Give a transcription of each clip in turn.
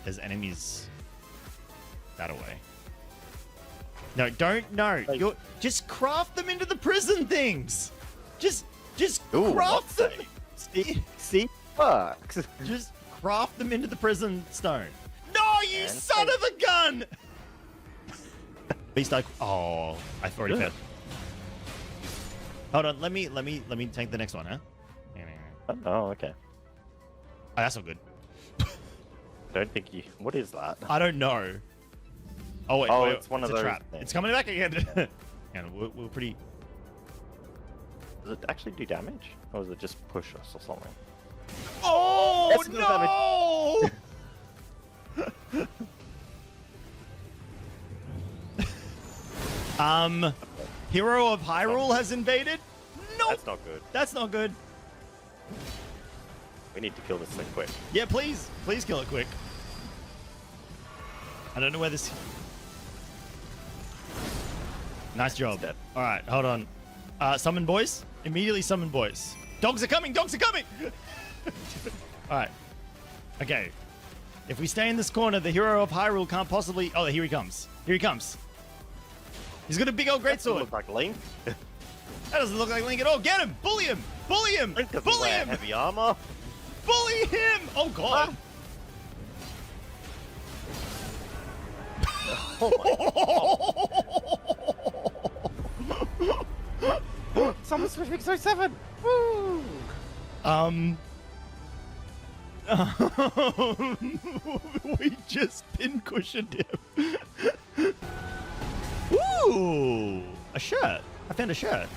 There's enemies that away. No, don't. No, you're just craft them into the prison things. Just craft them. See, works. Just craft them into the prison stone. No, you son of a gun! Beast, oh, I've already failed. Hold on, let me take the next one, huh? Oh, okay. Oh, that's not good. Don't think you. What is that? I don't know. Oh wait, wait, it's one of a those trap. things. It's coming back again. And we're pretty. Does it actually do damage, or does it just push us or something? Oh That's good no! Hero of Hyrule has invaded. No, That's not good. That's not good. We need to kill this thing quick. Yeah, please kill it quick. I don't know where this. Nice job. All right, hold on. Summon boys. Immediately summon boys. Dogs are coming. Dogs are coming. All right. Okay. If we stay in this corner, the hero of Hyrule can't possibly. Oh, here he comes. Here he comes. He's got a big old greatsword. Look like Link. That doesn't look like Link at all. Get him! Bully him! Bully him! Link doesn't Bully wear him! heavy armor. Bully him! Oh god! Oh my Someone's switching 7. Woo! We just pincushioned him. Ooh! A shirt. I found a shirt.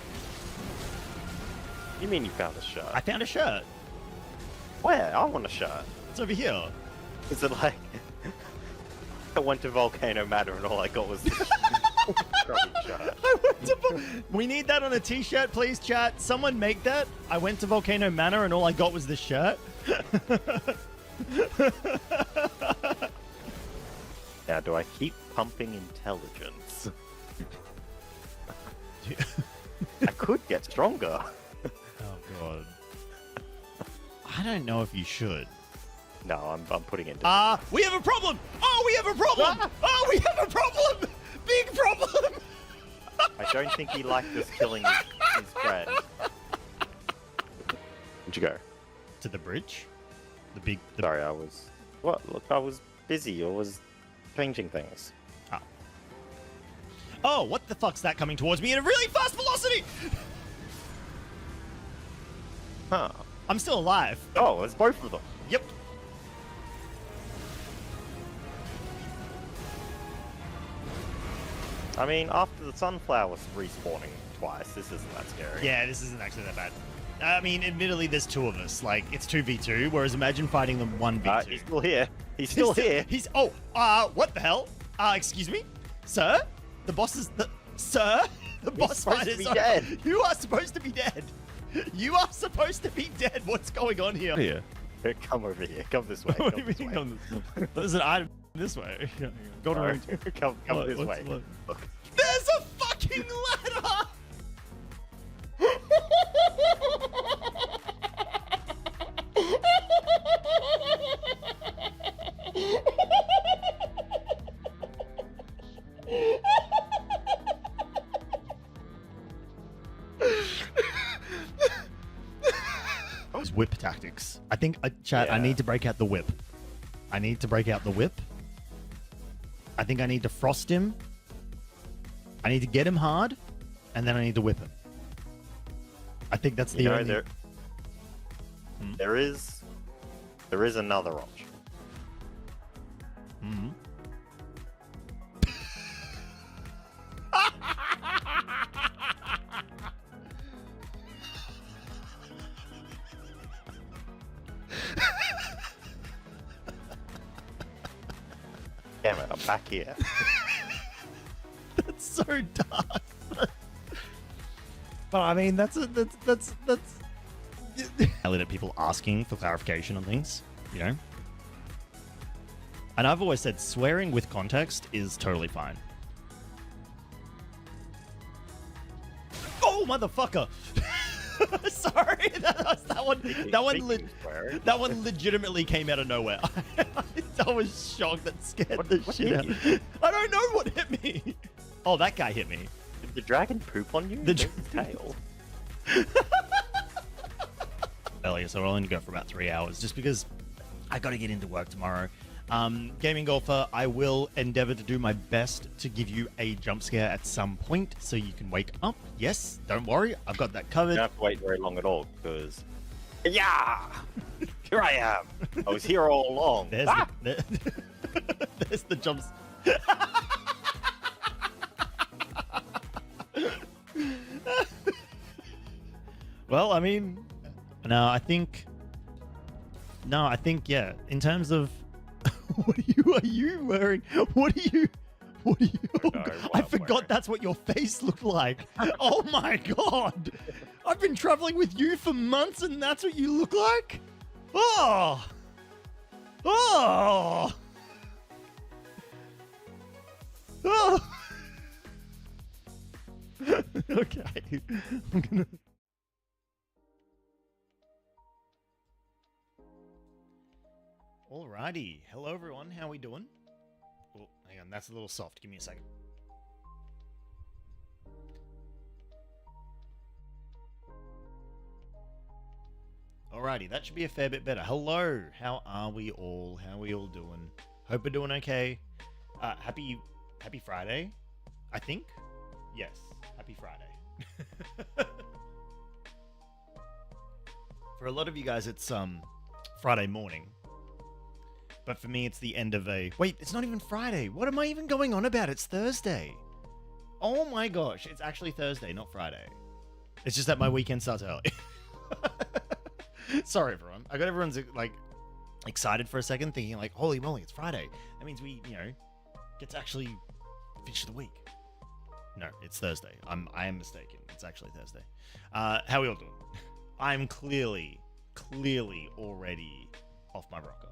You mean you found a shirt? I found a shirt. Where? I want a shirt. It's over here. Is it like I went to Volcano Manor and all I got was this scrubby shirt? We need that on a t-shirt, please, chat. Someone make that. I went to Volcano Manor and all I got was this shirt. Now, do I keep pumping intelligence? I could get stronger. Oh god. I don't know if you should. No, I'm putting it. We have a problem! Oh, we have a problem! Oh, we have a problem! Big problem! I don't think he liked us killing his friend. Where'd you go? To the bridge? Sorry, I was... What? Look, I was busy. I was changing things. Oh, what the fuck's that coming towards me at a really fast velocity? Huh. I'm still alive. Oh, it's both of them. Yep. I mean, after the sunflower respawning twice, this isn't that scary. Yeah, this isn't actually that bad. I mean, admittedly, there's two of us. Like, it's 2v2, whereas imagine fighting them 1v2. He's still here. He's still here. What the hell? Excuse me? Sir? The boss is Sir? The boss fight is dead. You are supposed to be dead. You are supposed to be dead. What's going on here? Here. Come over here. Come this way. What do you mean come this way? There's an item this way. Go to come this way. Look. There's a fucking ladder! Whip tactics. I think, chat, I need to break out the whip. I need to break out the whip. I think I need to frost him. I need to get him hard, and then I need to whip him. I think that's the only... There is another option. Mm-hmm. Damn it, I'm back here. That's so dark. But I mean, that's I let people asking for clarification on things, you know? And I've always said swearing with context is totally fine. Oh, motherfucker! Sorry, that one legitimately came out of nowhere. I was shocked. That scared What the shit hit out. you? I don't know what hit me. Oh, that guy hit me. Did the dragon poop on you? The There's his tail. Earlier, so I'll only go for about 3 hours, just because I got to get into work tomorrow. Gaming Golfer, I will endeavor to do my best to give you a jump scare at some point so you can wake up. Yes, don't worry, I've got that You covered. don't have to wait very long at all, because... Yeah! Here I am! I was here all along. There's, Ah! there's the jumps. Well, I mean, no, I think, yeah. In terms of, what are you wearing? What are you? Oh, know God, what I I'm forgot wearing. that's what your face looked like. Oh my God! I've been traveling with you for months, and that's what you look like. Oh, oh, oh. Okay, I'm gonna. Alrighty, hello everyone, how we doing? Oh, hang on, that's a little soft, give me a second. Alrighty, that should be a fair bit better. Hello, how are we all? How are we all doing? Hope we're doing okay. Happy Friday, I think? Yes, happy Friday. For a lot of you guys, it's Friday morning. But for me, it's the end of a... Wait, it's not even Friday. What am I even going on about? It's Thursday. Oh my gosh, it's actually Thursday, not Friday. It's just that my weekend starts early. Sorry, everyone. I got everyone's like excited for a second, thinking like, holy moly, it's Friday. That means we, get to actually finish the week. No, it's Thursday. I am mistaken. It's actually Thursday. How are we all doing? I'm clearly already off my rocker.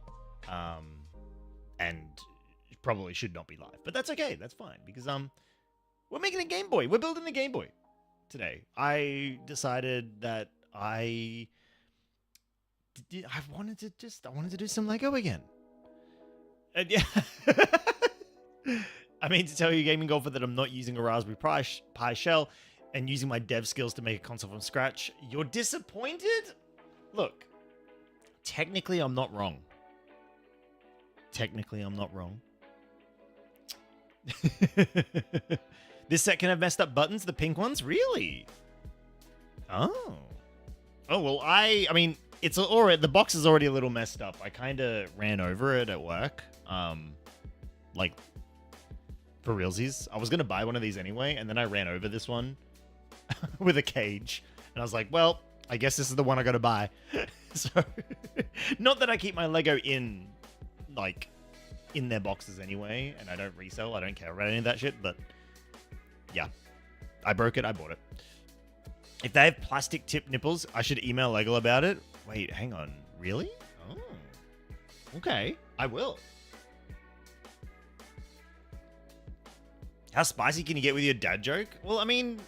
And probably should not be live, but that's okay. That's fine because we're making a Game Boy. We're building a Game Boy today. I decided that I wanted to do some Lego again. And yeah. I mean to tell you, Gaming Golfer, that I'm not using a Raspberry Pi shell and using my dev skills to make a console from scratch. You're disappointed? Look, technically I'm not wrong. This set can have messed up buttons, the pink ones? Really? Oh. Oh, well, I mean, it's already, the box is already a little messed up. I kind of ran over it at work. Like, for realsies. I was going to buy one of these anyway, and then I ran over this one with a cage. And I was like, well, I guess this is the one I got to buy. So, not that I keep my Lego in their boxes anyway, and I don't resell. I don't care about any of that shit, but yeah. I broke it, I bought it. If they have plastic tip nipples, I should email Lego about it. Wait, hang on. Really? Oh. Okay, I will. How spicy can you get with your dad joke? Well, I mean,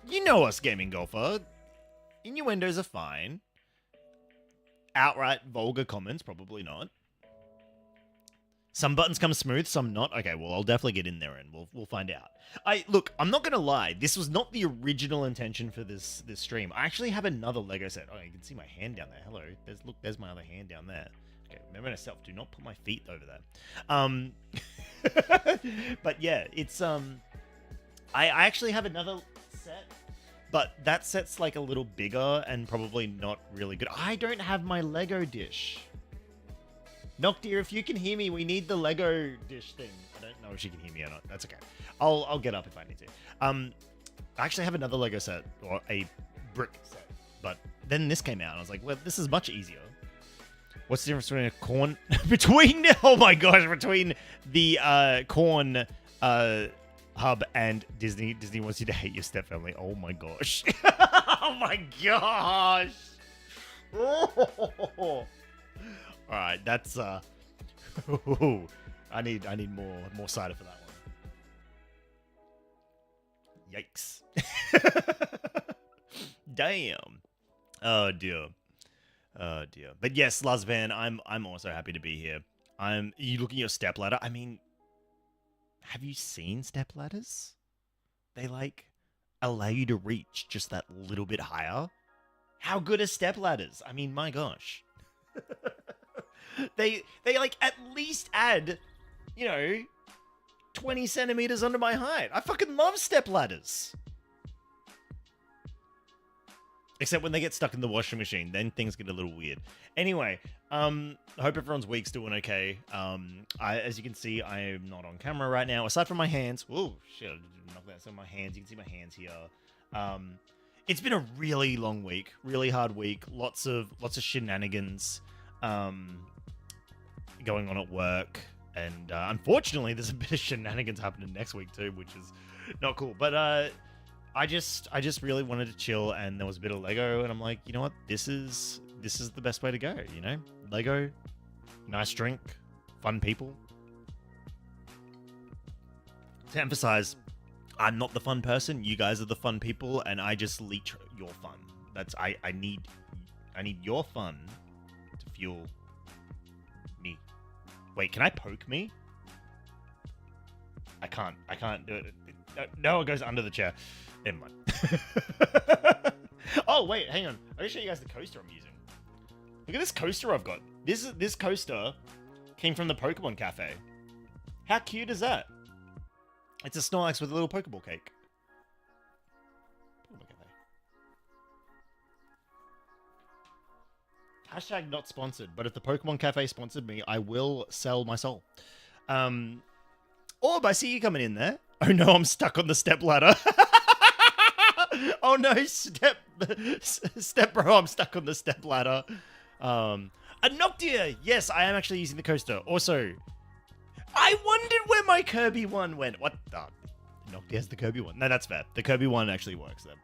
you know us, Gaming Golfer. Innuendos are fine. Outright vulgar comments, probably not. Some buttons come smooth, some not. Okay, well, I'll definitely get in there and we'll find out. Look, I'm not gonna lie. This was not the original intention for this stream. I actually have another Lego set. Oh, you can see my hand down there. Hello. There's my other hand down there. Okay, remember myself. Do not put my feet over there. But yeah, it's I actually have another set, but that set's like a little bigger and probably not really good. I don't have my Lego dish. Noctia, if you can hear me, we need the Lego dish thing. I don't know if she can hear me or not. That's okay. I'll get up if I need to. I actually have another Lego set, or a brick set, but then this came out and I was like, well, this is much easier. What's the difference between a corn oh my gosh, between the corn hub and Disney? Disney wants you to hate your stepfamily. Oh my gosh. Oh my gosh. Oh. All right, that's I need more cider for that one. Yikes. Damn. Oh dear. Oh dear. But yes, Lazvan, I'm also happy to be here. You looking at your step ladder? I mean, have you seen step ladders? They like allow you to reach just that little bit higher. How good are step ladders? I mean, my gosh. they like at least add, 20 centimeters under my height. I fucking love step ladders. Except when they get stuck in the washing machine, then things get a little weird. Anyway, I hope everyone's week's doing okay. As you can see, I am not on camera right now, aside from my hands. Oh shit! I didn't knock that. So my hands, you can see my hands here. It's been a really long week, really hard week. Lots of shenanigans going on at work, and unfortunately, there's a bit of shenanigans happening next week too, which is not cool. But I just really wanted to chill, and there was a bit of Lego, and I'm like, you know what? This is the best way to go, Lego, nice drink, fun people. To emphasize, I'm not the fun person. You guys are the fun people, and I just leech your fun. I need your fun to fuel me. Wait, can I poke me? I can't do it. No, it goes under the chair. Never mind. Oh, wait, hang on. I'll show you guys the coaster I'm using. Look at this coaster I've got. This coaster came from the Pokemon Cafe. How cute is that? It's a Snorlax with a little Pokeball cake. Pokemon Cafe. Hashtag not sponsored, but if the Pokemon Cafe sponsored me, I will sell my soul. Orb, I see you coming in there. Oh no, I'm stuck on the step ladder. Oh no, step bro, I'm stuck on the step ladder. A Noctia. Yes, I am actually using the coaster. Also, I wondered where my Kirby one went. What the? Noctia has the Kirby one. No, that's fair. The Kirby one actually works then.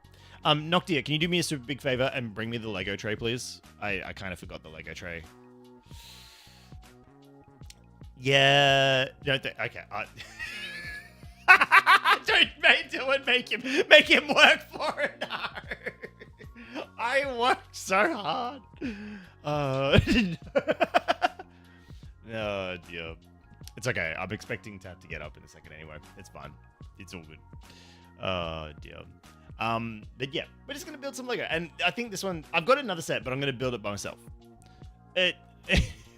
Noctia, can you do me a super big favor and bring me the Lego tray, please? I kind of forgot the Lego tray. Yeah. No, okay. Don't make him work for it. No. I worked so hard. No, dear. It's okay. I'm expecting to have to get up in a second anyway. It's fine. It's all good. Dear. But yeah, we're just gonna build some Lego, and I think this one I've got another set, but I'm gonna build it by myself.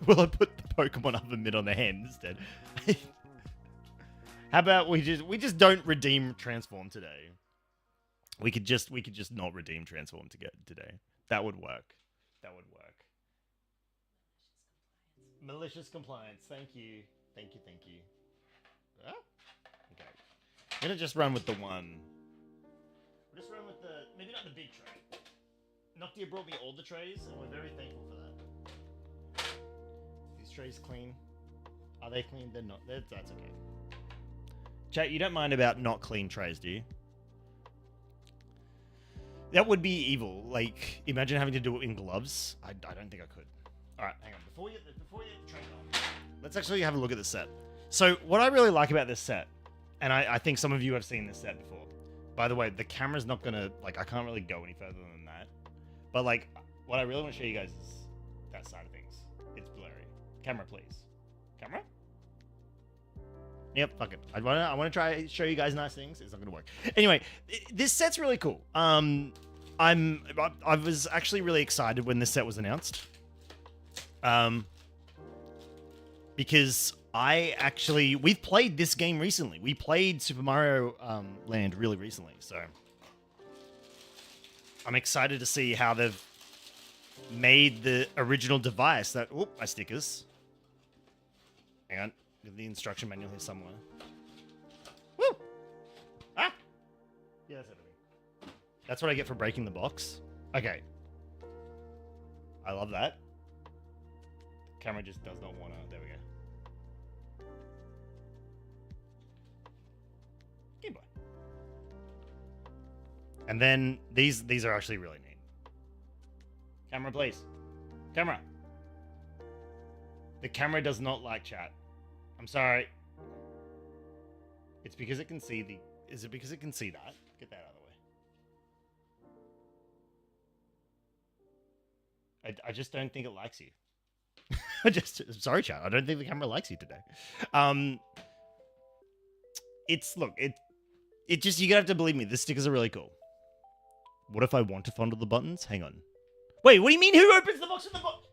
Will I put the Pokemon oven mitt on the hand instead? How about we just don't redeem transform today? We could just not redeem transform today. That would work. That would work. Malicious compliance. Thank you. Thank you. Huh? Okay. I'm gonna just run with the one. We'll just run with maybe not the big tray. Noctia brought me all the trays, and we're very thankful for that. These trays clean. Are they clean? They're not. That's okay. Chat, you don't mind about not clean trays, do you? That would be evil. Like, imagine having to do it in gloves. I don't think I could. All right, hang on. Before we get the tray on, let's actually have a look at this set. So, what I really like about this set, and I think some of you have seen this set before. By the way, the camera's not gonna, like, I can't really go any further than that. But, like, what I really want to show you guys is that side of things. It's blurry. Camera, please. Camera? Yep, fuck it. I want to try to show you guys nice things. It's not going to work. Anyway, this set's really cool. I was actually really excited when this set was announced. Because we've played this game recently. We played Super Mario Land really recently, so I'm excited to see how they've made the original device that... Oop, my stickers. Hang on. The instruction manual here somewhere. Woo! Ah! Yeah, that's everything. That's what I get for breaking the box. Okay. I love that. The camera just does not want to... There we go. Game Boy. And then these are actually really neat. Camera, please. Camera. The camera does not like chat. I'm sorry. It's because it can see the... Is it because it can see that? Get that out of the way. I just don't think it likes you. Sorry, chat. I don't think the camera likes you today. It just, you're gonna have to believe me. The stickers are really cool. What if I want to fondle the buttons? Hang on. Wait, what do you mean? Who opens the box with the box?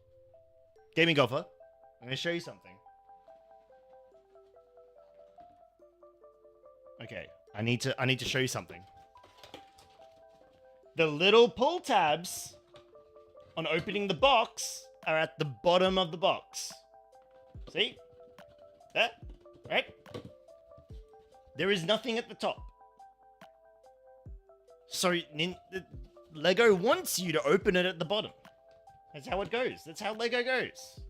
Gaming Golfer, I'm gonna show you something. Okay, I need to show you something. The little pull tabs on opening the box are at the bottom of the box. See? That? Right? There is nothing at the top. So Lego wants you to open it at the bottom. That's how it goes. That's how Lego goes.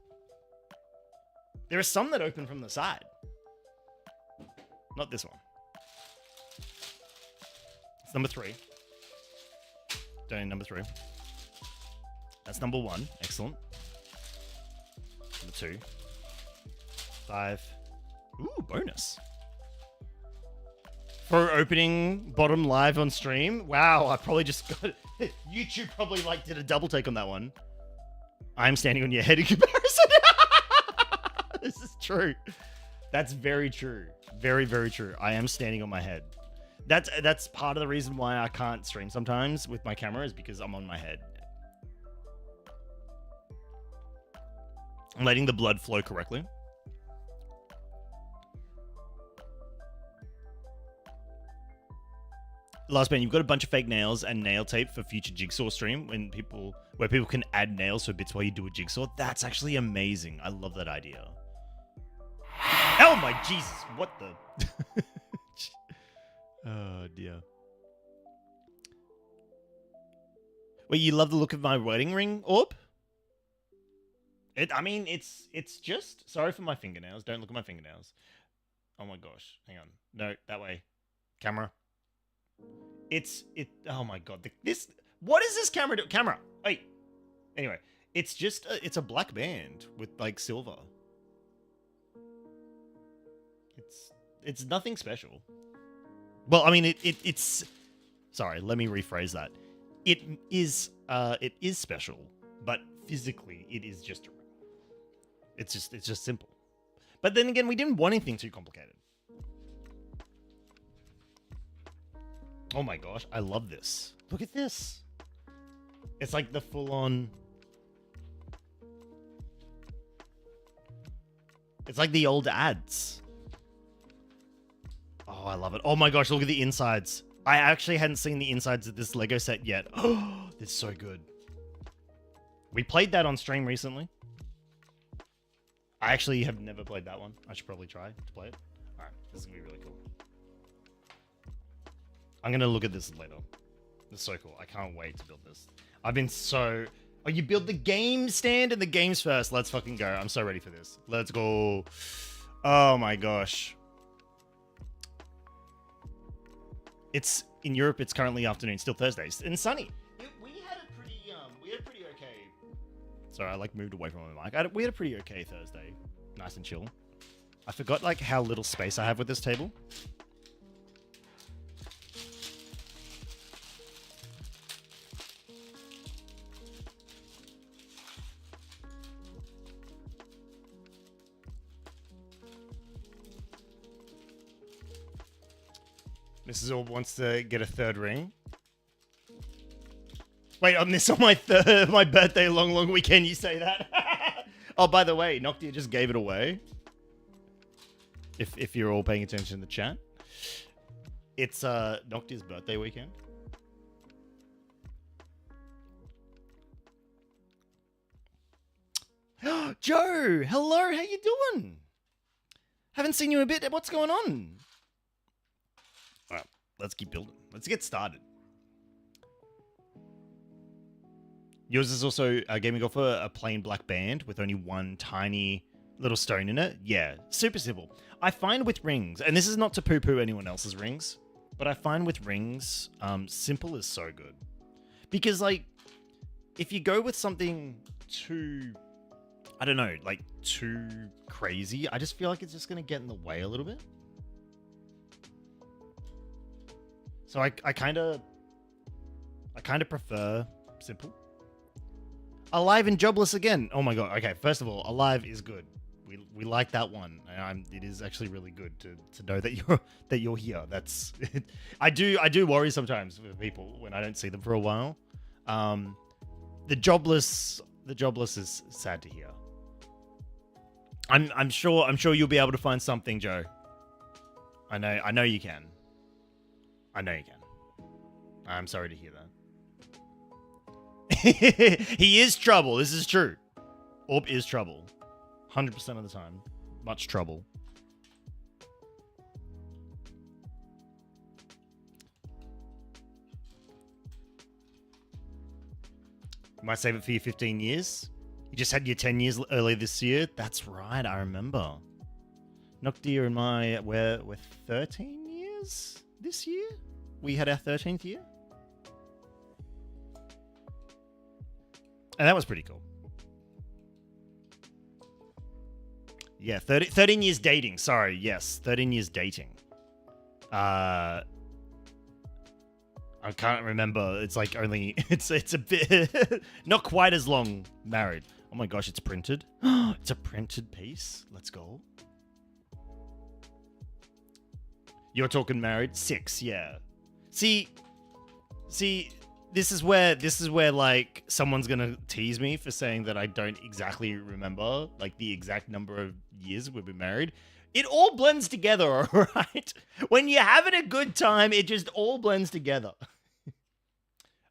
There are some that open from the side. Not this one. It's number 3. Doing number 3. That's number 1. Excellent. Number 2. 5. Ooh, bonus. For opening bottom live on stream. Wow, I probably just got YouTube probably like did a double take on that one. I'm standing on your head in comparison. This is true. That's very true. Very, very true. I am standing on my head. That's part of the reason why I can't stream sometimes with my camera is because I'm on my head. I'm letting the blood flow correctly. Last man, you've got a bunch of fake nails and nail tape for future jigsaw stream where people can add nails for bits while you do a jigsaw. That's actually amazing. I love that idea. Oh my Jesus! What the? Oh dear. Wait, you love the look of my wedding ring, Orb? It's just... Sorry for my fingernails. Don't look at my fingernails. Oh my gosh. Hang on. No, that way. Camera. Oh my god. What is this camera do? Camera. Wait. Anyway, it's just... it's a black band with, like, silver. It's nothing special. Well, I mean, it's... Sorry, let me rephrase that. It is special, but physically, it is just a ring. It's just simple. But then again, we didn't want anything too complicated. Oh my gosh, I love this. Look at this. It's like the full-on... It's like the old ads. Oh, I love it. Oh my gosh, look at the insides. I actually hadn't seen the insides of this Lego set yet. Oh, it's so good. We played that on stream recently. I actually have never played that one. I should probably try to play it. All right, this is going to be really cool. I'm going to look at this later. This is so cool. I can't wait to build this. I've been so... Oh, you build the game stand and the games first. Let's fucking go. I'm so ready for this. Let's go. Oh my gosh. It's in Europe. It's currently afternoon, still Thursdays, and sunny. We had a pretty okay. Sorry, I like moved away from my mic. We had a pretty okay Thursday, nice and chill. I forgot like how little space I have with this table. Mrs. Orb wants to get a 3rd ring. Wait, on this on my birthday long weekend, you say that? Oh, by the way, Noctia just gave it away. If you're all paying attention in the chat. It's Noctia's birthday weekend. Joe, hello, how you doing? Haven't seen you in a bit. What's going on? All right, let's keep building. Let's get started. Yours is also a Gaming Golfer, a plain black band with only one tiny little stone in it. Yeah, super simple. I find with rings, and this is not to poo-poo anyone else's rings, but I find with rings, simple is so good. Because, like, if you go with something too, I don't know, like, too crazy, I just feel like it's just going to get in the way a little bit. So I kind of prefer simple. Alive and jobless again. Oh my god. Okay, first of all, alive is good. We like that one. It is actually really good to know that you're here. That's I do worry sometimes with people when I don't see them for a while. The jobless is sad to hear. I'm sure you'll be able to find something, Joe. I know you can. I know you can. I'm sorry to hear that. He is trouble. This is true. Orb is trouble. 100% of the time. Much trouble. You might save it for your 15 years. You just had your 10 years earlier this year. That's right, I remember. Noctia and we're 13 years this year? We had our 13th year? And that was pretty cool. Yeah, 13 years dating. Sorry, yes. 13 years dating. I can't remember. It's like only... It's a bit... not quite as long married. Oh my gosh, it's printed. It's a printed piece. Let's go. You're talking married? 6, yeah. See, this is where like someone's gonna tease me for saying that I don't exactly remember like the exact number of years we've been married. It all blends together, all right? When you're having a good time, it just all blends together.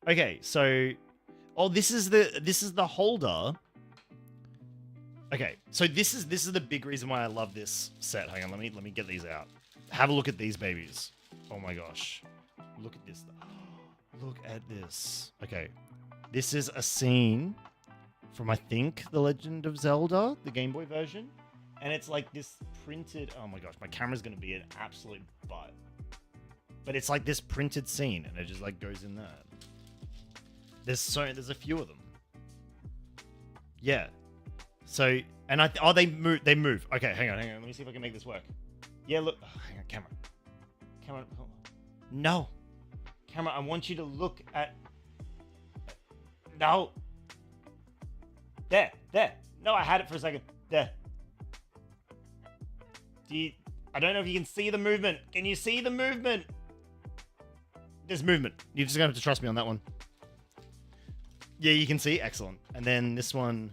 Okay, so this is the holder. Okay, so this is the big reason why I love this set. Hang on, let me get these out. Have a look at these babies. Oh my gosh. Look at this. Look at this. Okay. This is a scene from, I think, The Legend of Zelda, the Game Boy version. And it's like this printed... Oh my gosh, my camera's going to be an absolute butt. But it's like this printed scene, and it just like goes in there. There's a few of them. Yeah. So, and they move. Okay, hang on. Let me see if I can make this work. Yeah, look. Oh, hang on, camera. No. Camera, I want you to look at... No. There. No, I had it for a second. There. I don't know if you can see the movement. Can you see the movement? There's movement. You're just going to have to trust me on that one. Yeah, you can see. Excellent. And then this one...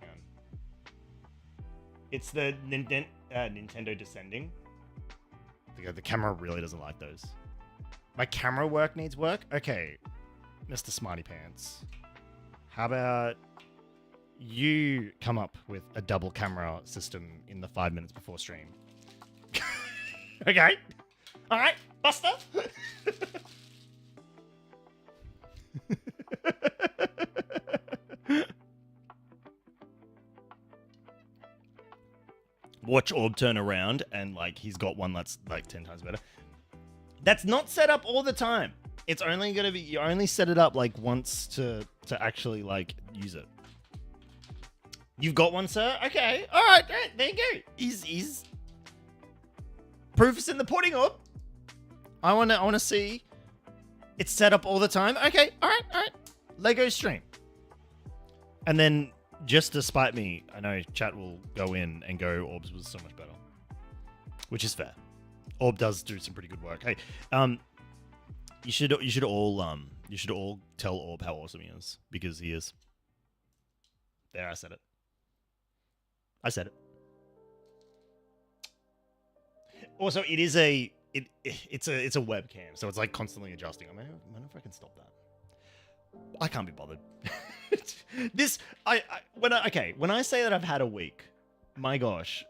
Hang on. It's the Nintendo descending. The camera really doesn't like those. My camera work needs work? Okay, Mr. Smarty Pants. How about you come up with a double camera system in the 5 minutes before stream? Okay. All right, Buster. Watch Orb turn around and like he's got one that's like 10 times better. That's not set up all the time. It's only gonna be, you only set it up like once to actually like use it. You've got one, sir? Okay. All right, there you go. He's proof is in the pudding, Orb. I wanna see it's set up all the time. Okay, all right. Lego stream. And then just to spite me, I know chat will go in and go, Orbs was so much better. Which is fair. Orb does do some pretty good work. Hey, you should all tell Orb how awesome he is, because he is. There, I said it. Also, it's a webcam, so it's like constantly adjusting. I wonder if I can stop that. I can't be bothered. When I say that I've had a week, my gosh,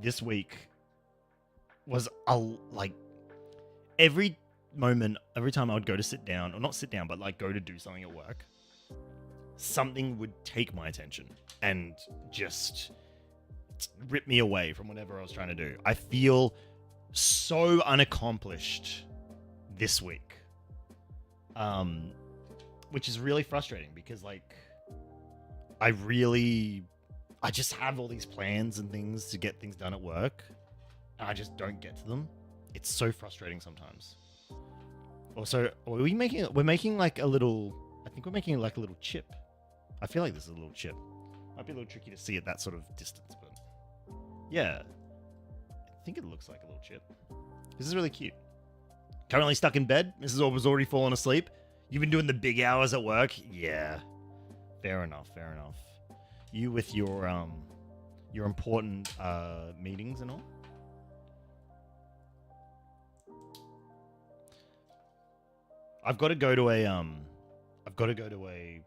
this week was like every time I would go to sit down, or not sit down, but like go to do something at work, something would take my attention and just rip me away from whatever I was trying to do. I feel so unaccomplished this week. Which is really frustrating because like I just have all these plans and things to get things done at work, and I just don't get to them. It's so frustrating sometimes. Also, we're making like a little I think we're making it like a little chip. I feel like this is a little chip. Might be a little tricky to see at that sort of distance, but yeah. I think it looks like a little chip. This is really cute. Currently stuck in bed. Mrs. Orb has already fallen asleep. You've been doing the big hours at work? Yeah. Fair enough, fair enough. You with your important meetings and all? I've got to go to a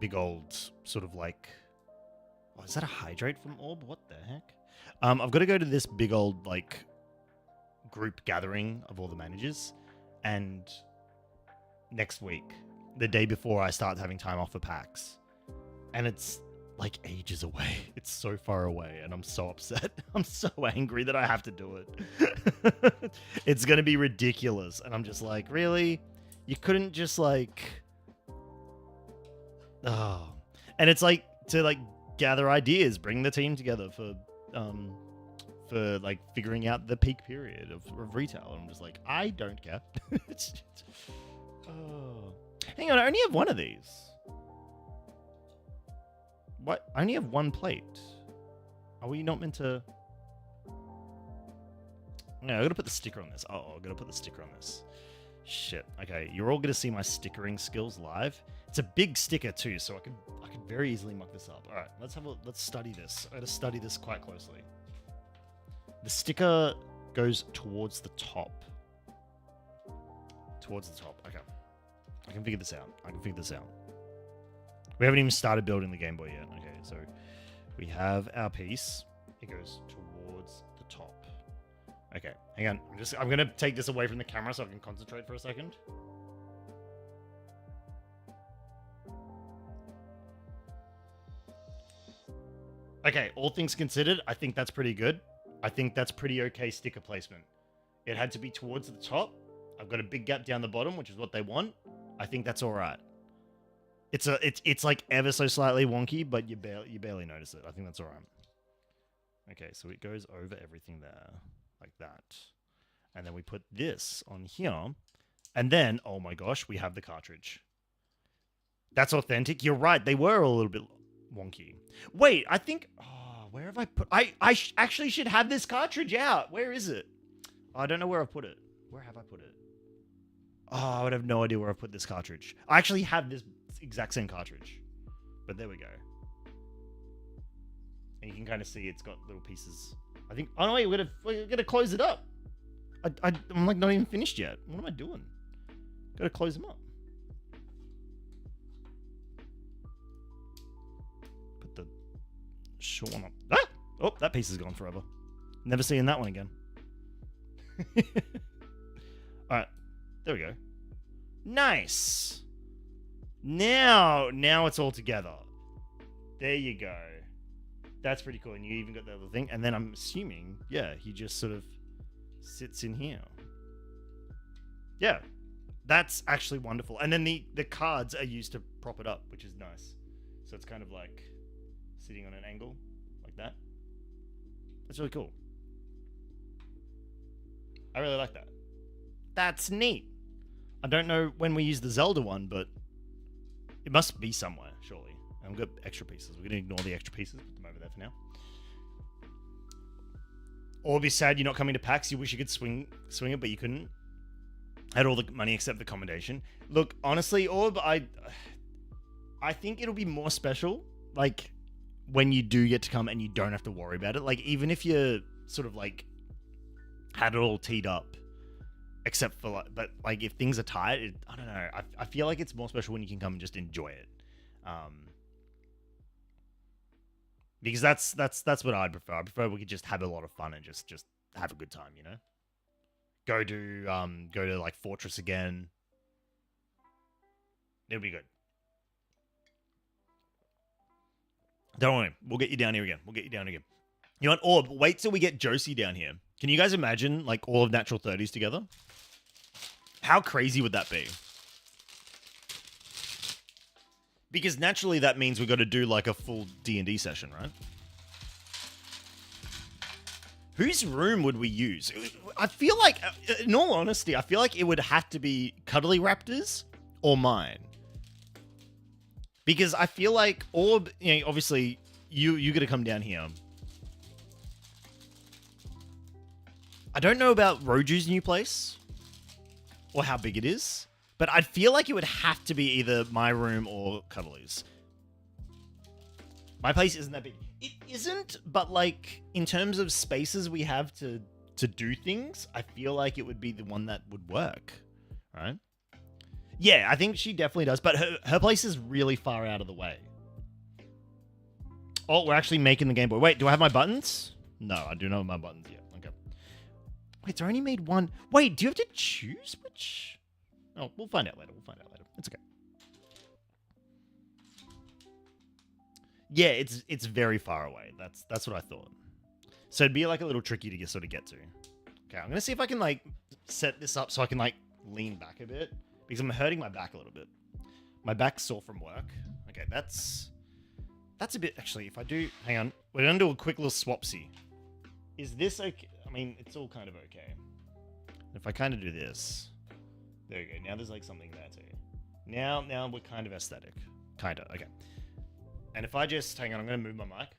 big old sort of like, oh, is that a hydrate from Orb? What the heck? I've got to go to this big old like group gathering of all the managers, and next week, the day before I start having time off for PAX, and it's like ages away. It's so far away, and I'm so upset. I'm so angry that I have to do it. It's gonna be ridiculous, and I'm just like, really? You couldn't just like, oh, and it's like to like gather ideas, bring the team together for like figuring out the peak period of retail. And I'm just like, I don't care. Oh. Hang on, I only have one of these. What? I only have one plate. Are we not meant to? No, I gotta put the sticker on this. Oh, I gotta put the sticker on this. Shit. Okay, you're all gonna see my stickering skills live. It's a big sticker too, so I could very easily muck this up. All right, let's study this. I gotta study this quite closely. The sticker goes towards the top. Towards the top. Okay. I can figure this out. We haven't even started building the Game Boy yet. Okay, so we have our piece. It goes towards the top. Okay, hang on. I'm gonna take this away from the camera so I can concentrate for a second. Okay, all things considered, I think that's pretty good. I think that's pretty okay sticker placement. It had to be towards the top. I've got a big gap down the bottom, which is what they want. I think that's all right. It's like ever so slightly wonky, but you barely notice it. I think that's all right. Okay, so it goes over everything there like that. And then we put this on here. And then, oh my gosh, we have the cartridge. That's authentic. You're right. They were a little bit wonky. Wait, I think... Oh, where have I put... I actually should have this cartridge out. Where is it? Oh, I don't know where I've put it. Where have I put it? Oh, I would have no idea where I put this cartridge. I actually have this exact same cartridge. But there we go. And you can kind of see it's got little pieces. I think... Oh, no, wait. We're gonna close it up. I'm like not even finished yet. What am I doing? Gotta close them up. Put the short one up. Ah! Oh, that piece is gone forever. Never seeing that one again. Alright. There we go. Nice. Now it's all together. There you go. That's pretty cool. And you even got the other thing. And then I'm assuming, yeah, he just sort of sits in here. Yeah. That's actually wonderful. And then the cards are used to prop it up, which is nice. So it's kind of like sitting on an angle like that. That's really cool. I really like that. That's neat. I don't know when we use the Zelda one, but it must be somewhere, surely. And we've got extra pieces. We're going to ignore the extra pieces. Put them over there for now. Or be sad you're not coming to PAX. You wish you could swing it, but you couldn't. Had all the money except the accommodation. Look, honestly, Orb, I think it'll be more special, like, when you do get to come and you don't have to worry about it. Like, even if you sort of, like, had it all teed up, except for, like, but, like, if things are tight, I don't know. I feel like it's more special when you can come and just enjoy it. Because that's what I'd prefer. I prefer we could just have a lot of fun and just have a good time, you know? Go to like Fortress again. It'll be good. Don't worry, we'll get you down here again. You know what? Orb, wait till we get Josie down here. Can you guys imagine like all of Natural 30s together? How crazy would that be? Because naturally that means we've got to do like a full D&D session, right? Whose room would we use? I feel like, in all honesty, I feel like it would have to be Cuddly Raptor's or mine. Because I feel like Orb, you know, obviously you got to come down here. I don't know about Roju's new place or how big it is, but I'd feel like it would have to be either my room or Cuddly's. My place isn't that big. It isn't, but like in terms of spaces we have to do things, I feel like it would be the one that would work, right? Yeah, I think she definitely does, but her place is really far out of the way. Oh, we're actually making the Game Boy. Wait, do I have my buttons? No, I do not have my buttons yet. Okay. Wait, so I only made one. Wait, do you have to choose which? Oh, we'll find out later. It's okay. Yeah, it's very far away. That's what I thought. So it'd be like a little tricky to sort of get to. Okay, I'm gonna see if I can like set this up so I can like lean back a bit because I'm hurting my back a little bit. My back's sore from work. Okay, that's a bit actually. If I do, hang on, we're gonna do a quick little swapsy. Is this okay? I mean, it's all kind of okay. If I kind of do this, there you go. Now there's like something there too. Now we're kind of aesthetic. Kinda, okay. And if I just, hang on, I'm gonna move my mic.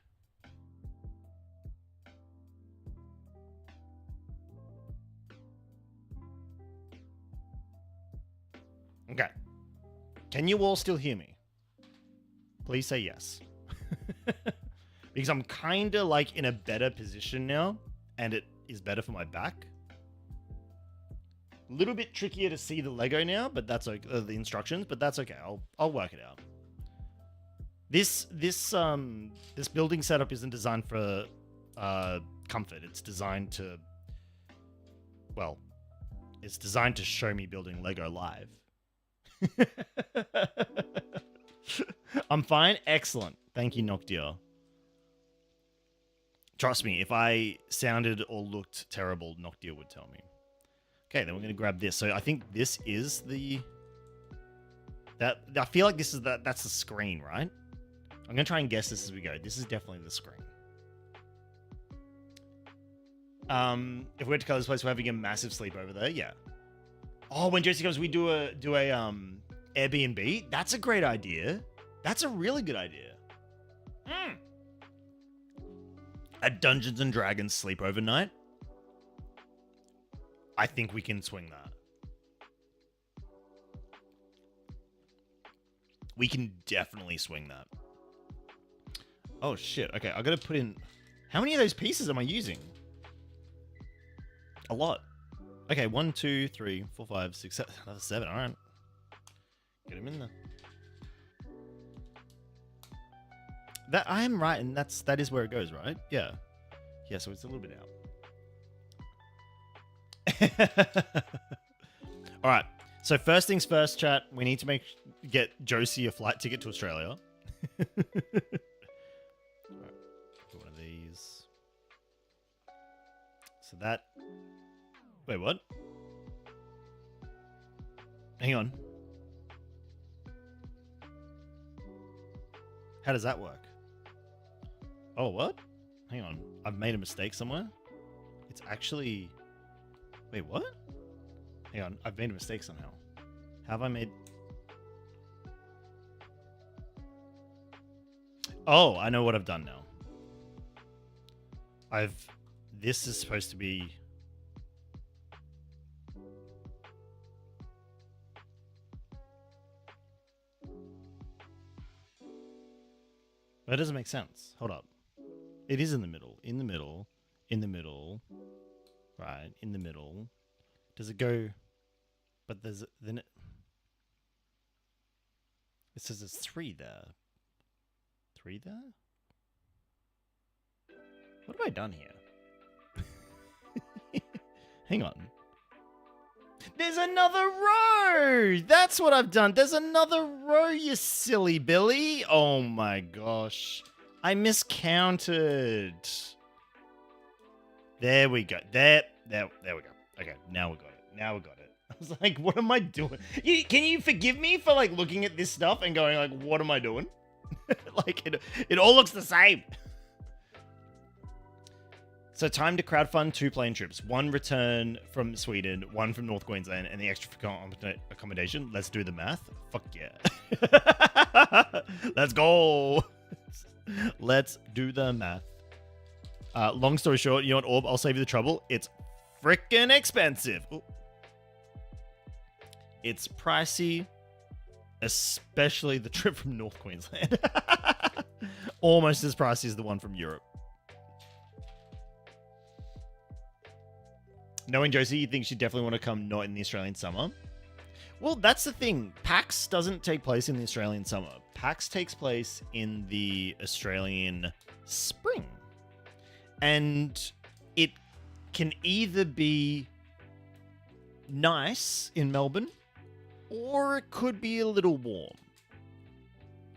Okay. Can you all still hear me? Please say yes. Because I'm kind of like in a better position now, and it is better for my back. A little bit trickier to see the Lego now, but that's okay. The instructions, but that's okay. I'll work it out. This building setup isn't designed for comfort. It's designed to, well, it's designed to show me building Lego live. I'm fine. Excellent. Thank you, Noctia. Trust me, if I sounded or looked terrible, Noctia would tell me. Okay, then we're going to grab this. So I think this is the... I feel like this is that's the screen, right? I'm going to try and guess this as we go. This is definitely the screen. If we went to Color's place, we're having a massive sleepover there. Yeah. Oh, when Josie comes, we do a Airbnb. That's a great idea. That's a really good idea. A Dungeons and Dragons sleepover night. I think we can swing that. We can definitely swing that. Oh shit. Okay, I gotta put in... How many of those pieces am I using? A lot. Okay, 1, 2, 3, 4, 5, 6, 7. Another 7. All right. Get him in there. That I am right, and that is where it goes, right? Yeah. Yeah, so it's a little bit out. All right. So first things first, chat. We need to get Josie a flight ticket to Australia. All right. Put one of these. So that... Wait, what? Hang on. How does that work? Oh, what? Hang on. I've made a mistake somewhere. It's actually... Wait, what? Hang on. I've made a mistake somehow. How have I made... Oh, I know what I've done now. This is supposed to be... That doesn't make sense. Hold up. It is in the middle. In the middle. In the middle. Right. In the middle. Does it go... But there's... Then it says there's 3 there. 3 there? What have I done here? Hang on. There's another row! That's what I've done. There's another row, you silly Billy. Oh my gosh. I miscounted. There we go. There we go. Okay, now we got it. Now we got it. I was like, what am I doing? Can you forgive me for like looking at this stuff and going like, what am I doing? Like it all looks the same. So time to crowdfund 2 plane trips. 1 return from Sweden, 1 from North Queensland, and the extra for accommodation. Let's do the math. Fuck yeah. Let's go. Let's do the math. Long story short, you know what, Orb? I'll save you the trouble. It's freaking expensive. Ooh. It's pricey, especially the trip from North Queensland. Almost as pricey as the one from Europe. Knowing Josie, you think she'd definitely want to come not in the Australian summer? Well, that's the thing. PAX doesn't take place in the Australian summer. PAX takes place in the Australian spring. And it can either be nice in Melbourne, or it could be a little warm.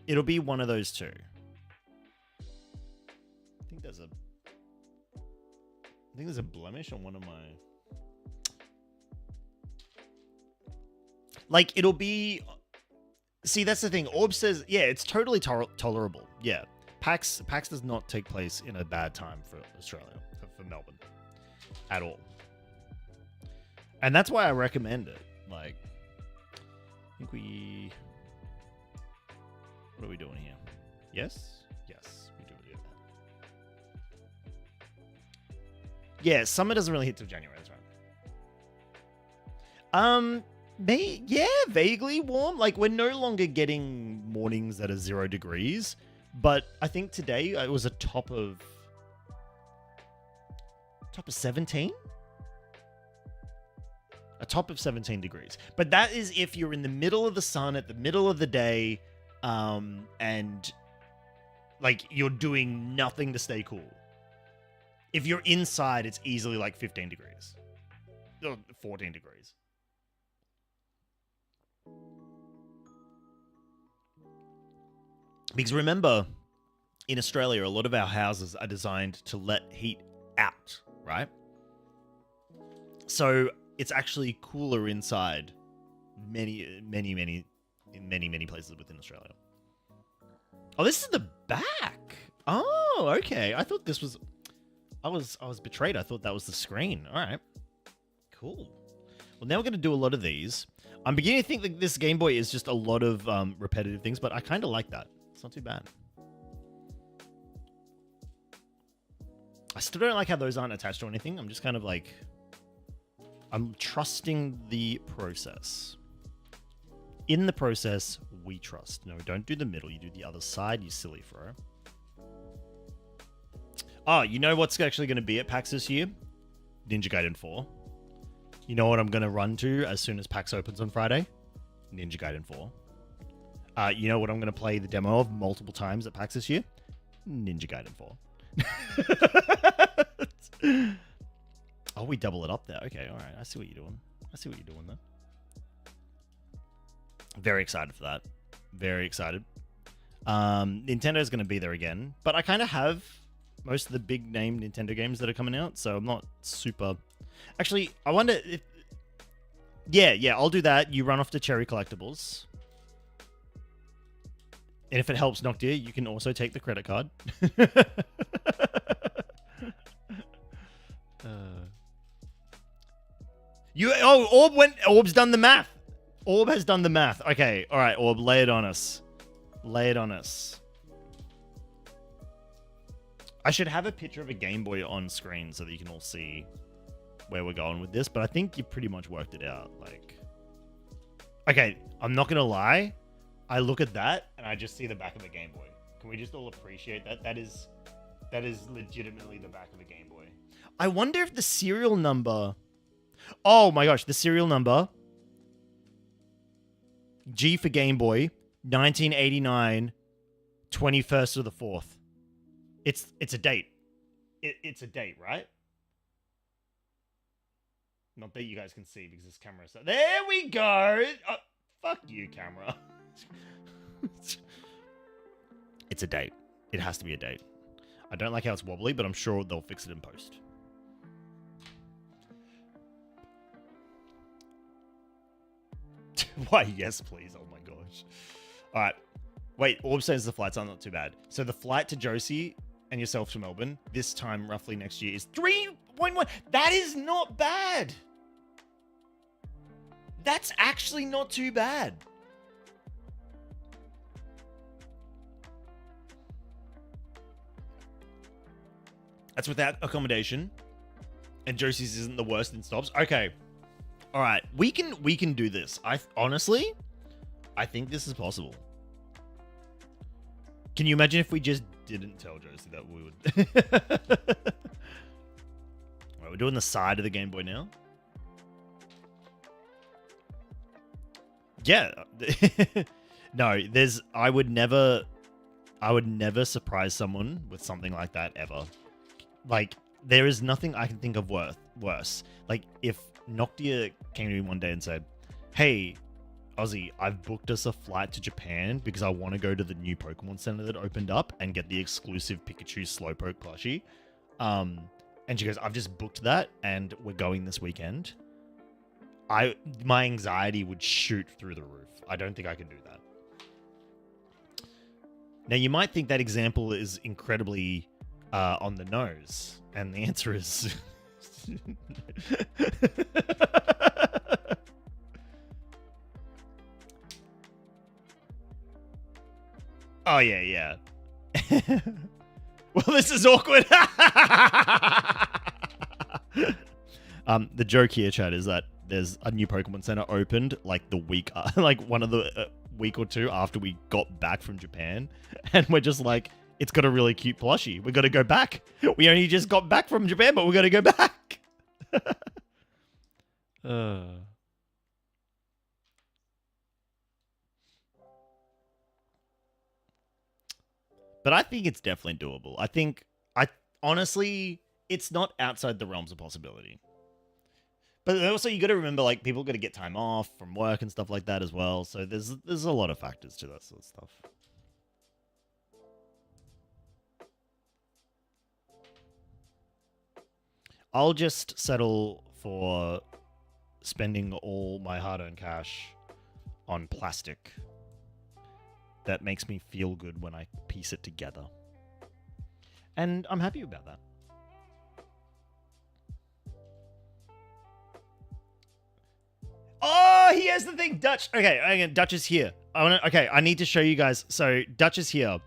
It'll be one of those two. I think there's a blemish on one of my... Like, it'll be... See, that's the thing. Orb says, yeah, it's totally tolerable. Yeah. PAX does not take place in a bad time for Australia, for Melbourne. At all. And that's why I recommend it. Like, I think we... What are we doing here? Yes? Yes, we do that. Yeah, summer doesn't really hit till January, that's right. Yeah, vaguely warm. Like, we're no longer getting mornings that are 0 degrees, but I think today it was a top of 17? A top of 17 degrees. But that is if you're in the middle of the sun at the middle of the day, and like you're doing nothing to stay cool. If you're inside, it's easily like 15 degrees. Or 14 degrees. Because remember, in Australia, a lot of our houses are designed to let heat out, right? So it's actually cooler inside in many places within Australia. Oh, this is the back. Oh, okay. I thought this was... I was betrayed. I thought that was the screen. All right. Cool. Well, now we're going to do a lot of these. I'm beginning to think that this Game Boy is just a lot of repetitive things, but I kind of like that. It's not too bad. I still don't like how those aren't attached to anything. I'm just kind of like... I'm trusting the process. In the process, we trust. No, don't do the middle. You do the other side, you silly fro. Oh, you know what's actually going to be at PAX this year? Ninja Gaiden 4. You know what I'm going to run to as soon as PAX opens on Friday? Ninja Gaiden 4. You know what I'm going to play the demo of multiple times at PAX this year? Ninja Gaiden 4. Oh, we double it up there. Okay, all right. I see what you're doing. There. Very excited for that. Very excited. Nintendo's going to be there again. But I kind of have most of the big name Nintendo games that are coming out, so I'm not super... Actually, I wonder if... Yeah, I'll do that. You run off to Cherry Collectibles. And if it helps, Noctia, you can also take the credit card. Orb's done the math. Orb has done the math. Okay, all right, Orb, lay it on us. I should have a picture of a Game Boy on screen so that you can all see where we're going with this, but I think you pretty much worked it out. Like, okay, I'm not gonna lie. I look at that and I just see the back of a Game Boy. Can we just all appreciate that? That is legitimately the back of a Game Boy. I wonder if the serial number... Oh my gosh, the serial number. G for Game Boy, 1989, 21st of the 4th. It's a date. It's a date, right? Not that you guys can see because this camera is... There we go! Oh, fuck you, camera. It's a date. It has to be a date. I don't like how it's wobbly, but I'm sure they'll fix it in post. Why, yes, please. Oh my gosh. All right. Wait, Orb says the flights are not too bad. So the flight to Josie and yourself to Melbourne this time roughly next year is 3.1. That is not bad. That's actually not too bad. That's without accommodation. And Josie's isn't the worst in stops. Okay. All right. We can do this. Honestly, I think this is possible. Can you imagine if we just didn't tell Josie that we would? Right, we're doing the side of the Game Boy now. Yeah. No, I would never surprise someone with something like that ever. Like, there is nothing I can think of worse. Like, if Noctia came to me one day and said, "Hey, Aussie, I've booked us a flight to Japan because I want to go to the new Pokemon Center that opened up and get the exclusive Pikachu Slowpoke plushie." And she goes, "I've just booked that and we're going this weekend." My anxiety would shoot through the roof. I don't think I can do that. Now, you might think that example is incredibly on the nose, and the answer is oh yeah. Well, this is awkward. The joke here, Chad, is that there's a new Pokemon Center opened like the week, like one of the week or two after we got back from Japan, and we're just like, it's got a really cute plushie. We got to go back. We only just got back from Japan, but we got to go back. But I think it's definitely doable. Honestly, it's not outside the realms of possibility. But also, you got to remember, like, people got to get time off from work and stuff like that as well. So there's a lot of factors to that sort of stuff. I'll just settle for spending all my hard-earned cash on plastic that makes me feel good when I piece it together. And I'm happy about that. Oh, here's the thing, Dutch. Okay, Dutch is here. I need to show you guys. So Dutch is here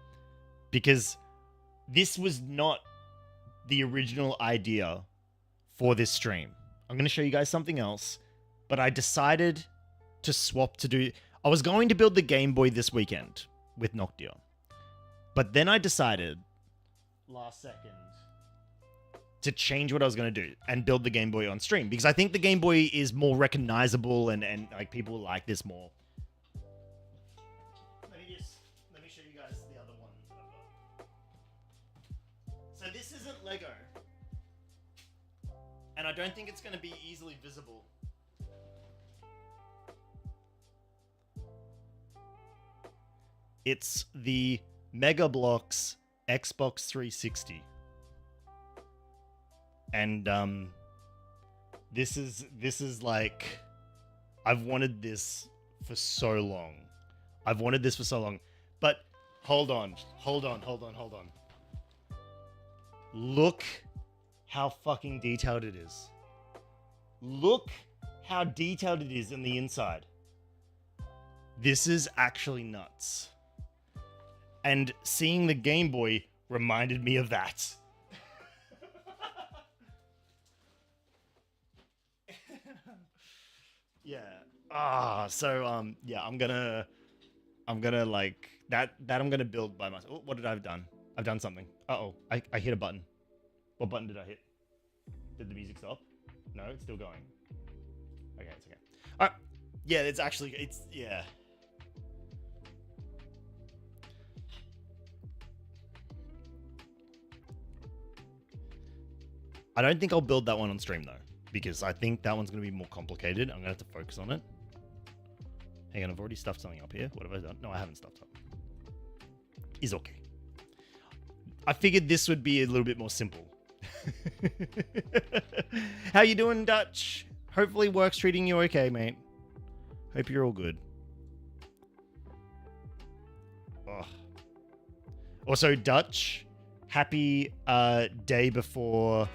because this was not the original idea for this stream. I'm going to show you guys something else, but I decided to swap to do... I was going to build the Game Boy this weekend with Noctia, but then I decided last second to change what I was going to do and build the Game Boy on stream because I think the Game Boy is more recognizable and like people like this more. Let me show you guys the other ones that I've got. So this isn't Lego, and I don't think it's going to be easily visible. It's the Mega Bloks Xbox 360. And this is like, I've wanted this for so long. But hold on. Look how fucking detailed it is. Look how detailed it is in the inside. This is actually nuts. And seeing the Game Boy reminded me of that. Yeah. So yeah, I'm gonna like that I'm gonna build by myself. Oh, what did I have done? I've done something. Uh-oh. I hit a button. What button did I hit? Did the music stop? No, it's still going. Okay, it's okay. Alright. Yeah, yeah. I don't think I'll build that one on stream though, because I think that one's going to be more complicated. I'm going to have to focus on it. Hang on, I've already stuffed something up here. What have I done? No, I haven't stuffed up. It's okay. I figured this would be a little bit more simple. How you doing, Dutch? Hopefully work's treating you okay, mate. Hope you're all good. Oh. Also, Dutch, happy day before...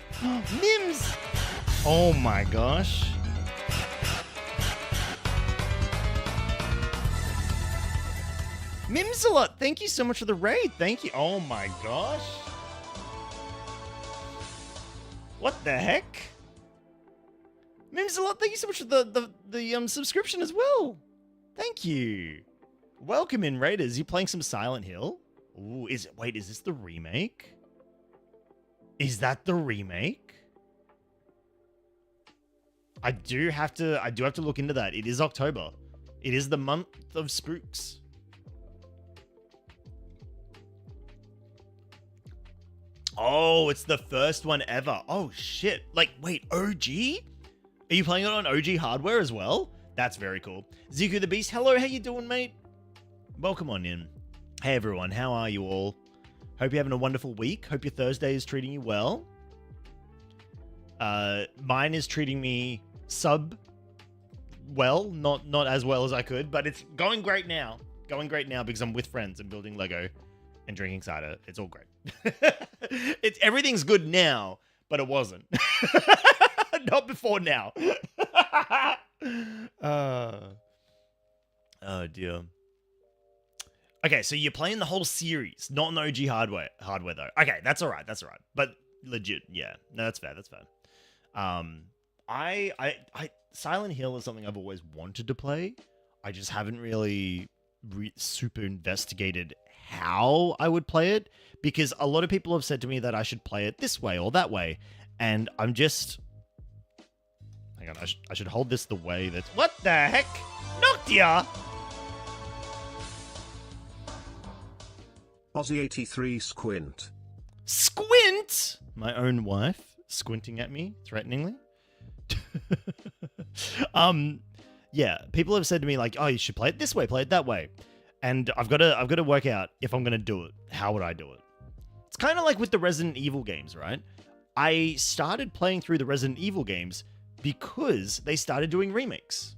Mims! Oh my gosh. Mimsalot, thank you so much for the raid. Thank you. Oh my gosh. What the heck? Mims a lot. Thank you so much for the subscription as well. Thank you. Welcome in, Raiders. You playing some Silent Hill? Ooh, is this the remake? Is that the remake? I do have to look into that. It is October. It is the month of spooks. Oh, it's the first one ever. Oh shit. Like, wait, OG? Are you playing it on OG hardware as well? That's very cool. Ziku the Beast, hello, how you doing, mate? Welcome on in. Hey everyone, how are you all? Hope you're having a wonderful week. Hope your Thursday is treating you well. Mine is treating me well, not as well as I could, but it's going great now. Going great now because I'm with friends and building Lego and drinking cider. It's all great. Everything's good now, but it wasn't. Not before now. Oh dear. Okay, so you're playing the whole series, not on OG hardware though. Okay, that's all right. But legit, yeah. No, that's fair. I Silent Hill is something I've always wanted to play. I just haven't really super investigated how I would play it, because a lot of people have said to me that I should play it this way or that way, and I'm just... Hang on, I should hold this the way that... What the heck? Noctia! Aussie 83 squint. Squint! My own wife squinting at me threateningly. Yeah, people have said to me like, oh, you should play it this way, play it that way. And I've got to work out if I'm going to do it. How would I do it? It's kind of like with the Resident Evil games, right? I started playing through the Resident Evil games because they started doing remakes.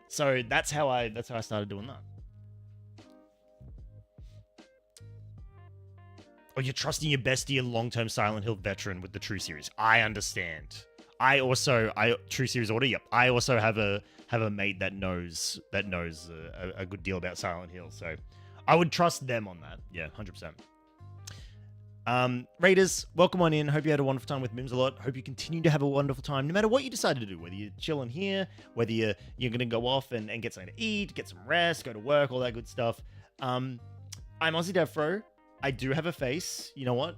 So that's how I started doing that. Oh, you're trusting your bestie and long-term Silent Hill veteran with the True series. I understand. True series order. Yep. I also have a mate that knows a good deal about Silent Hill, so I would trust them on that. Yeah, 100%. Raiders, welcome on in. Hope you had a wonderful time with Mims a lot. Hope you continue to have a wonderful time, no matter what you decide to do. Whether you're chilling here, whether you're gonna go off and get something to eat, get some rest, go to work, all that good stuff. I'm Aussie Devfro. I do have a face. You know what?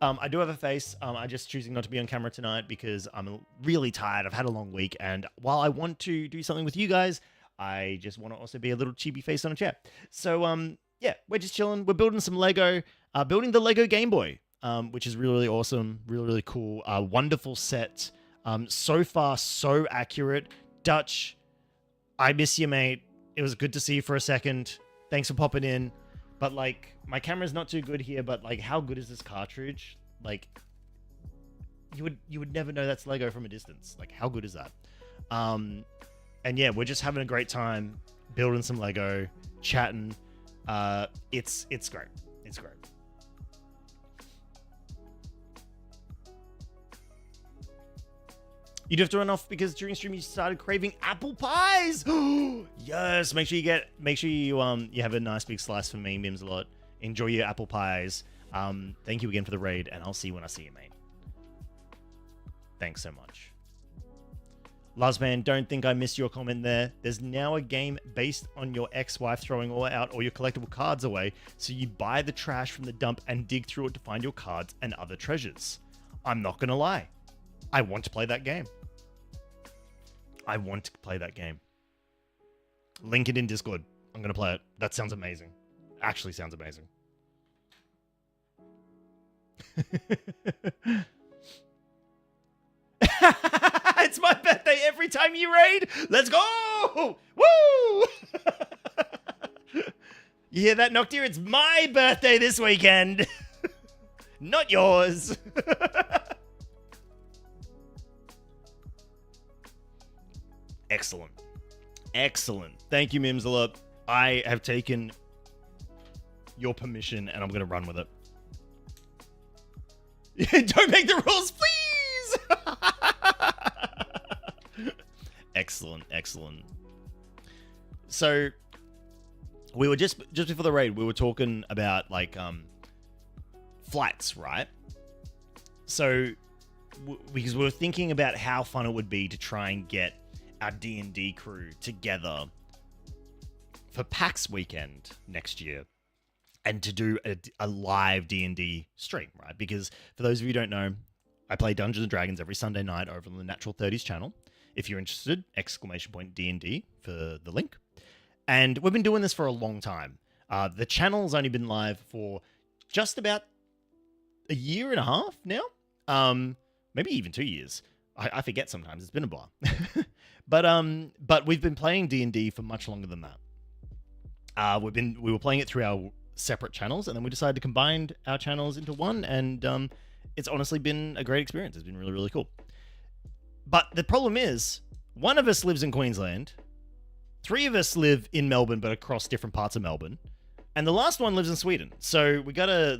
I do have a face. I'm just choosing not to be on camera tonight because I'm really tired. I've had a long week, and while I want to do something with you guys, I just want to also be a little chibi face on a chair. So, yeah, we're just chilling. We're building some Lego, building the Lego Game Boy, which is really, really awesome, really, really cool. Wonderful set. So far, so accurate. Dutch, I miss you, mate. It was good to see you for a second. Thanks for popping in. But, like, my camera's not too good here, but, like, how good is this cartridge? Like, you would never know that's Lego from a distance. Like, how good is that? And, yeah, we're just having a great time building some Lego, chatting. It's great. It's great. You do have to run off because during stream you started craving apple pies. Yes, make sure you have a nice big slice for me, Mims a lot. Enjoy your apple pies. Thank you again for the raid, and I'll see you when I see you, mate. Thanks so much. Lazman, don't think I missed your comment there. There's now a game based on your ex-wife throwing out all your collectible cards away, so you buy the trash from the dump and dig through it to find your cards and other treasures. I'm not gonna lie. I want to play that game. Link it in Discord. I'm going to play it. That sounds amazing. Actually sounds amazing. It's my birthday every time you raid. Let's go. Woo! You hear that, Noctia? It's my birthday this weekend. Not yours. Excellent. Excellent. Thank you, Mims a lot. I have taken your permission and I'm going to run with it. Don't make the rules, please. Excellent. Excellent. So we were just before the raid, we were talking about like flights, right? So, because we were thinking about how fun it would be to try and get our D&D crew together for PAX weekend next year and to do a live D&D stream, right? Because for those of you who don't know, I play Dungeons & Dragons every Sunday night over on the Natural 30s channel. If you're interested, !D&D for the link. And we've been doing this for a long time. The channel's only been live for just about a year and a half now. Maybe even 2 years. I forget sometimes. It's been a blur. But we've been playing D&D for much longer than that. We were playing it through our separate channels, and then we decided to combine our channels into one, and it's honestly been a great experience. It's been really, really cool. But the problem is, one of us lives in Queensland, 3 of us live in Melbourne, but across different parts of Melbourne, and the last one lives in Sweden. So we gotta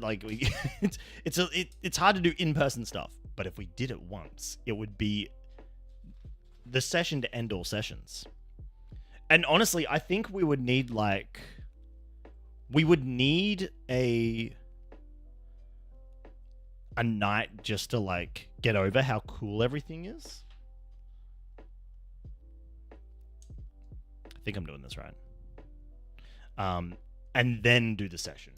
it's hard to do in-person stuff. But if we did it once, it would be the session to end all sessions. And honestly, I think we would need a night just to get over how cool everything is. I think I'm doing this right. And then do the session.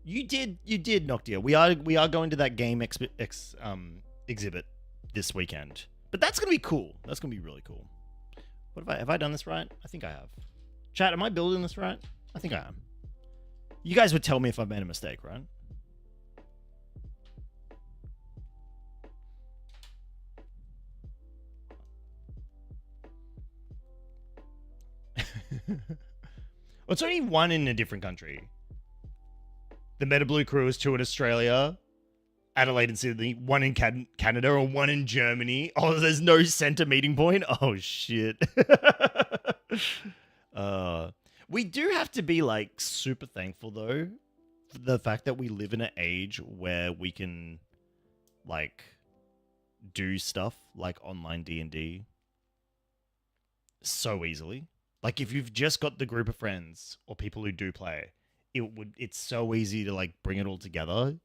You did, Noctia. We are going to that game exhibit this weekend, but that's gonna be cool. That's gonna be really cool. What have I done this right? I think I have. Chat, am I building this right? I think I am. You guys would tell me if I've made a mistake, right? Well, it's only one in a different country. The Meta Blue crew is 2 in Australia, Adelaide and Sydney, 1 in Canada, or 1 in Germany. Oh, there's no center meeting point? Oh, shit. We do have to be, super thankful, though, for the fact that we live in an age where we can, do stuff like online D&D so easily. If you've just got the group of friends or people who do play, it's so easy to bring it all together.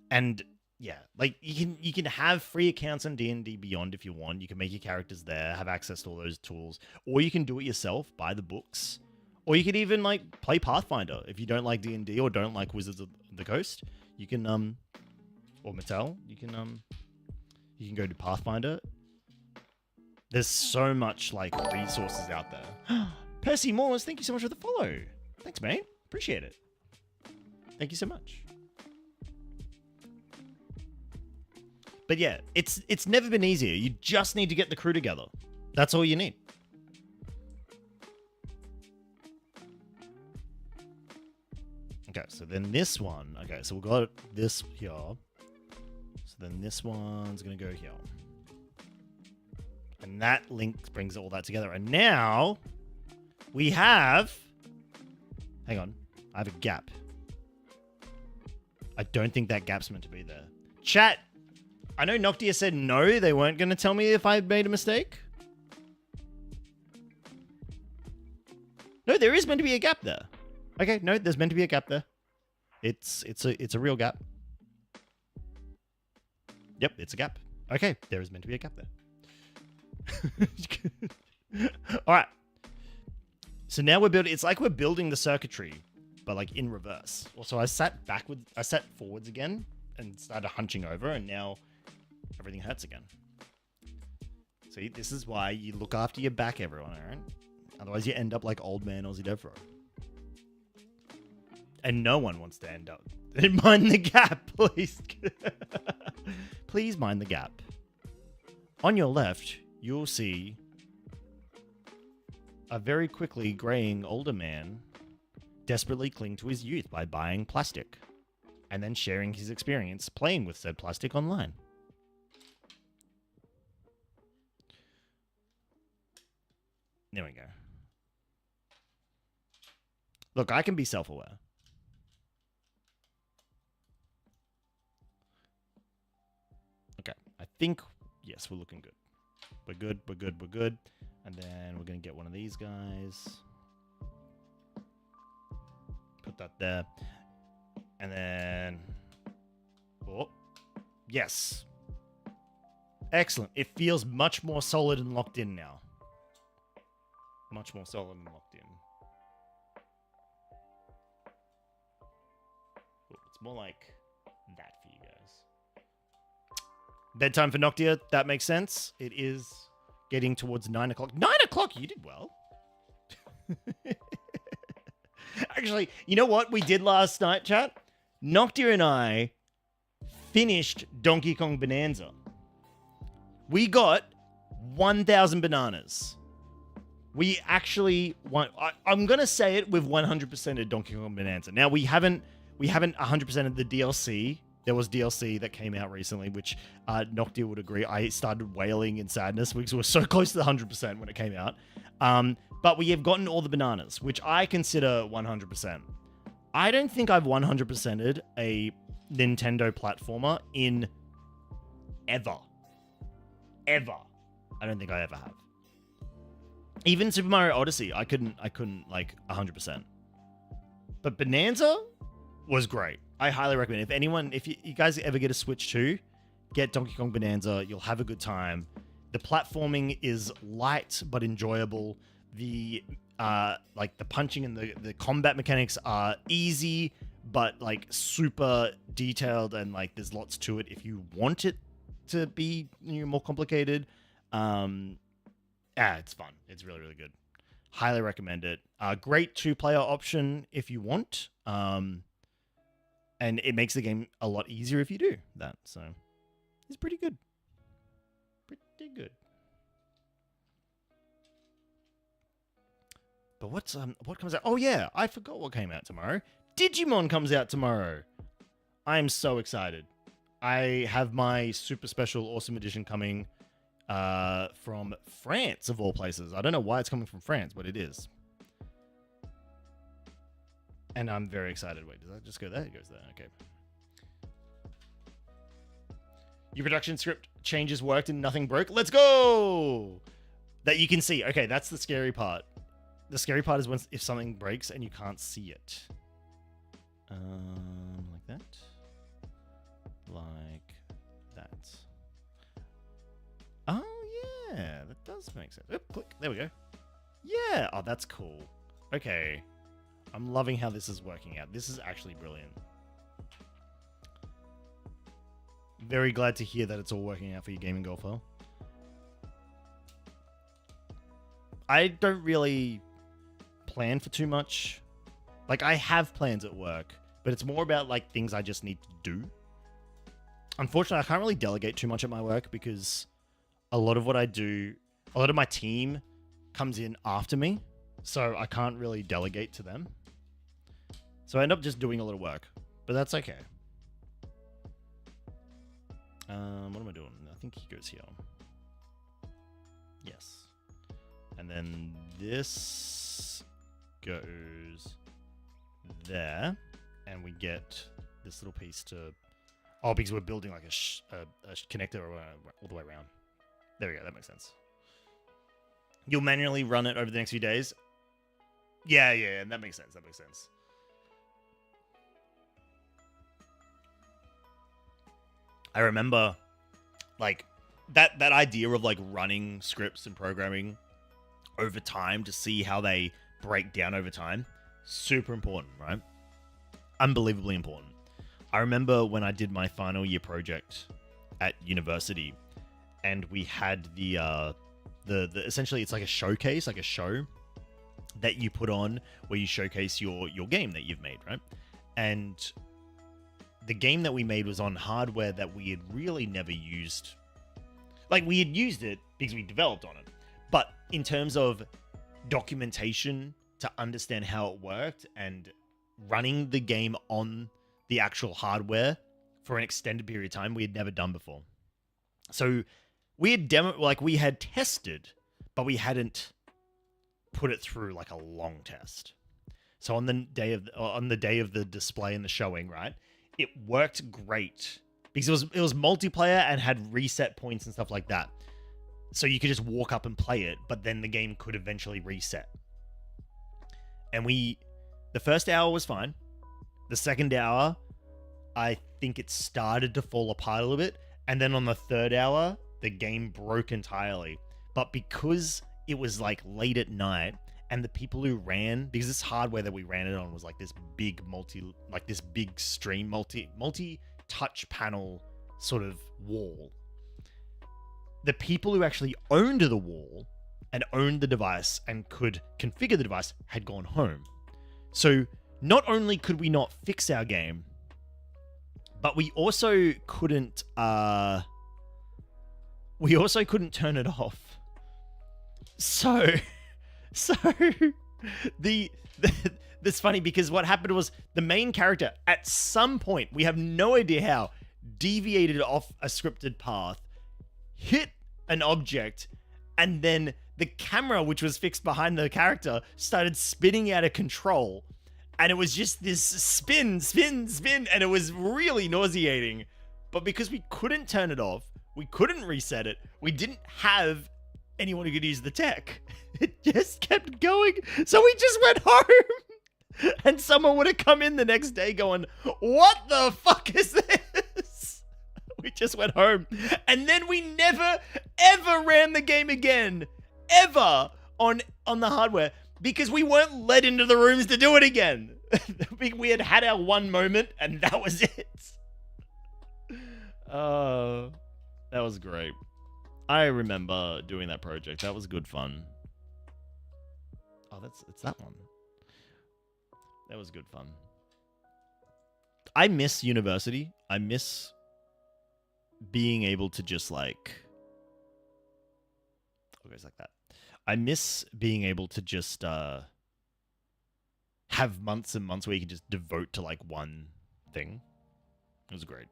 And yeah, you can have free accounts on D&D Beyond if you want. You can make your characters there, have access to all those tools, or you can do it yourself, buy the books, or you could even play Pathfinder if you don't like D&D or don't like Wizards of the Coast. You can or Mattel, you can go to Pathfinder. There's so much resources out there. Percy Morris, thank you so much for the follow. Thanks, mate. Appreciate it. Thank you so much. But yeah, it's never been easier. You just need to get the crew together. That's all you need. Okay, so then this one. Okay, so we've got this here. So then this one's going to go here. And that link brings all that together. And now we have... Hang on. I have a gap. I don't think that gap's meant to be there. Chat, I know Noctia said no, they weren't going to tell me if I made a mistake. No, there is meant to be a gap there. Okay, no, there's meant to be a gap there. It's a real gap. Yep, it's a gap. Okay, there is meant to be a gap there. All right. So now we're building. It's like we're building the circuitry, but in reverse. Also, I sat forwards again and started hunching over, and now everything hurts again. See, this is why you look after your back, everyone. All right. Otherwise, you end up like old man Aussie Devro. And no one wants to end up. Mind the gap, please. Please mind the gap. On your left, you'll see a very quickly graying older man desperately cling to his youth by buying plastic and then sharing his experience playing with said plastic online. There we go. Look, I can be self-aware. Okay, I think, yes, we're looking good. We're good, we're good, we're good. And then we're going to get one of these guys. Put that there. And then... Oh. Yes. Excellent. It feels much more solid and locked in now. Much more solid and locked in. Oh, it's more like that for you guys. Bedtime for Noctia. That makes sense. It is getting towards 9 o'clock. 9 o'clock? You did well. Actually, you know what we did last night, chat? Noctia and I finished Donkey Kong Bonanza. We got 1,000 bananas. We actually won. I'm going to say it with 100% of Donkey Kong Bonanza. Now, we haven't 100% of the DLC. There was DLC that came out recently, which Noctia would agree. I started wailing in sadness because we were so close to the 100% when it came out. But we have gotten all the bananas, which I consider 100%. I don't think I've 100%ed a Nintendo platformer in ever. I don't think I ever have. Even Super Mario Odyssey, I couldn't like 100%. But Bonanza was great. I highly recommend it. If you guys ever get a Switch 2, get Donkey Kong Bonanza. You'll have a good time. The platforming is light but enjoyable. The like the punching and the combat mechanics are easy but like super detailed, and like there's lots to it if you want it to be more complicated. It's fun. It's really, really good. Highly recommend it. Great 2-player option if you want. And it makes the game a lot easier if you do that. So it's pretty good. Pretty good. But what comes out? Oh yeah, I forgot what came out tomorrow. Digimon comes out tomorrow. I am so excited. I have my super special awesome edition coming from France, of all places. I don't know why it's coming from France, but it is. And I'm very excited. Wait, does that just go there? It goes there. Okay. Your production script changes worked and nothing broke. Let's go! That you can see. Okay, that's the scary part. The scary part is if something breaks and you can't see it. Like that. Like that. Oh, yeah. That does make sense. Oop, click. There we go. Yeah. Oh, that's cool. Okay. I'm loving how this is working out. This is actually brilliant. Very glad to hear that it's all working out for your gaming golfer. I don't really plan for too much. Like, I have plans at work, but it's more about like things I just need to do. Unfortunately, I can't really delegate too much at my work because a lot of what I do, a lot of my team comes in after me, so I can't really delegate to them. So I end up just doing a lot of work, but that's okay. What am I doing? I think he goes here. Yes. And then this goes there, and we get this little piece to... Oh, because we're building like a connector all the way around. There we go. That makes sense. You'll manually run it over the next few days. Yeah, that makes sense. That makes sense. I remember, like, that idea of like running scripts and programming over time to see how they break down over time. Super important, right? Unbelievably important. I remember when I did my final year project at university, and we had the essentially it's like a showcase, like a show that you put on where you showcase your game that you've made, right? And the game that we made was on hardware that we had really never used. Like, we had used it because we developed on it, but in terms of documentation to understand how it worked and running the game on the actual hardware for an extended period of time, we had never done before. So we had tested, but we hadn't put it through like a long test. So on the day of the display and the showing, right, it worked great because it was multiplayer and had reset points and stuff like that. So you could just walk up and play it, but then the game could eventually reset. And the first hour was fine. The second hour I think it started to fall apart a little bit. And then on the third hour, the game broke entirely. But because it was like late at night, and the people who ran, because this hardware that we ran it on was like this big stream multi-touch panel sort of wall. The people who actually owned the wall and owned the device and could configure the device had gone home. So not only could we not fix our game, but we also couldn't turn it off. So that's funny because what happened was the main character at some point, we have no idea how, deviated off a scripted path, hit an object, and then the camera, which was fixed behind the character, started spinning out of control. And it was just this spin, and it was really nauseating. But because we couldn't turn it off, we couldn't reset it, we didn't have anyone who could use the tech. It just kept going. So we just went home. And someone would have come in the next day going, what the fuck is this? We just went home. And then we never, ever ran the game again. Ever on the hardware. Because we weren't let into the rooms to do it again. We had our one moment and that was it. That was great. I remember doing that project. That was good fun. Oh, it's that one. That was good fun. I miss university. I miss being able to just like... Oh, goes like that. I miss being able to just have months and months where you can just devote to like one thing. It was great.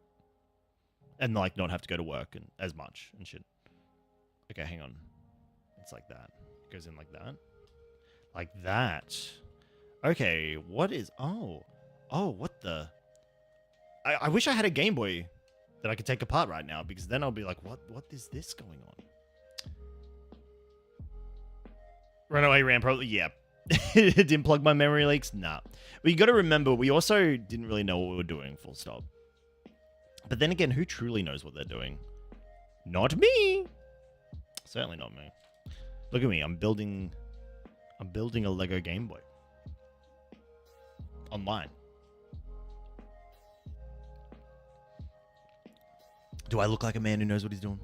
And like not have to go to work and as much and shit. Okay, hang on. It's like that. It goes in like that. Like that. Okay, what is... Oh, what the... I wish I had a Game Boy that I could take apart right now, because then I'll be like, what is this going on? Runaway ran probably... Yeah. Didn't plug my memory leaks? Nah. But you got to remember, we also didn't really know what we were doing, full stop. But then again, who truly knows what they're doing? Not me! Certainly not me. Look at me, I'm building a Lego Game Boy. Online. Do I look like a man who knows what he's doing?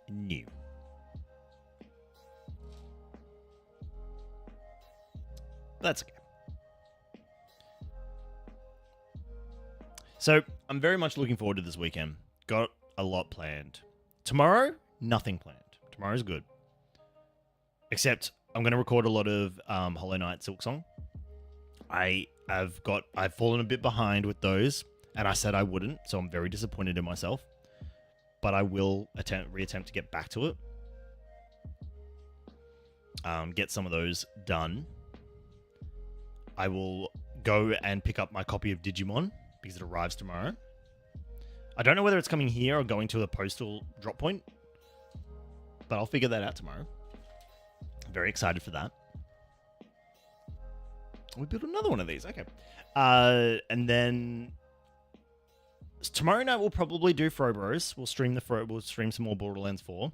No. That's okay. So, I'm very much looking forward to this weekend. Got a lot planned. Tomorrow, nothing planned. Tomorrow's good. Except, I'm going to record a lot of Hollow Knight Silksong. I've fallen a bit behind with those, and I said I wouldn't, so I'm very disappointed in myself. But I will reattempt to get back to it. Get some of those done. I will go and pick up my copy of Digimon, because it arrives tomorrow. I don't know whether it's coming here or going to a postal drop point, but I'll figure that out tomorrow. I'm very excited for that. We built another one of these. Okay. And then tomorrow night we'll probably do Frobros. We'll stream some more Borderlands 4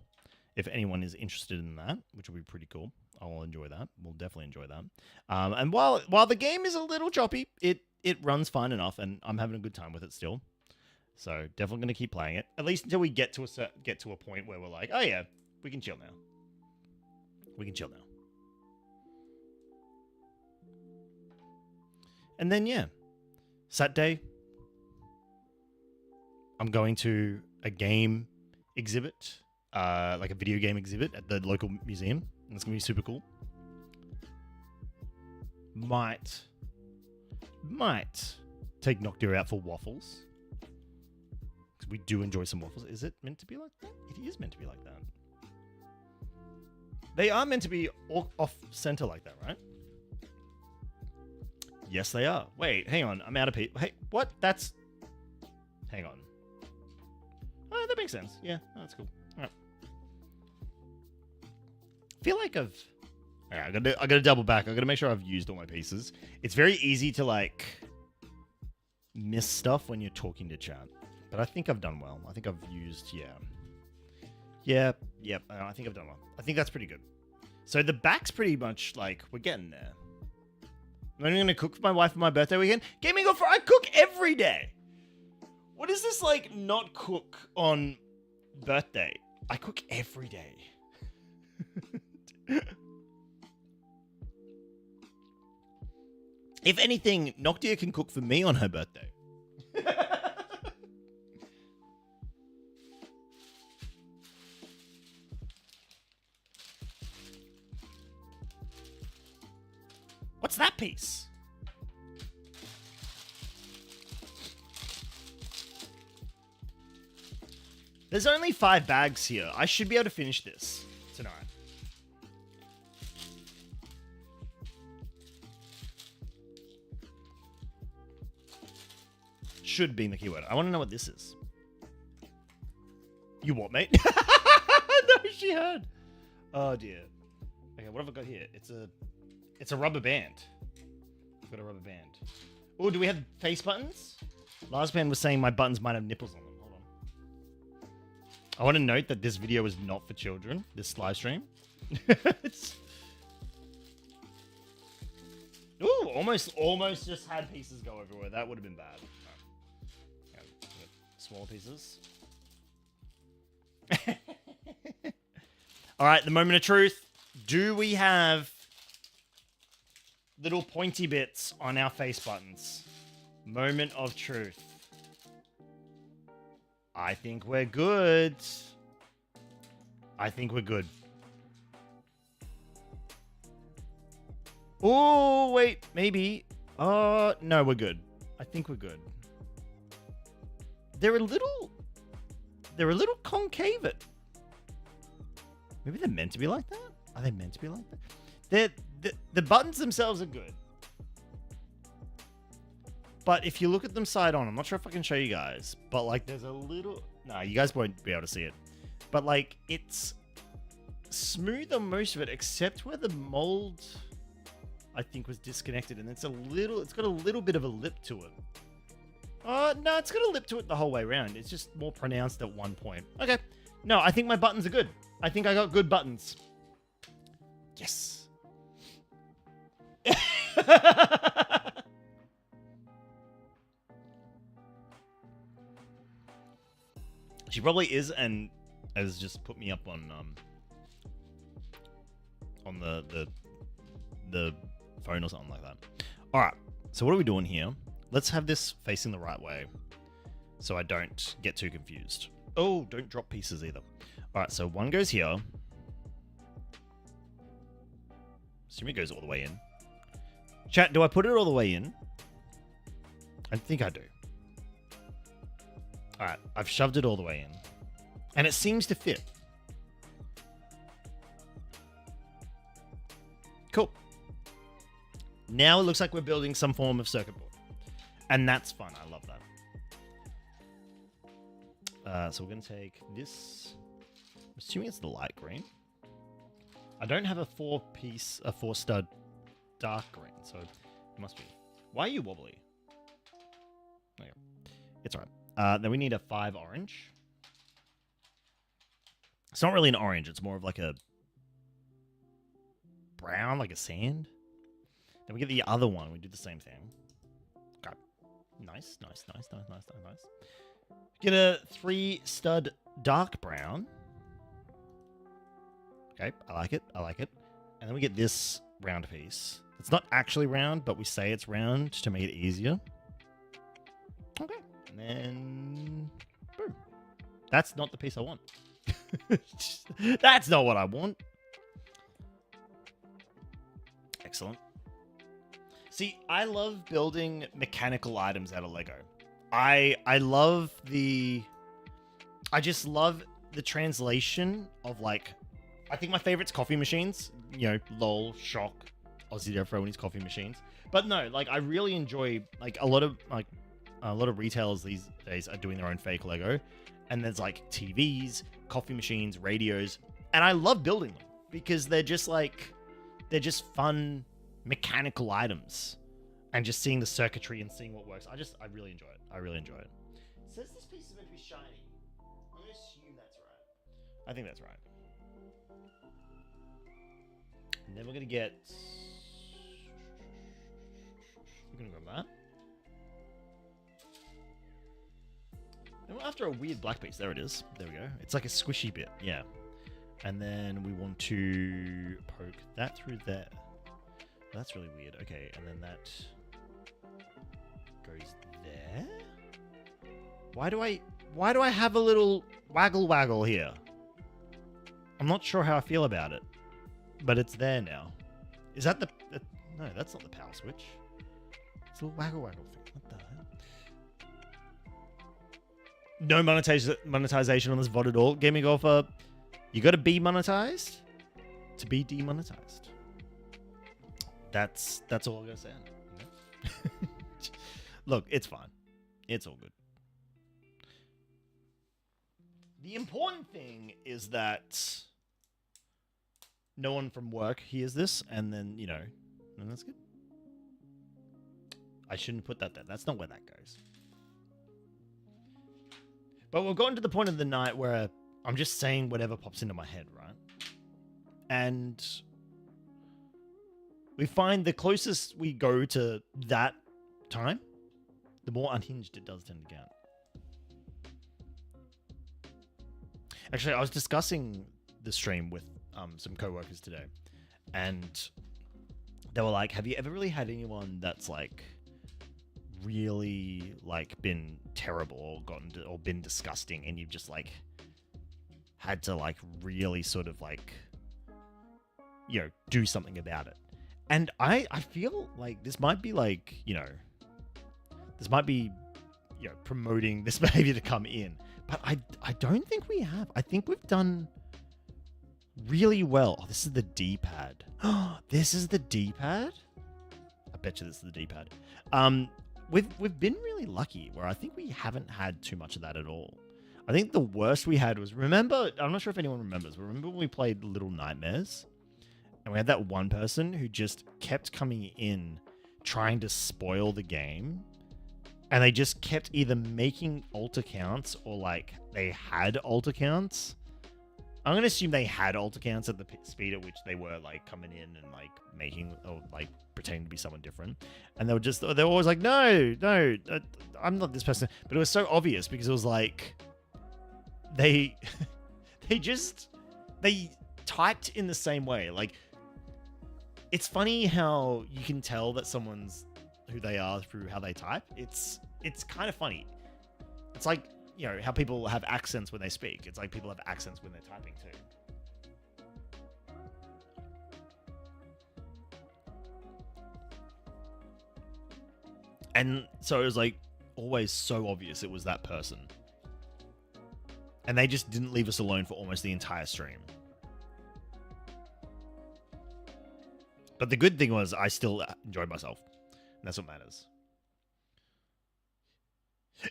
if anyone is interested in that, which will be pretty cool. I'll enjoy that. We'll definitely enjoy that. And while the game is a little choppy, it runs fine enough, and I'm having a good time with it still. So definitely going to keep playing it, at least until we get to a point where we're like, oh yeah, we can chill now. We can chill now. And then yeah, Saturday, I'm going to a game exhibit, like a video game exhibit at the local museum. And it's going to be super cool. Might take Noctua out for waffles. Because we do enjoy some waffles. Is it meant to be like that? It is meant to be like that. They are meant to be off-center like that, right? Yes, they are. Wait, hang on. I'm out of people. Hey, what? That's... Hang on. Oh, that makes sense. Yeah, that's cool. All right. I feel like I've... Alright, I gotta double back. I gotta make sure I've used all my pieces. It's very easy to, like... miss stuff when you're talking to chat. But I think I've done well. I think I've used, I think I've done well. I think that's pretty good. So the back's pretty much like, we're getting there. I'm only going to cook for my wife for my birthday weekend. Gaming offer, I cook every day. What is this like not cook on birthday? I cook every day. If anything, Noctia can cook for me on her birthday. What's that piece? There's only 5 bags here. I should be able to finish this tonight. Should be in the keyword. I want to know what this is. You what, mate? No, she heard. Oh dear. Okay, what have I got here? It's a rubber band. I've got a rubber band. Oh, do we have face buttons? Last man was saying my buttons might have nipples on them. Hold on. I want to note that this video is not for children. This live stream. Ooh, almost just had pieces go everywhere. That would have been bad. No. Okay, smaller pieces. All right, the moment of truth. Do we have little pointy bits on our face buttons? Moment of truth. I think we're good. I think we're good. Oh, wait, maybe. No, we're good. I think we're good. They're a little concave. Maybe they're meant to be like that? Are they meant to be like that? The buttons themselves are good. But if you look at them side on, I'm not sure if I can show you guys, but like there's a little... Nah, you guys won't be able to see it. But like it's smooth on most of it, except where the mold, I think, was disconnected. And it's got a little bit of a lip to it. No, it's got a lip to it the whole way around. It's just more pronounced at one point. Okay. No, I think my buttons are good. I think I got good buttons. Yes. She probably is, and has just put me up on the phone or something like that. All right. So what are we doing here? Let's have this facing the right way, so I don't get too confused. Oh, don't drop pieces either. All right. So one goes here. Assume it goes all the way in. Chat, do I put it all the way in? I think I do. Alright, I've shoved it all the way in. And it seems to fit. Cool. Now it looks like we're building some form of circuit board. And that's fun. I love that. So we're going to take this. I'm assuming it's the light green. I don't have a 4-stud dark green, so it must be. Why are you wobbly? Okay. It's alright. Then we need a 5 orange. It's not really an orange. It's more of like a brown, like a sand. Then we get the other one. We do the same thing. Okay. Nice. Get a 3-stud dark brown. Okay, I like it. And then we get this round piece. It's not actually round, but we say it's round to make it easier. Okay. And then, boom. That's not the piece I want. That's not what I want. Excellent. See, I love building mechanical items out of Lego. I just love the translation of like, I think my favorite's coffee machines. You know, lol, shock, Aussie there for everyone needs coffee machines. But no, like I really enjoy like a lot of retailers these days are doing their own fake Lego, and there's like TVs, coffee machines, radios, and I love building them because they're just fun mechanical items, and just seeing the circuitry and seeing what works. I really enjoy it. I really enjoy it. It says this piece is meant to be shiny. I'm gonna assume that's right. I think that's right. And then we're gonna get. We're gonna grab that. And we're after a weird black piece. There it is. There we go. It's like a squishy bit. Yeah. And then we want to poke that through there. That's really weird. Okay, and then that goes there. Why do I have a little waggle here? I'm not sure how I feel about it, but it's there now. Is that no, that's not the power switch. It's a little waggle thing. What the hell? No monetization on this VOD at all. Gaming Golfer, you got to be monetized to be demonetized. That's all I'm gonna say. Look, it's fine. It's all good. The important thing is that no one from work hears this, and then, you know, and that's good. I shouldn't put that there. That's not where that goes. But we've gotten to the point of the night where I'm just saying whatever pops into my head, right? And we find the closest we go to that time, the more unhinged it does tend to get. Actually, I was discussing the stream with some co-workers today, and they were like, have you ever really had anyone that's like really like been terrible or been disgusting, and you've just like had to like really sort of like, you know, do something about it? And I feel like this might be like, you know, this might be, you know, promoting this behavior to come in, but I don't think we have. I think we've done really well. Oh, this is the D-pad. This is the D-pad? I bet you this is the D-pad. We've been really lucky where I think we haven't had too much of that at all. I think the worst we had was, remember, I'm not sure if anyone remembers, but remember when we played Little Nightmares? And we had that one person who just kept coming in trying to spoil the game. And they just kept either making alt accounts or like they had alt accounts. I'm going to assume they had alt accounts at the speed at which they were like coming in and like making or like pretending to be someone different. And they were always like, no, I'm not this person. But it was so obvious because it was like, they typed in the same way. Like, it's funny how you can tell that someone's who they are through how they type. It's kind of funny. It's like, you know, how people have accents when they speak. It's like people have accents when they're typing too. And so it was like always so obvious it was that person. And they just didn't leave us alone for almost the entire stream. But the good thing was I still enjoyed myself. And that's what matters.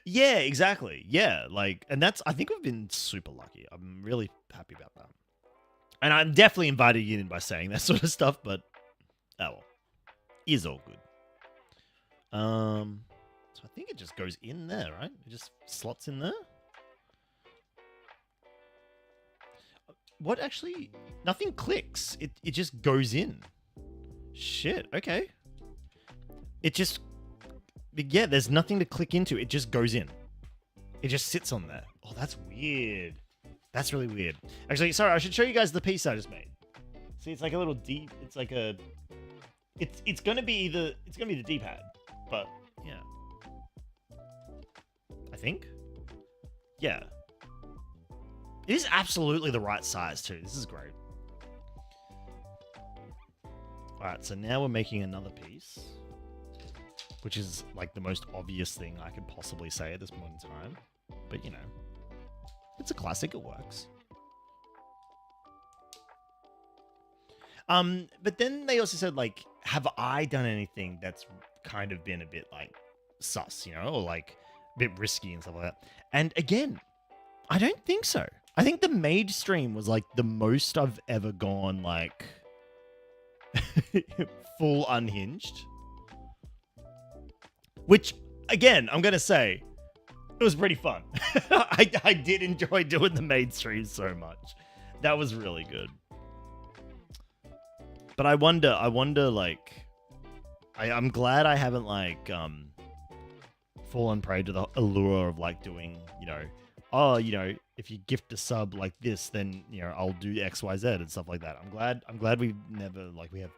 Yeah, exactly. Yeah, like, and that's, I think we've been super lucky. I'm really happy about that. And I'm definitely inviting you in by saying that sort of stuff, but oh well. Is all good. So I think it just goes in there, right? It just slots in there. What actually? Nothing clicks. It just goes in. Shit, okay. It just... Yeah, there's nothing to click into. It just goes in. It just sits on there. Oh, that's weird. That's really weird. Actually, sorry, I should show you guys the piece I just made. See, it's like a little D... It's like a... It's gonna be the D-pad. But, yeah. I think? Yeah. It is absolutely the right size, too. This is great. Alright, so now we're making another piece, which is like the most obvious thing I could possibly say at this point in time. But, you know, it's a classic. It works. But then they also said, like, have I done anything that's kind of been a bit, like, sus, you know, or, like, a bit risky and stuff like that? And, again, I don't think so. I think the Mage stream was, like, the most I've ever gone, like... full unhinged. which again, I'm going to say it was pretty fun. I did enjoy doing the main stream so much. That was really good. But I wonder like, I'm glad I haven't like fallen prey to the allure of like doing, you know, oh, you know, if you gift a sub like this, then, you know, I'll do X, Y, Z and stuff like that. I'm glad we've never like we've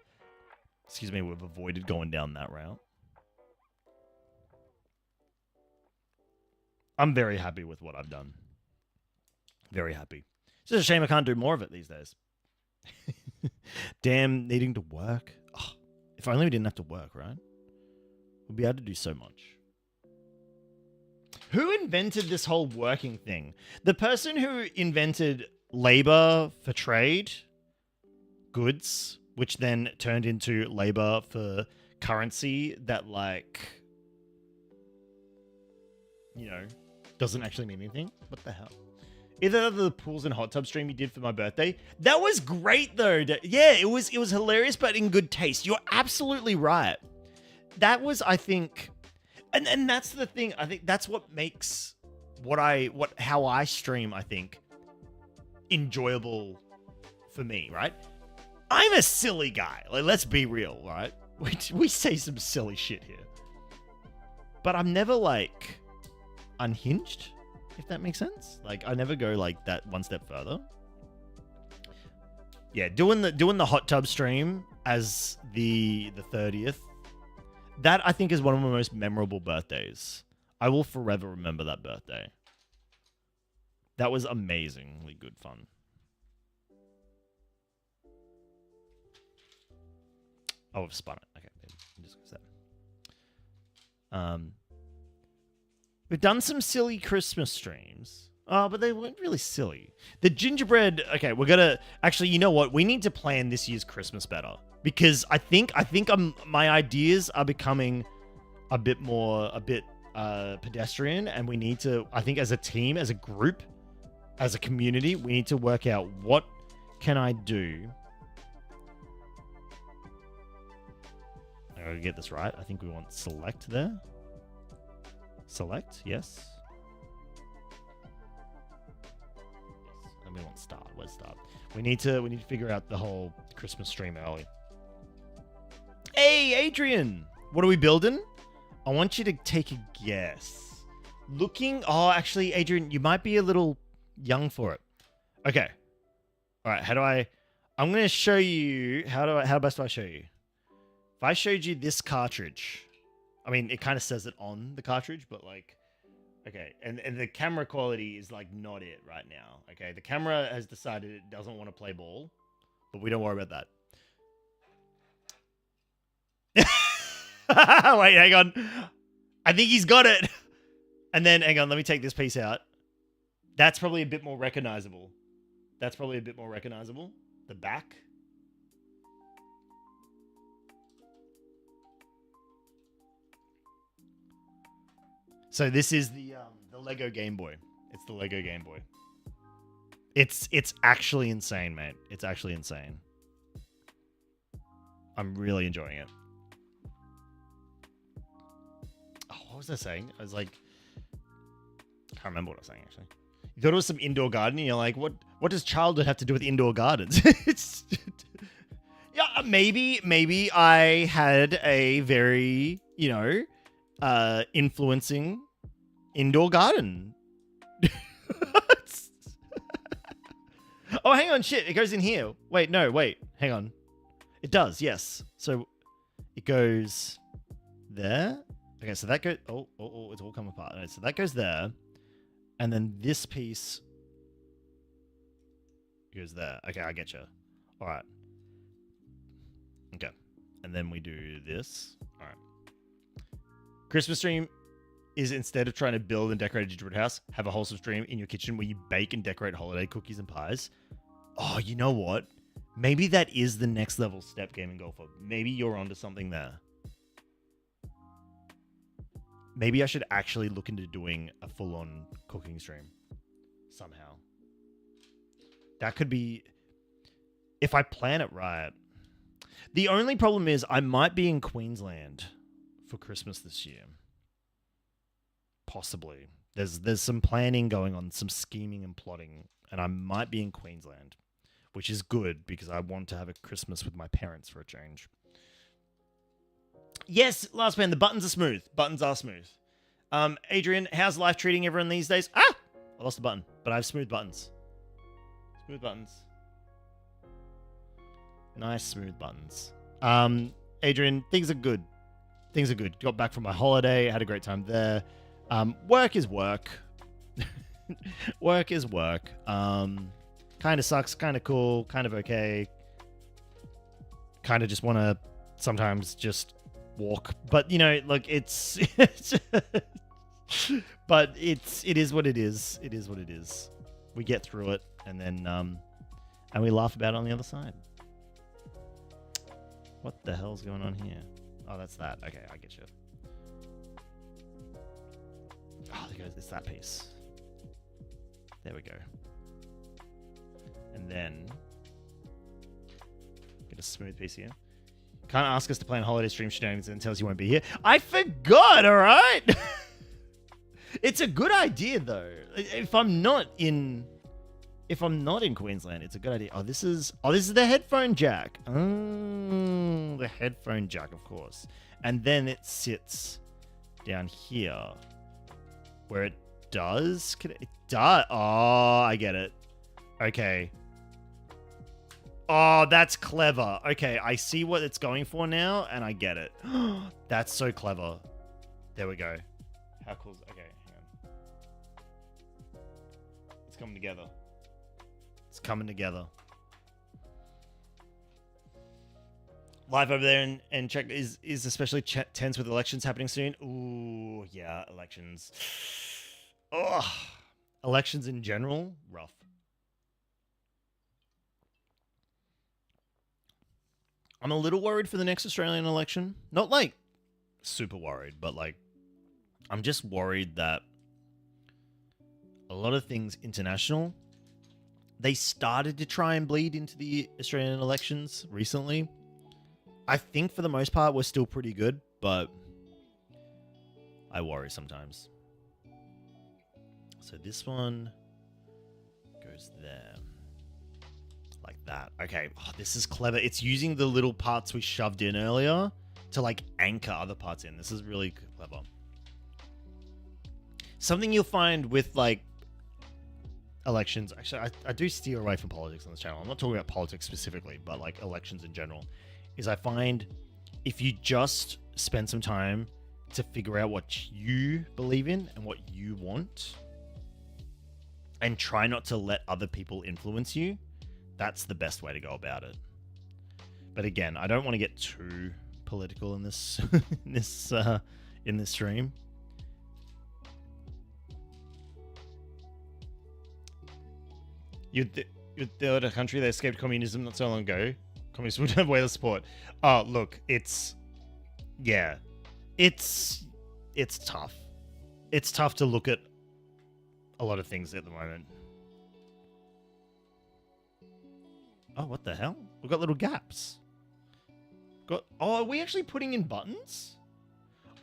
avoided going down that route. I'm very happy with what I've done. Very happy. It's just a shame I can't do more of it these days. Damn, needing to work. Oh, if only we didn't have to work, right? We'd be able to do so much. Who invented this whole working thing? The person who invented labor for trade, goods, which then turned into labor for currency that, like, you know, doesn't actually mean anything. What the hell? Either the pools and hot tub stream you did for my birthday. That was great though. Yeah, it was hilarious, but in good taste. You're absolutely right. That was, I think, and that's the thing. I think that's what makes how I stream, I think, enjoyable for me, right? I'm a silly guy. Like, let's be real, right? We say some silly shit here. But I'm never like unhinged, if that makes sense. Like, I never go like that one step further. Yeah, doing the hot tub stream as the 30th, that I think is one of my most memorable birthdays. I will forever remember that birthday. That was amazingly good fun. Oh, I've spun it. Okay, I'm just gonna say. We've done some silly Christmas streams. Oh, but they weren't really silly. The gingerbread. Okay, we're gonna actually. You know what? We need to plan this year's Christmas better, because I think my ideas are becoming a bit pedestrian, and we need to. I think as a team, as a group, as a community, we need to work out what can I do. I gotta get this right. I think we want select there. Select, yes. And we want start. Where's start? We need to figure out the whole Christmas stream early. Hey, Adrian! What are we building? I want you to take a guess. Oh, actually, Adrian, you might be a little young for it. Okay. All right, I'm going to show you, how best do I show you? If I showed you this cartridge, I mean, it kind of says it on the cartridge, but like, okay. And the camera quality is like not it right now. Okay. The camera has decided it doesn't want to play ball, but we don't worry about that. Wait, hang on. I think he's got it. And then, hang on, let me take this piece out. That's probably a bit more recognizable. The back. So this is the Lego Game Boy. It's the Lego Game Boy. It's actually insane, mate. It's actually insane. I'm really enjoying it. Oh, what was I saying? I was like, I can't remember what I was saying actually. You thought it was some indoor garden, and you're like, what does childhood have to do with indoor gardens? It's yeah, maybe I had a very, you know, influencing indoor garden. Oh, hang on, shit, it goes in here. Wait, hang on. It does, yes. So it goes there. Okay, so that goes, oh, it's all come apart. Okay, so that goes there. And then this piece goes there. Okay, I get you. All right. Okay. And then we do this. All right. Christmas stream is, instead of trying to build and decorate a gingerbread house, have a wholesome stream in your kitchen where you bake and decorate holiday cookies and pies. Oh, you know what? Maybe that is the next level step, gaming golfer. Maybe you're onto something there. Maybe I should actually look into doing a full-on cooking stream somehow. That could be, if I plan it right. The only problem is I might be in Queensland for Christmas this year. Possibly. There's some planning going on, some scheming and plotting, and I might be in Queensland, which is good because I want to have a Christmas with my parents for a change. Yes, last man, the buttons are smooth. Buttons are smooth. Adrian, how's life treating everyone these days? Ah! I lost the button, but I have smooth buttons. Smooth buttons. Nice smooth buttons. Adrian, things are good. Things are good. Got back from my holiday, had a great time there. Work is work. Work is work. Kind of sucks, kind of cool, kind of okay. Kind of just want to sometimes just walk. But, you know, like, it's... but it is what it is. It is what it is. We get through it, and then and we laugh about it on the other side. What the hell's going on here? Oh, that's that. Okay, I get you. Oh, there goes. It's that piece. There we go. And then get a smooth piece here. Can't ask us to play on holiday stream shenanigans and tells you won't be here. I forgot. All right. It's a good idea though. If I'm not in Queensland, it's a good idea. This is the headphone jack. Oh, the headphone jack, of course. And then it sits down here where it does. It does. Oh, I get it. Okay. Oh, that's clever. Okay, I see what it's going for now, and I get it. That's so clever. There we go. How cool is it? Okay, hang on. It's coming together. It's coming together. Live over there and check is especially tense with elections happening soon. Ooh, yeah, elections. Oh, elections in general, rough. I'm a little worried for the next Australian election. Not like super worried, but like I'm just worried that a lot of things international, they started to try and bleed into the Australian elections recently. I think for the most part, we're still pretty good, but I worry sometimes. So this one goes there. Like that. Okay. Oh, this is clever. It's using the little parts we shoved in earlier to like anchor other parts in. This is really clever. Something you'll find with like elections. Actually, I do steer away from politics on this channel. I'm not talking about politics specifically, but like elections in general. Is I find if you just spend some time to figure out what you believe in and what you want and try not to let other people influence you, that's the best way to go about it. But again, I don't want to get too political in this in this stream. You'd the country that escaped communism not so long ago. Communists would have way less support. Oh, look, it's tough. It's tough to look at a lot of things at the moment. Oh, what the hell? We've got little gaps. Oh, are we actually putting in buttons?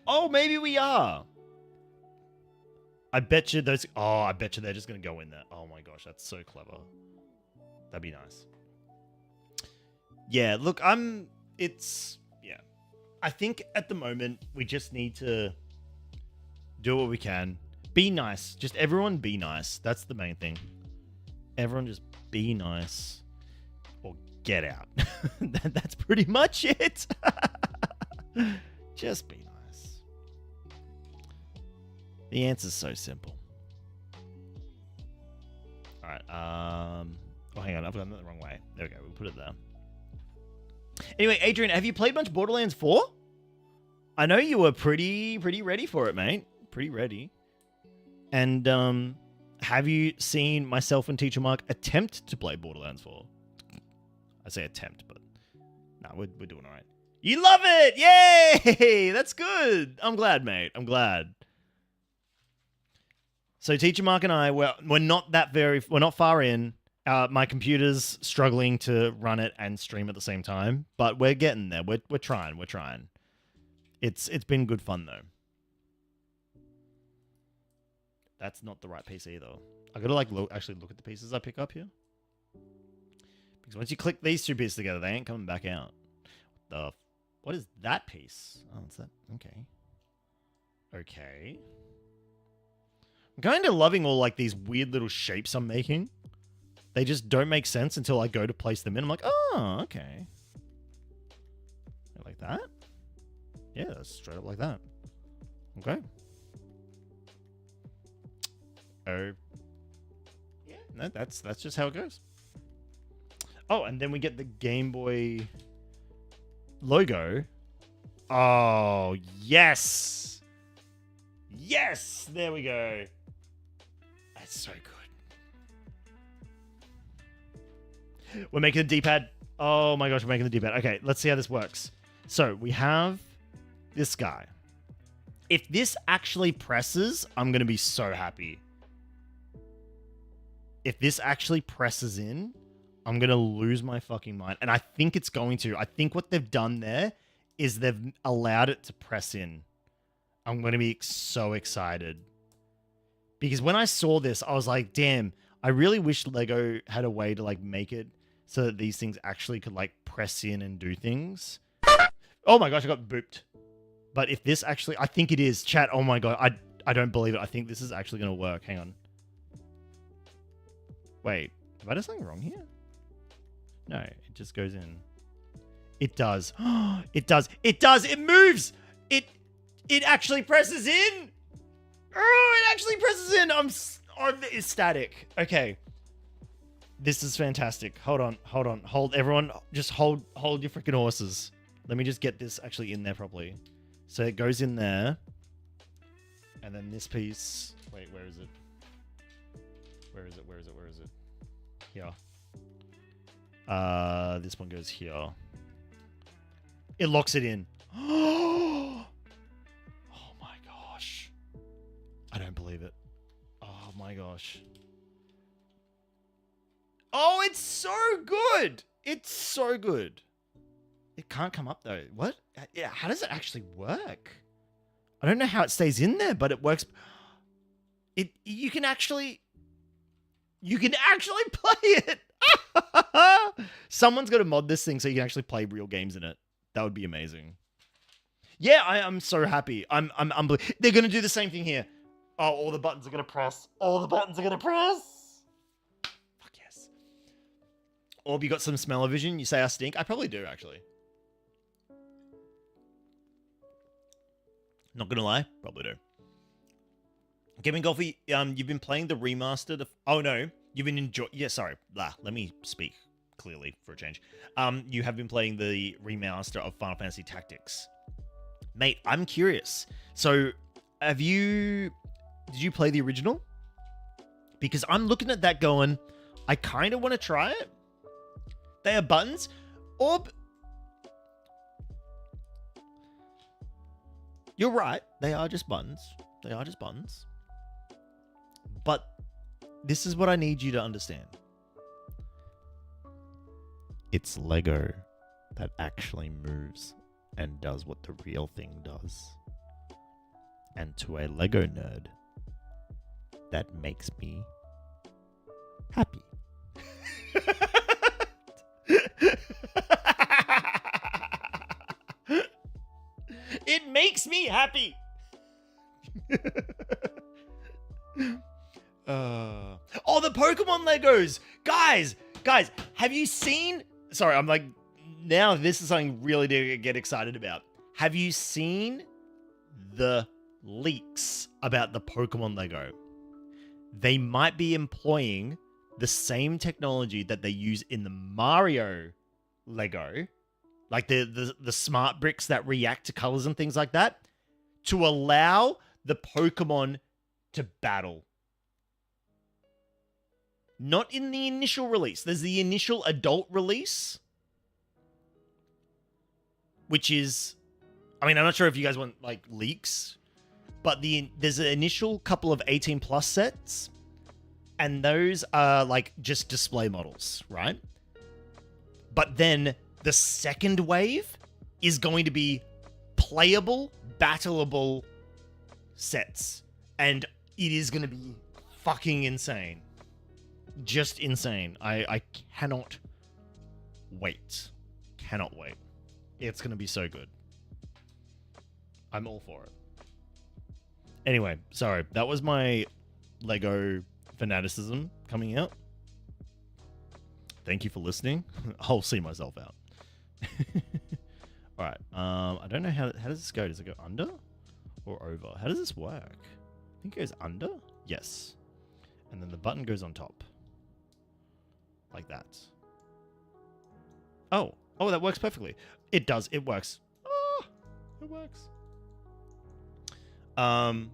Oh, maybe we are. I bet you those... Oh, I bet you they're just going to go in there. Oh my gosh, that's so clever. That'd be nice. Yeah, look, yeah. I think at the moment, we just need to do what we can. Be nice. Just everyone be nice. That's the main thing. Everyone just be nice. Or get out. That's pretty much it. Just be nice. The answer's so simple. Alright, oh, hang on. I've done that the wrong way. There we go. We'll put it there. Anyway, Adrian, have you played much Borderlands 4? I know you were pretty ready for it, mate. Pretty ready. And have you seen myself and Teacher Mark attempt to play Borderlands 4? I say attempt, but no, we're doing all right. You love it! Yay! That's good. I'm glad, mate. I'm glad. So Teacher Mark and I, we're not far in. My computer's struggling to run it and stream at the same time, but we're getting there. We're trying. It's been good fun though. That's not the right piece either. I gotta like actually look at the pieces I pick up here. Because once you click these two pieces together, they ain't coming back out. What is that piece? Oh, it's that. Okay. Okay. I'm kind of loving all like these weird little shapes I'm making. They just don't make sense until I go to place them in. I'm like, oh, okay. Like that? Yeah, that's straight up like that. Okay. Oh. Yeah, no, that's just how it goes. Oh, and then we get the Game Boy logo. Oh, yes. Yes, there we go. That's so good. We're making the D-pad. Oh my gosh, we're making the D-pad. Okay, let's see how this works. So we have this guy. If this actually presses, I'm going to be so happy. If this actually presses in, I'm going to lose my fucking mind. And I think it's going to. I think what they've done there is they've allowed it to press in. I'm going to be so excited. Because when I saw this, I was like, damn, I really wish Lego had a way to like make it so that these things actually could like press in and do things. Oh my gosh, I got booped. But if this actually, I think it is. Chat, oh my god, I don't believe it. I think this is actually going to work. Hang on. Wait, have I done something wrong here? No, it just goes in. It does. It does. It does. It moves. It actually presses in. Oh, it actually presses in. I'm ecstatic. Okay. This is fantastic. Hold on. Hold, everyone. Just hold your freaking horses. Let me just get this actually in there properly. So it goes in there. And then this piece. Wait, where is it? Where is it? Here. This one goes here. It locks it in. Oh my gosh. I don't believe it. Oh my gosh. Oh, it's so good. It's so good. It can't come up though. What? Yeah, how does it actually work? I don't know how it stays in there, but it works. You can actually play it. Someone's got to mod this thing so you can actually play real games in it. That would be amazing. Yeah, I'm so happy. I'm they're gonna do the same thing here. Oh, all the buttons are gonna press. All the buttons are gonna press. Fuck yes. Or have you got some smell-o-vision? You say I stink? I probably do, actually. Not gonna lie, probably do. Kevin Golfy, you've been playing the remastered. Oh no, you've been enjoying. Yeah, sorry. Let me speak clearly for a change. You have been playing the remaster of Final Fantasy Tactics, mate. I'm curious. So, did you play the original? Because I'm looking at that going, I kind of want to try it. They are buttons, or you're right. They are just buttons. They are just buttons. But this is what I need you to understand. It's Lego that actually moves and does what the real thing does. And to a Lego nerd, that makes me happy. It makes me happy. Oh, the Pokemon Legos. Guys, have you seen... Sorry, I'm like... Now this is something really to get excited about. Have you seen the leaks about the Pokemon Lego? They might be employing the same technology that they use in the Mario Lego, like the smart bricks that react to colors and things like that, to allow the Pokemon to battle. Not in the initial release. There's the initial adult release, which is... I mean, I'm not sure if you guys want, like, leaks, but there's an initial couple of 18+ sets, and those are, like, just display models, right? But then the second wave is going to be playable, battleable sets. And It is going to be fucking insane. Just insane. I cannot wait. Cannot wait. It's going to be so good. I'm all for it. Anyway, sorry. That was my Lego fanaticism coming out. Thank you for listening. I'll see myself out. All right. I don't know how does this go? Does it go under or over? How does this work? I think it goes under. Yes. And then the button goes on top. Like that. Oh, that works perfectly. It does. It works. Oh, it works. As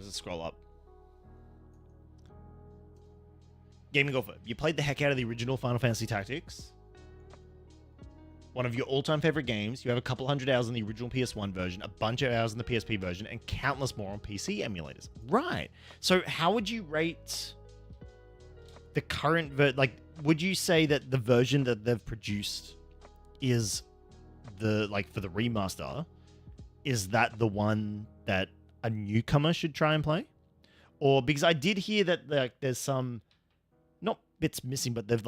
it scroll up. Gaming Golfer, you played the heck out of the original Final Fantasy Tactics. One of your all-time favorite games. You have a couple hundred hours in the original PS1 version, a bunch of hours in the PSP version, and countless more on PC emulators. Right. So how would you rate the current would you say that the version that they've produced is for the remaster, is that the one that a newcomer should try and play? Or because I did hear that there's some not bits missing, but they've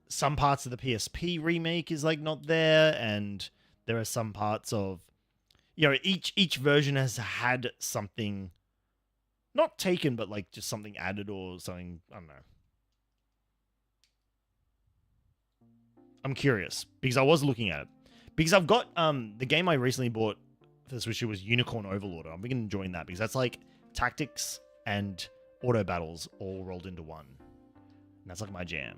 some parts of the PSP remake is not there, and there are some parts of each version has had something not taken, but just something added or something. I don't know. I'm curious because I was looking at it because I've got the game I recently bought for the Switch was Unicorn Overlord. I'm beginning enjoying that because that's tactics and auto battles all rolled into one. And that's my jam.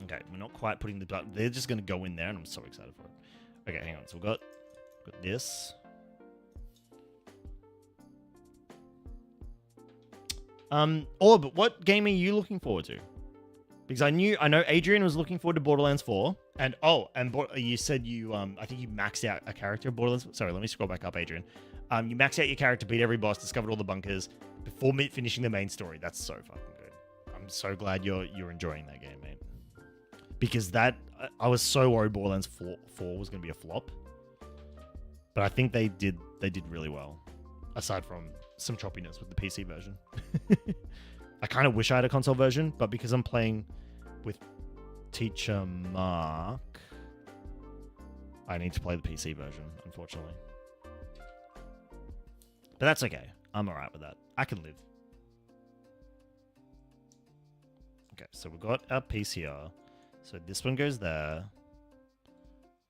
Okay, we're not quite putting the button. They're just going to go in there, and I'm so excited for it. Okay, hang on. So we've got this. Orb, what game are you looking forward to? Because I know Adrian was looking forward to Borderlands 4, and you said you I think you maxed out a character of Borderlands. Sorry, let me scroll back up, Adrian. You maxed out your character, beat every boss, discovered all the bunkers before finishing the main story. That's so fucking good. I'm so glad you're enjoying that game, mate. Because I was so worried Borderlands 4 was going to be a flop, but I think they did really well, aside from some choppiness with the PC version. I kind of wish I had a console version, but because I'm playing with Teacher Mark, I need to play the PC version, unfortunately. But that's okay. I'm alright with that. I can live. Okay, so we've got our piece here. So this one goes there.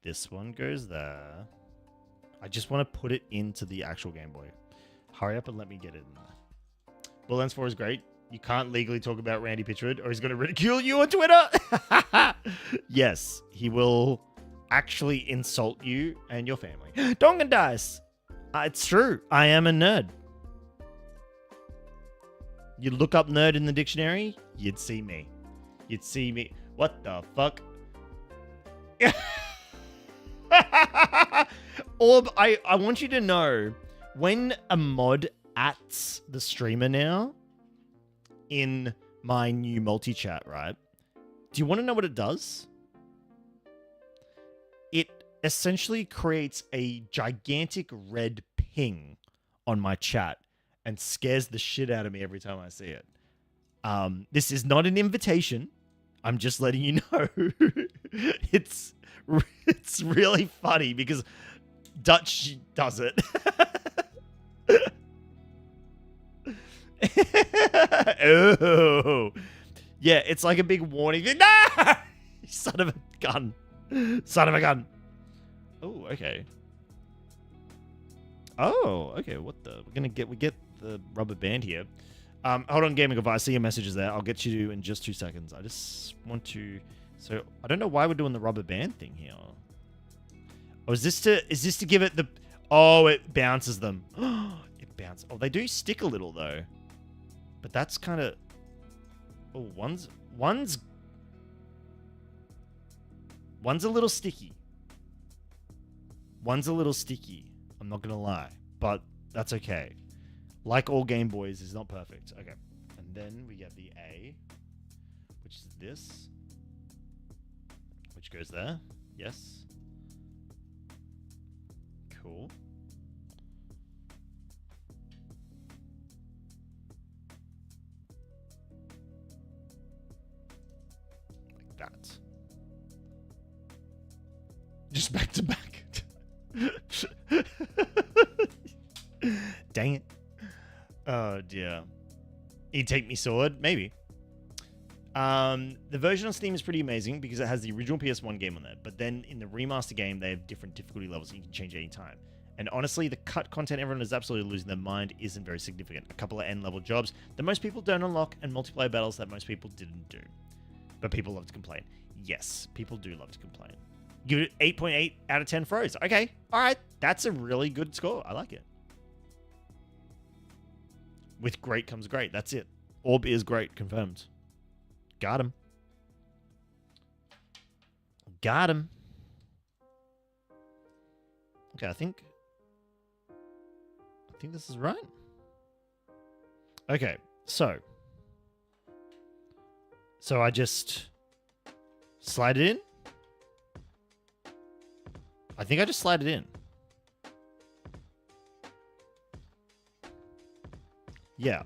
This one goes there. I just want to put it into the actual Game Boy. Hurry up and let me get it in there. Borderlands 4 is great. You can't legally talk about Randy Pitchford or he's going to ridicule you on Twitter. Yes, he will actually insult you and your family. Dongan Dice. It's true. I am a nerd. You look up nerd in the dictionary, you'd see me. You'd see me. What the fuck? Orb, I want you to know, when a mod ats the streamer now in my new multi-chat, right? Do you want to know what it does? It essentially creates a gigantic red ping on my chat and scares the shit out of me every time I see it. This is not an invitation. I'm just letting you know. It's really funny because Dutch does it. Oh. Yeah, it's like a big warning. No! Son of a gun. Son of a gun. Oh, okay. Oh, okay. What the? We get the rubber band here. Hold on, Gaming. If I see your messages there, I'll get you in just 2 seconds. I just want to. So I don't know why we're doing the rubber band thing here. Oh, is this to give it the? Oh, it bounces them. It bounces. Oh, they do stick a little though. But that's kind of. Oh, one's a little sticky. One's a little sticky. I'm not gonna lie, but that's okay. Like all Game Boys, is not perfect. Okay, and then we get the A, which is this, which goes there. Yes. Cool. that. Just back to back. Dang it. Oh dear. He'd take me sword? Maybe. The version on Steam is pretty amazing because it has the original PS1 game on there, but then in the remaster game, they have different difficulty levels that you can change any time. And honestly, the cut content everyone is absolutely losing their mind isn't very significant. A couple of end-level jobs that most people don't unlock and multiplayer battles that most people didn't do. But people love to complain. Yes, people do love to complain. Give it 8.8 out of 10 throws. Okay, all right. That's a really good score. I like it. With great comes great. That's it. Orb is great. Confirmed. Got him. Got him. Okay, I think this is right. Okay, so I just slide it in. I think I just slide it in. Yeah.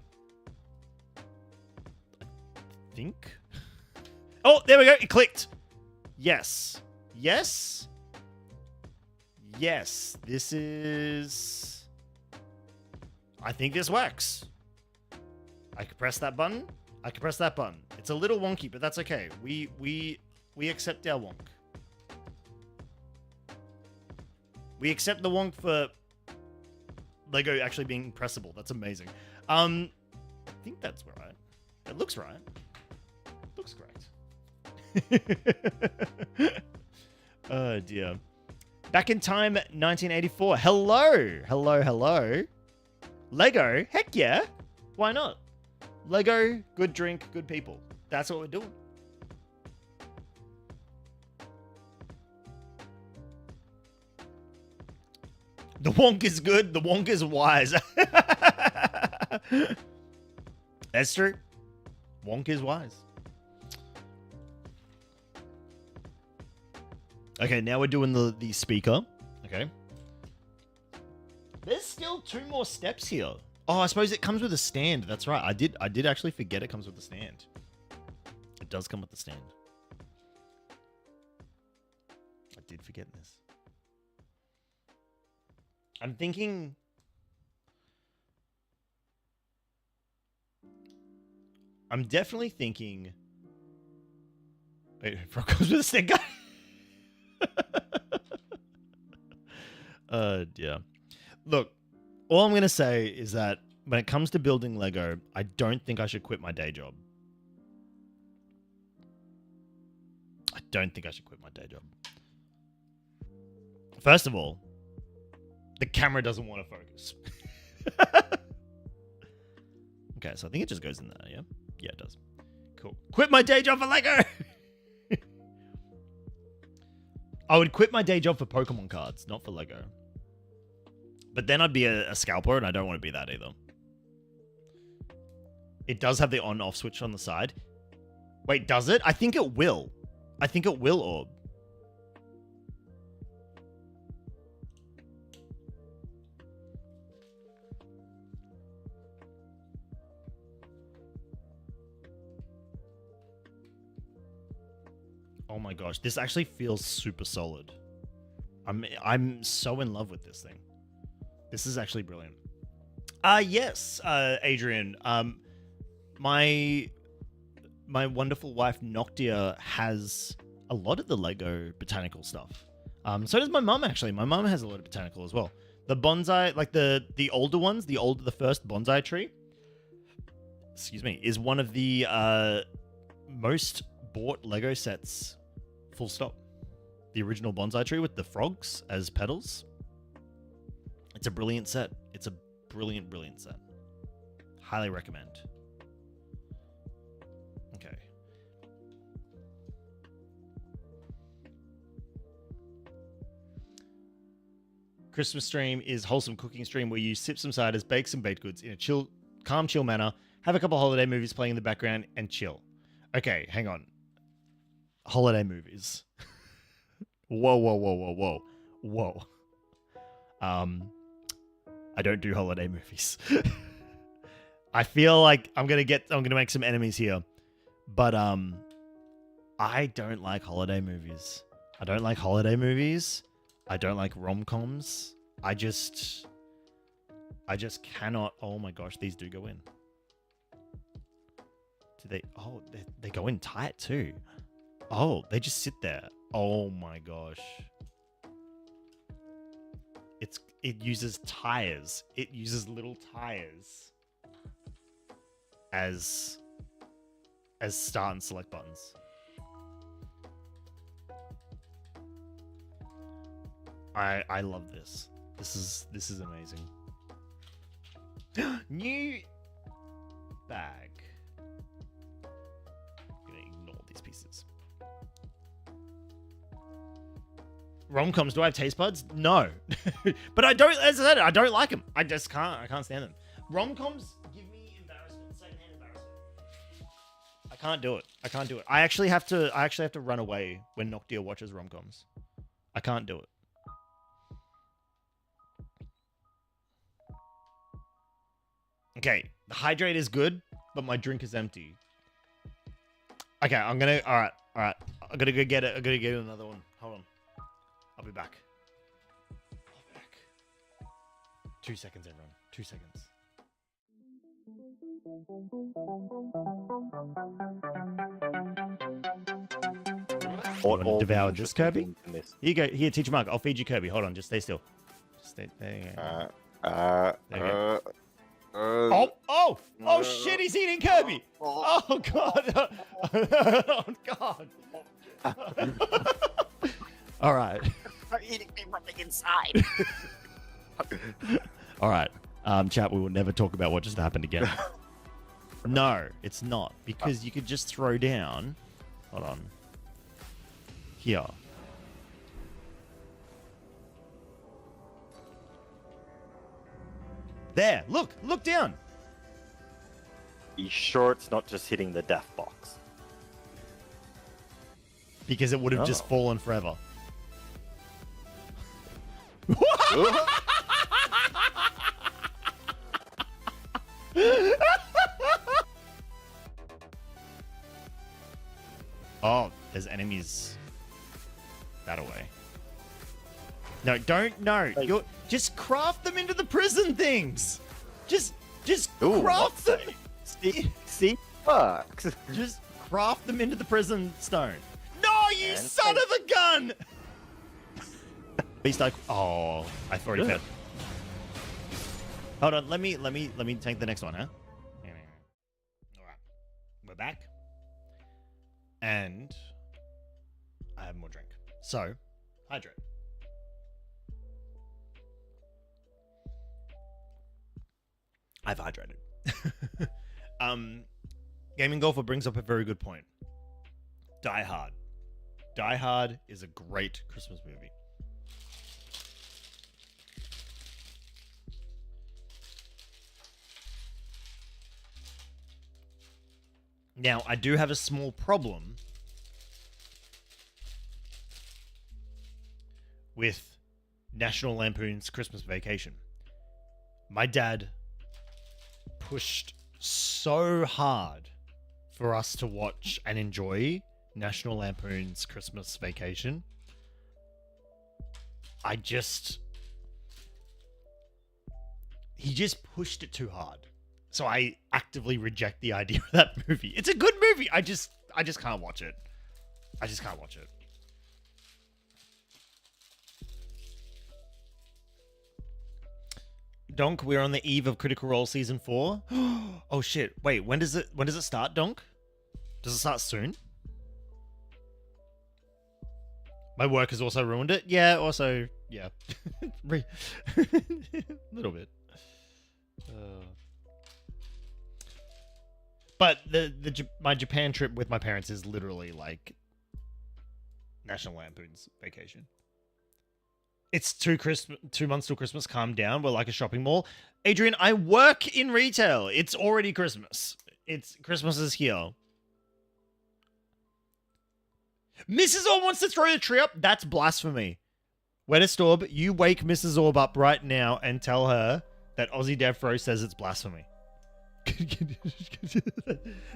I think. Oh, there we go. It clicked. Yes. Yes. Yes. This is... I think this works. I can press that button. I can press that button. It's a little wonky, but that's okay. We accept our wonk. We accept the wonk for Lego actually being pressable. That's amazing. I think that's right. It looks right. Looks correct. Oh dear. Back in time, 1984. Hello. Hello, hello. Lego? Heck yeah. Why not? Lego, good drink, good people. That's what we're doing. The wonk is good. The wonk is wise. That's true. Wonk is wise. Okay, now we're doing the speaker. Okay. There's still 2 more steps here. Oh, I suppose it comes with a stand. That's right. I did actually forget it comes with a stand. It does come with the stand. I did forget this. I'm thinking... I'm definitely thinking... Wait, Frog comes with a stand, guy. Dear. Look, all I'm going to say is that when it comes to building Lego, I don't think I should quit my day job. I don't think I should quit my day job. First of all, the camera doesn't want to focus. Okay, so I think it just goes in there, yeah? Yeah, it does. Cool. Quit my day job for Lego! I would quit my day job for Pokemon cards, not for Lego. But then I'd be a scalper, and I don't want to be that either. It does have the on-off switch on the side. Wait, does it? I think it will. I think it will, Orb. Oh my gosh, this actually feels super solid. I'm so in love with this thing. This is actually brilliant. Yes, Adrian. My wonderful wife Noctia has a lot of the Lego botanical stuff. So does my mum actually. My mum has a lot of botanical as well. The bonsai, like the older ones, the first bonsai tree. Excuse me, is one of the most bought Lego sets. Full stop. The original bonsai tree with the frogs as petals. It's a brilliant set. It's a brilliant, brilliant set. Highly recommend. Okay. Christmas stream is wholesome cooking stream where you sip some ciders, bake some baked goods in a chill, calm, chill manner, have a couple holiday movies playing in the background, and chill. Okay, hang on. Holiday movies. Whoa, whoa, whoa, whoa, whoa. Whoa. I don't do holiday movies. I feel like I'm gonna make some enemies here. But I don't like holiday movies. I don't like holiday movies. I don't like rom-coms. I just cannot. Oh my gosh, these do go in. Do they? Oh, they go in tight too. Oh, they just sit there. Oh my gosh. It uses tires. It uses little tires as start and select buttons. I love this. This is amazing. New bag. I'm gonna ignore these pieces. Rom-coms, do I have taste buds? No. But I don't, as I said, I don't like them. I just can't. I can't stand them. Rom-coms give me embarrassment, secondhand embarrassment. I can't do it. I can't do it. I actually have to run away when Noctia watches rom-coms. I can't do it. Okay, the hydrate is good, but my drink is empty. Okay, all right. I'm gonna go get it. I'm gonna get another one. Hold on. I'll be back. 2 seconds, everyone. 2 seconds. You want to devour this, Kirby? Here you go. Here, teacher Mark. I'll feed you, Kirby. Hold on. Just stay still. Just stay. There you go. There you go. Oh shit, he's eating Kirby. Oh god. Oh god. All right. Are eating me from the inside. All right. Chat, we will never talk about what just happened again. No, it's not, because you could just throw down. Hold on. Here. There, look down. You sure it's not just hitting the death box? Because it would have just fallen forever. Oh, there's enemies that away. No, don't. No, you're just craft them into the prison things. Just craft them. See, fuck. Just craft them into the prison stone. No, you son of a gun! Beast like, oh, I've already fed. Hold on, let me take the next one, huh? All right, we're back, and I have more drink. So, hydrate. I've hydrated. Gaming Golfer brings up a very good point. Die Hard. Die Hard is a great Christmas movie. Now, I do have a small problem with National Lampoon's Christmas Vacation. My dad pushed so hard for us to watch and enjoy National Lampoon's Christmas Vacation. He just pushed it too hard. So I actively reject the idea of that movie. It's a good movie. I just can't watch it. I just can't watch it. Donk, we're on the eve of Critical Role Season 4. Oh shit. Wait, when does it start, Donk? Does it start soon? My work has also ruined it. Yeah, also, yeah. A little bit. But my Japan trip with my parents is literally like National Lampoon's Vacation. It's 2 months till Christmas. Calm down. We're like a shopping mall. Adrian, I work in retail. It's already Christmas. Christmas is here. Mrs. Orb wants to throw the tree up. That's blasphemy. Wettest Orb, you wake Mrs. Orb up right now and tell her that Aussie Devfro says it's blasphemy.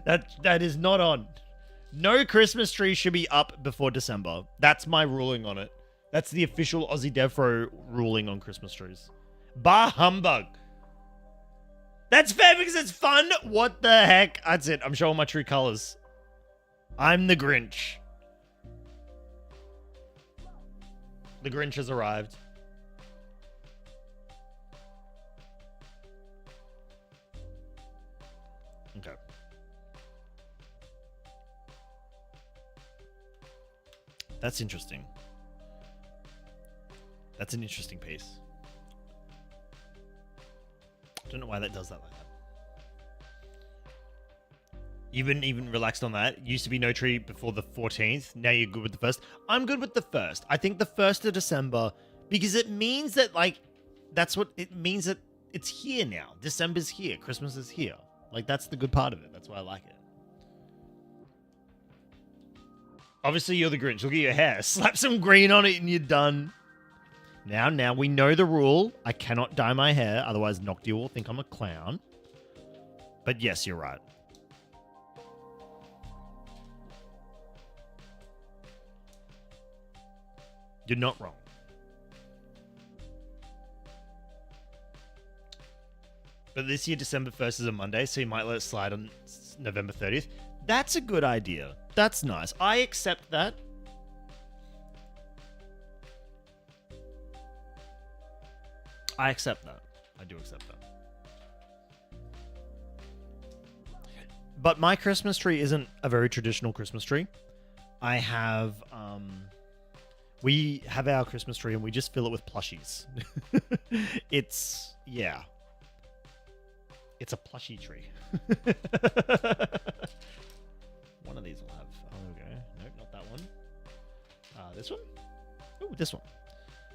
That is not on. No Christmas tree should be up before December. That's my ruling on it. That's the official Aussie Devro ruling on Christmas trees. Bah humbug. That's fair because it's fun. What the heck? That's it. I'm showing my true colors. I'm the Grinch. The Grinch has arrived. Okay. That's interesting. That's an interesting piece. Don't know why that does that like that. Even relaxed on that. Used to be no tree before the 14th. Now you're good with the 1st. I'm good with the 1st. I think the 1st of December, because it means that, like, that's what it means, that it's here now. December's here. Christmas is here. Like, that's the good part of it. That's why I like it. Obviously, you're the Grinch. Look at your hair. Slap some green on it and you're done. Now, we know the rule. I cannot dye my hair. Otherwise, Noctia will think I'm a clown. But yes, you're right. You're not wrong. But this year, December 1st is a Monday, so you might let it slide on November 30th. That's a good idea. That's nice. I accept that. I accept that. I do accept that. But my Christmas tree isn't a very traditional Christmas tree. I have, we have our Christmas tree and we just fill it with plushies. It's, yeah. It's a plushie tree. One of these will have, oh, there we go. Nope, not that one. This one? Ooh, this one.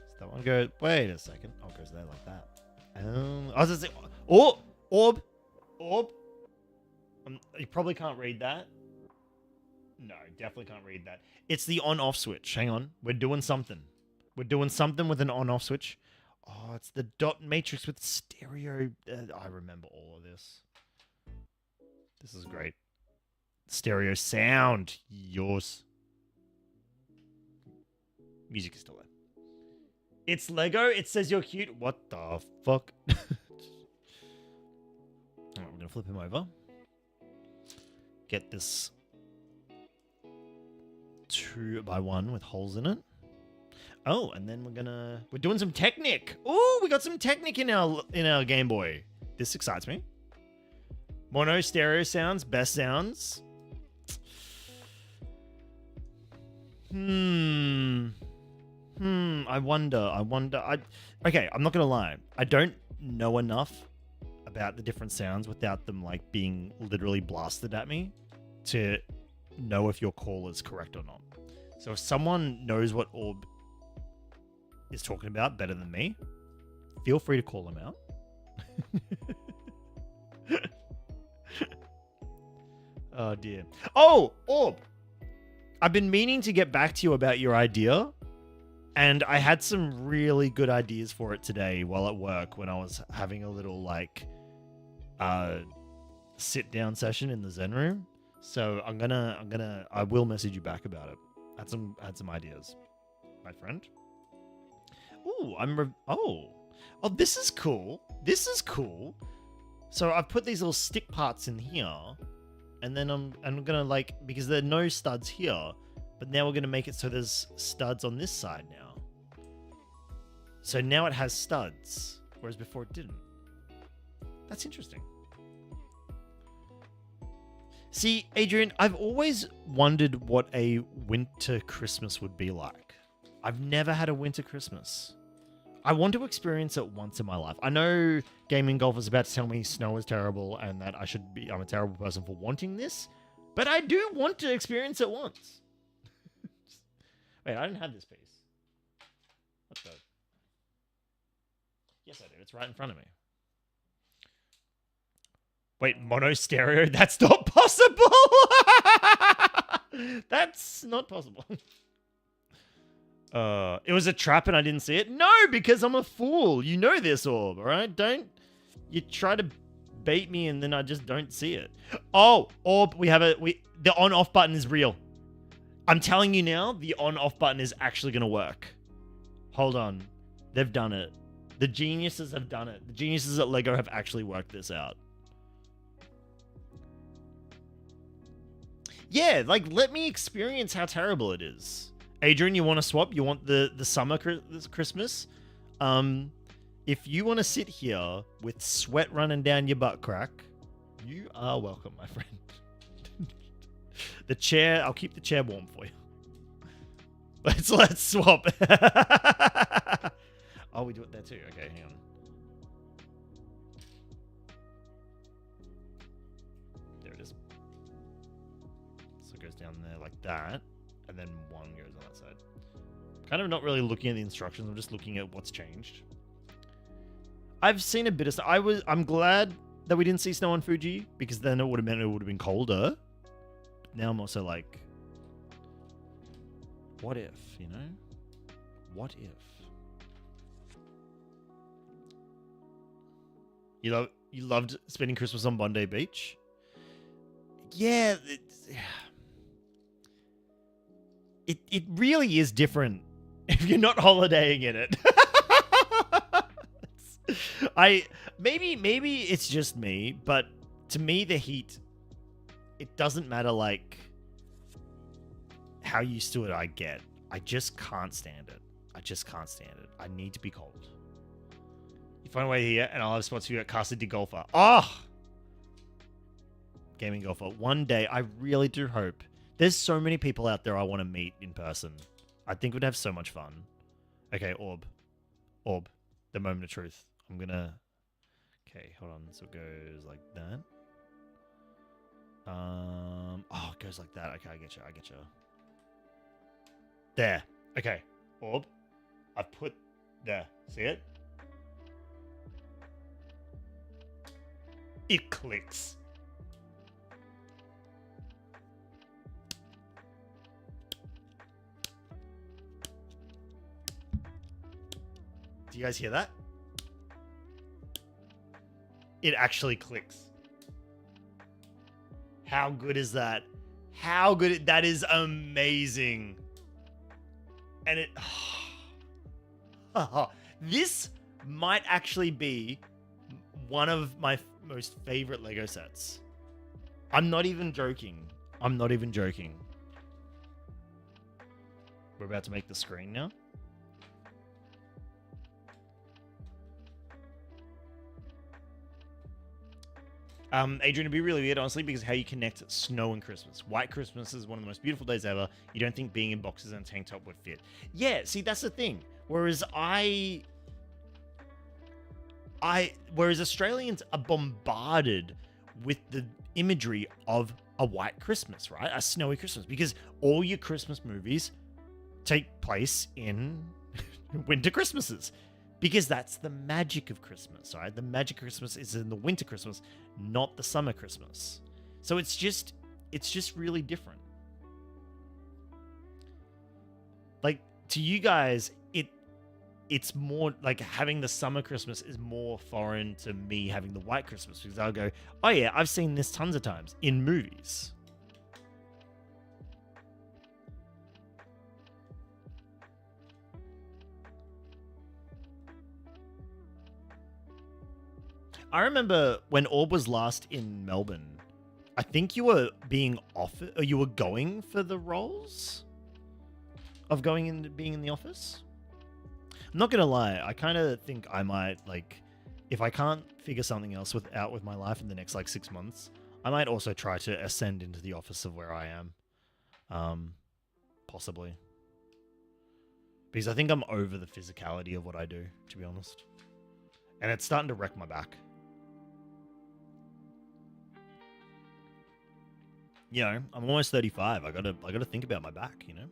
So that one goes, wait a second. Oh, it goes there like that. I was going to say, oh, orb. You probably can't read that. No, definitely can't read that. It's the on-off switch. Hang on. We're doing something. We're doing something with an on-off switch. Oh, it's the dot matrix with stereo. I remember all of this. This is great. Stereo sound. Yours. Music is still there. It's Lego. It says you're cute. What the fuck? Alright, we're going to flip him over. Get this 2x1 with holes in it. Oh, and then we're doing some Technic. Oh, we got some Technic in our Game Boy. This excites me. Mono stereo sounds, best sounds. I wonder. Okay, I'm not gonna lie. I don't know enough about the different sounds without them like being literally blasted at me to know if your call is correct or not. So if someone knows what Orb is talking about better than me, feel free to call them out. Oh dear. Oh, Orb! I've been meaning to get back to you about your idea, and I had some really good ideas for it today while at work when I was having a little like sit down session in the Zen room. So I will message you back about it. I had some ideas, my friend. Ooh, oh, this is cool. This is cool. So I've put these little stick parts in here, and then I'm gonna like, because there are no studs here, but now we're gonna make it so there's studs on this side now. So now it has studs, whereas before it didn't. That's interesting. See, Adrian, I've always wondered what a winter Christmas would be like. I've never had a winter Christmas. I want to experience it once in my life. I know Gaming Golf is about to tell me snow is terrible and that I'm a terrible person for wanting this, but I do want to experience it once. Wait, I didn't have this piece. What the? Yes, I do. It's right in front of me. Wait, mono stereo? That's not possible! That's not possible. It was a trap and I didn't see it? No, because I'm a fool. You know this, Orb, alright? Don't you try to bait me and then I just don't see it. Oh, or the on-off button is real. I'm telling you now, the on-off button is actually going to work. Hold on. They've done it. The geniuses have done it. The geniuses at LEGO have actually worked this out. Yeah, like, let me experience how terrible it is. Adrian, you want to swap? You want the summer Christmas? If you want to sit here with sweat running down your butt crack, you are welcome, my friend. The chair, I'll keep the chair warm for you. Let's swap. Oh, we do it there too. Okay, hang on. There it is. So it goes down there like that, and then one goes on that side. Kind of not really looking at the instructions. I'm just looking at what's changed. I've seen a bit of stuff. I'm glad that we didn't see snow on Fuji, because then it would have meant it would have been colder. Now I'm also like, what if, you know? What if? You loved spending Christmas on Bondi Beach? Yeah, it really is different if you're not holidaying in it. Maybe it's just me, but to me the heat, it doesn't matter like how used to it I get. I just can't stand it. I need to be cold. You find a way here and I'll have spots for you at Casa de Golfer. Oh! Gaming Golfer. One day, I really do hope. There's so many people out there I want to meet in person. I think we'd have so much fun. Okay, Orb. The moment of truth. I'm gonna... Okay, hold on. So it goes like that. Oh, it goes like that. Okay, I get you. There. Okay, Orb. I've put... There. See it? It clicks. Do you guys hear that? It actually clicks. How good is that? How good? That is amazing. And it... This might actually be one of my most favorite Lego sets. I'm not even joking. We're about to make the screen now. Adrian, it'd be really weird, honestly, because how you connect snow and Christmas. White Christmas is one of the most beautiful days ever. You don't think being in boxes and a tank top would fit. Yeah, see, that's the thing. Whereas Australians are bombarded with the imagery of a white Christmas, right? A snowy Christmas, because all your Christmas movies take place in winter Christmases, because that's the magic of Christmas, right? The magic of Christmas is in the winter Christmas, not the summer Christmas. So it's just really different. Like, to you guys, it's more like having the summer Christmas is more foreign to me having the white Christmas, because I'll go, oh yeah, I've seen this tons of times in movies. I remember when Orb was last in Melbourne, I think you were being offered, or you were going for the roles of being in the office. I'm not gonna lie, I kind of think I might, like, if I can't figure something else out with my life in the next like 6 months, I might also try to ascend into the office of where I am, possibly, because I think I'm over the physicality of what I do, to be honest, and it's starting to wreck my back. You know, I'm almost 35. I gotta think about my back, you know?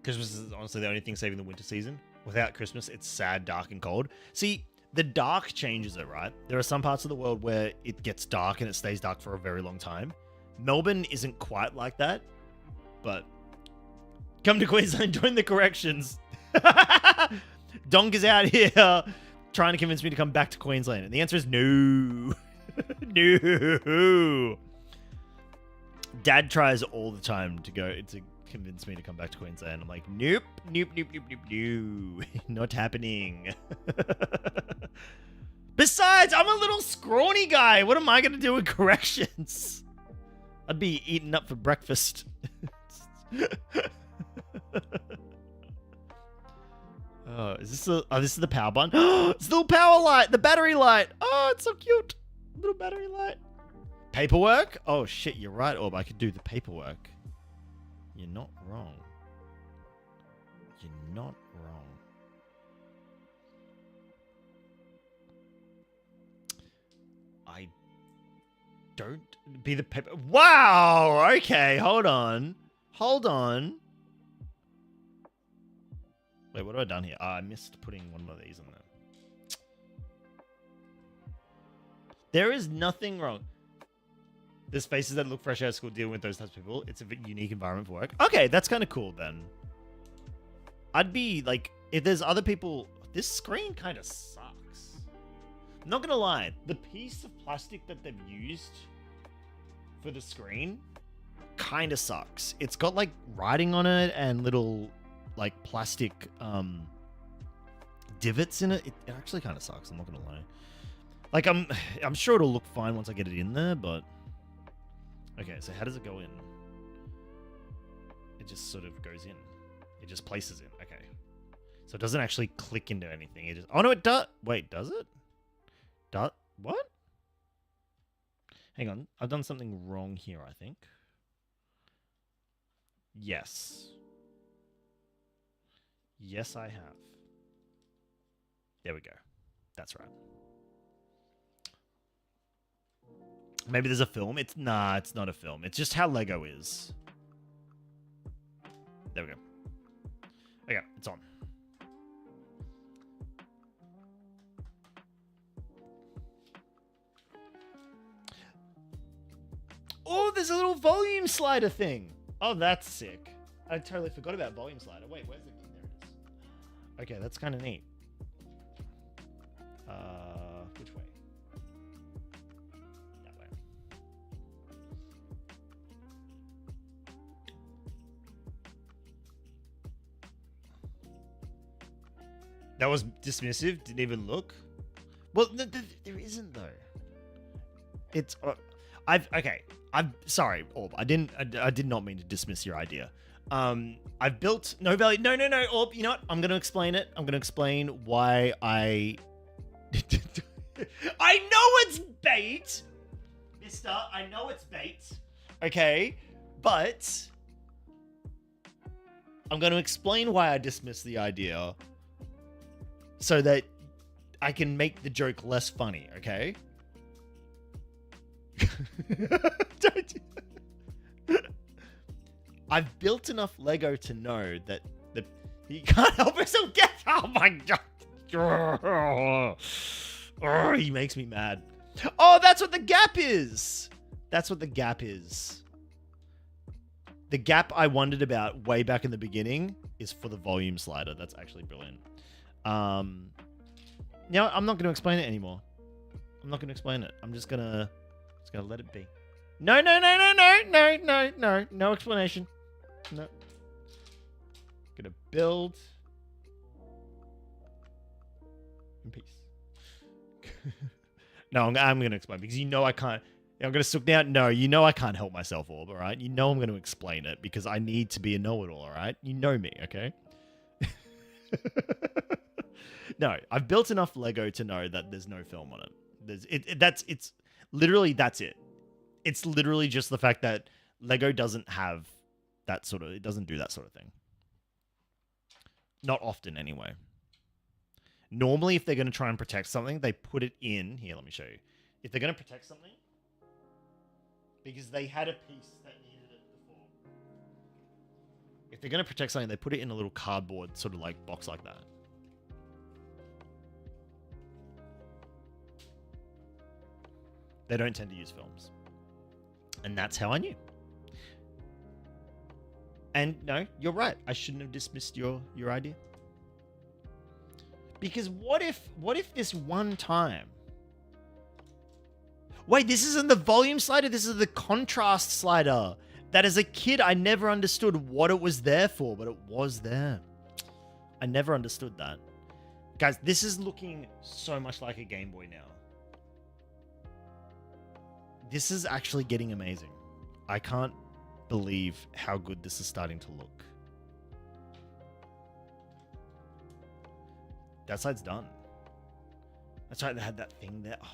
Christmas is honestly the only thing saving the winter season. Without Christmas, it's sad, dark, and cold. See, the dark changes it, right? There are some parts of the world where it gets dark and it stays dark for a very long time. Melbourne isn't quite like that, but come to Queensland, join the corrections. Donk is out here trying to convince me to come back to Queensland. And the answer is no. No. Dad tries all the time to convince me to come back to Queensland. I'm like, nope. Not happening. Besides, I'm a little scrawny guy. What am I going to do with corrections? I'd be eaten up for breakfast. Oh, this is the power button. It's the little power light, the battery light. Oh, it's so cute. Little battery light. Paperwork? Oh shit, you're right, Orb. I could do the paperwork. You're not wrong. You're not wrong. I don't be the paper. Wow. Okay, hold on. Hold on. Wait, what have I done here? I missed putting one of these in there. There is nothing wrong. The spaces that look fresh out of school dealing with those types of people. It's a unique environment for work. Okay, that's kind of cool then. I'd be like, if there's other people, this screen kind of sucks. I'm not gonna lie, the piece of plastic that they've used for the screen kind of sucks. It's got like writing on it and little like plastic divots in it. It actually kind of sucks. I'm not gonna lie. Like I'm sure it'll look fine once I get it in there, but okay. So how does it go in? It just sort of goes in. It just places in. Okay. So it doesn't actually click into anything. It just. Oh no, it does. Wait, does it? What? Hang on. I've done something wrong here. I think. Yes. Yes, I have. There we go. That's right. Maybe there's a film. It's not a film. It's just how Lego is. There we go. Okay, it's on. Oh, there's a little volume slider thing. Oh, that's sick. I totally forgot about volume slider. Wait, where's it? There it is. Okay, that's kind of neat. Which way? That way. That was dismissive. Didn't even look. Well, there isn't though. It's. I'm sorry, Orb. I did not mean to dismiss your idea. I've built no value. No, Orb. You know what? I'm gonna explain it. I'm gonna explain why I. I know it's bait, Mister. I know it's bait. Okay, but I'm gonna explain why I dismissed the idea, so that I can make the joke less funny. Okay. Don't. I've built enough Lego to know that he can't help himself get. Oh my god! Oh, he makes me mad. Oh, that's what the gap is. That's what the gap is. The gap I wondered about way back in the beginning is for the volume slider. That's actually brilliant. Now I'm not going to explain it anymore. I'm not going to explain it. I'm just gonna let it be. No explanation. No. Gonna build in peace. No, I'm gonna explain because you know I can't. I'm gonna suck down. No, you know I can't help myself, Orb. All right, you know I'm gonna explain it because I need to be a know-it-all. All right, you know me, okay? No, I've built enough Lego to know that there's no film on it. It's literally that's it. It's literally just the fact that Lego doesn't have that sort of. It doesn't do that sort of thing. Not often, anyway. Normally, if they're going to try and protect something, they put it in... Here, let me show you. If they're going to protect something, because they had a piece that needed it before. If they're going to protect something, they put it in a little cardboard sort of like box like that. They don't tend to use films. And that's how I knew. And no, you're right. I shouldn't have dismissed your idea. Because what if this one time... Wait, this isn't the volume slider, this is the contrast slider. That as a kid, I never understood what it was there for, but it was there. I never understood that. Guys, this is looking so much like a Game Boy now. This is actually getting amazing. I can't believe how good this is starting to look. That side's done. That's right, they had that thing there. Oh.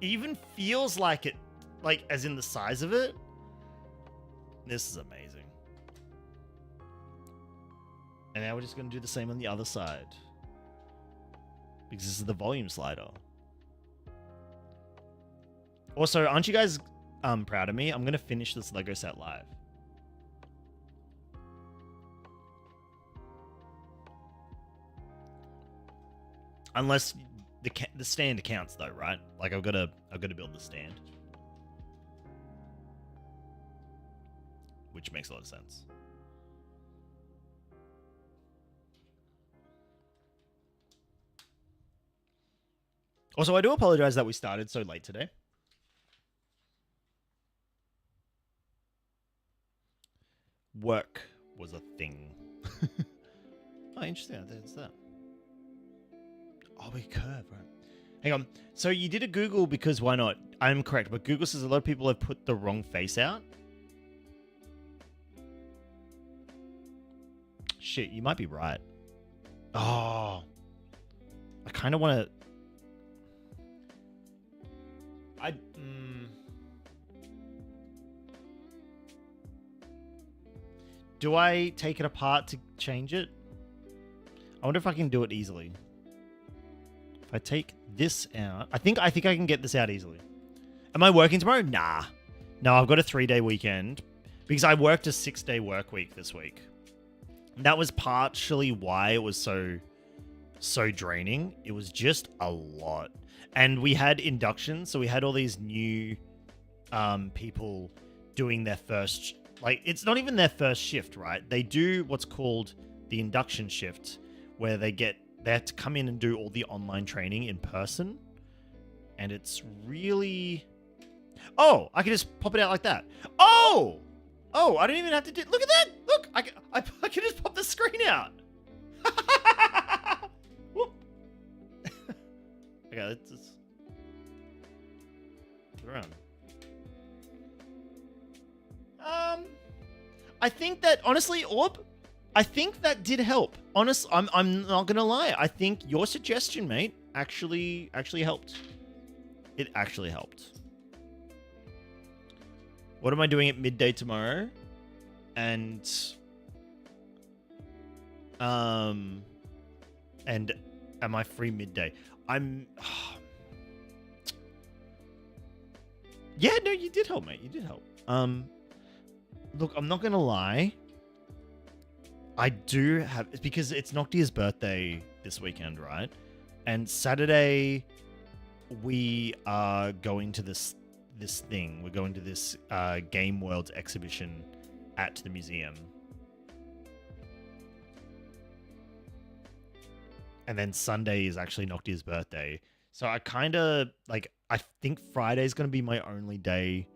It even feels like it, like as in the size of it. This is amazing. And now we're just going to do the same on the other side. Because this is the volume slider. Also, aren't you guys proud of me? I'm going to finish this Lego set live. Unless the stand counts though, right? Like I've got to build the stand. Which makes a lot of sense. Also, I do apologize that we started so late today. Work was a thing. Oh, interesting. There's that. Oh, we curve, right? Hang on. So you did a Google because why not? I'm correct, but Google says a lot of people have put the wrong face out. Shit, you might be right. Oh. I kind of want to... Do I take it apart to change it? I wonder if I can do it easily. If I take this out... I think I can get this out easily. Am I working tomorrow? Nah. No, I've got a 3-day weekend. Because I worked a 6-day work week this week. That was partially why it was so draining. It was just a lot. And we had inductions, so we had all these new people doing their first... Like, it's not even their first shift, right? They do what's called the induction shift, where they have to come in and do all the online training in person. And it's really... Oh, I can just pop it out like that. Oh! Oh, I don't even have to do... Look at that! Look! I can just pop the screen out! Okay, let's just... Put it around. I think that... Honestly, Orb, I think that did help. I'm not gonna lie. I think your suggestion, mate, actually helped. It actually helped. What am I doing at midday tomorrow? And am I free midday? Yeah, no, you did help, mate. You did help. Look, I'm not gonna lie. I do have... It's because it's Noctia's birthday this weekend, right? And Saturday, we are going to this thing. We're going to this Game Worlds exhibition at the museum. And then Sunday is actually Noctia's birthday. So I kind of, like, I think Friday is going to be my only day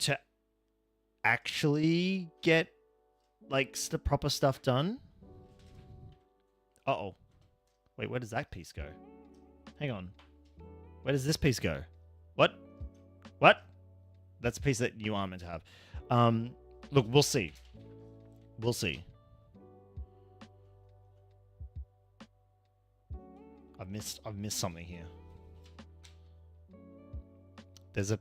to actually get, like, proper stuff done. Uh-oh. Wait, where does that piece go? Hang on. Where does this piece go? What? What? That's a piece that you are meant to have. Look, we'll see. We'll see. I've missed something here. There's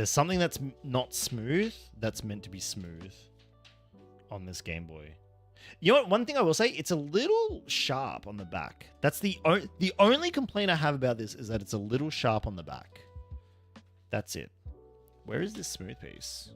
something that's not smooth that's meant to be smooth on this Game Boy. You know what? One thing I will say, it's a little sharp on the back. That's the only complaint I have about this is that it's a little sharp on the back. That's it. Where is this smooth piece?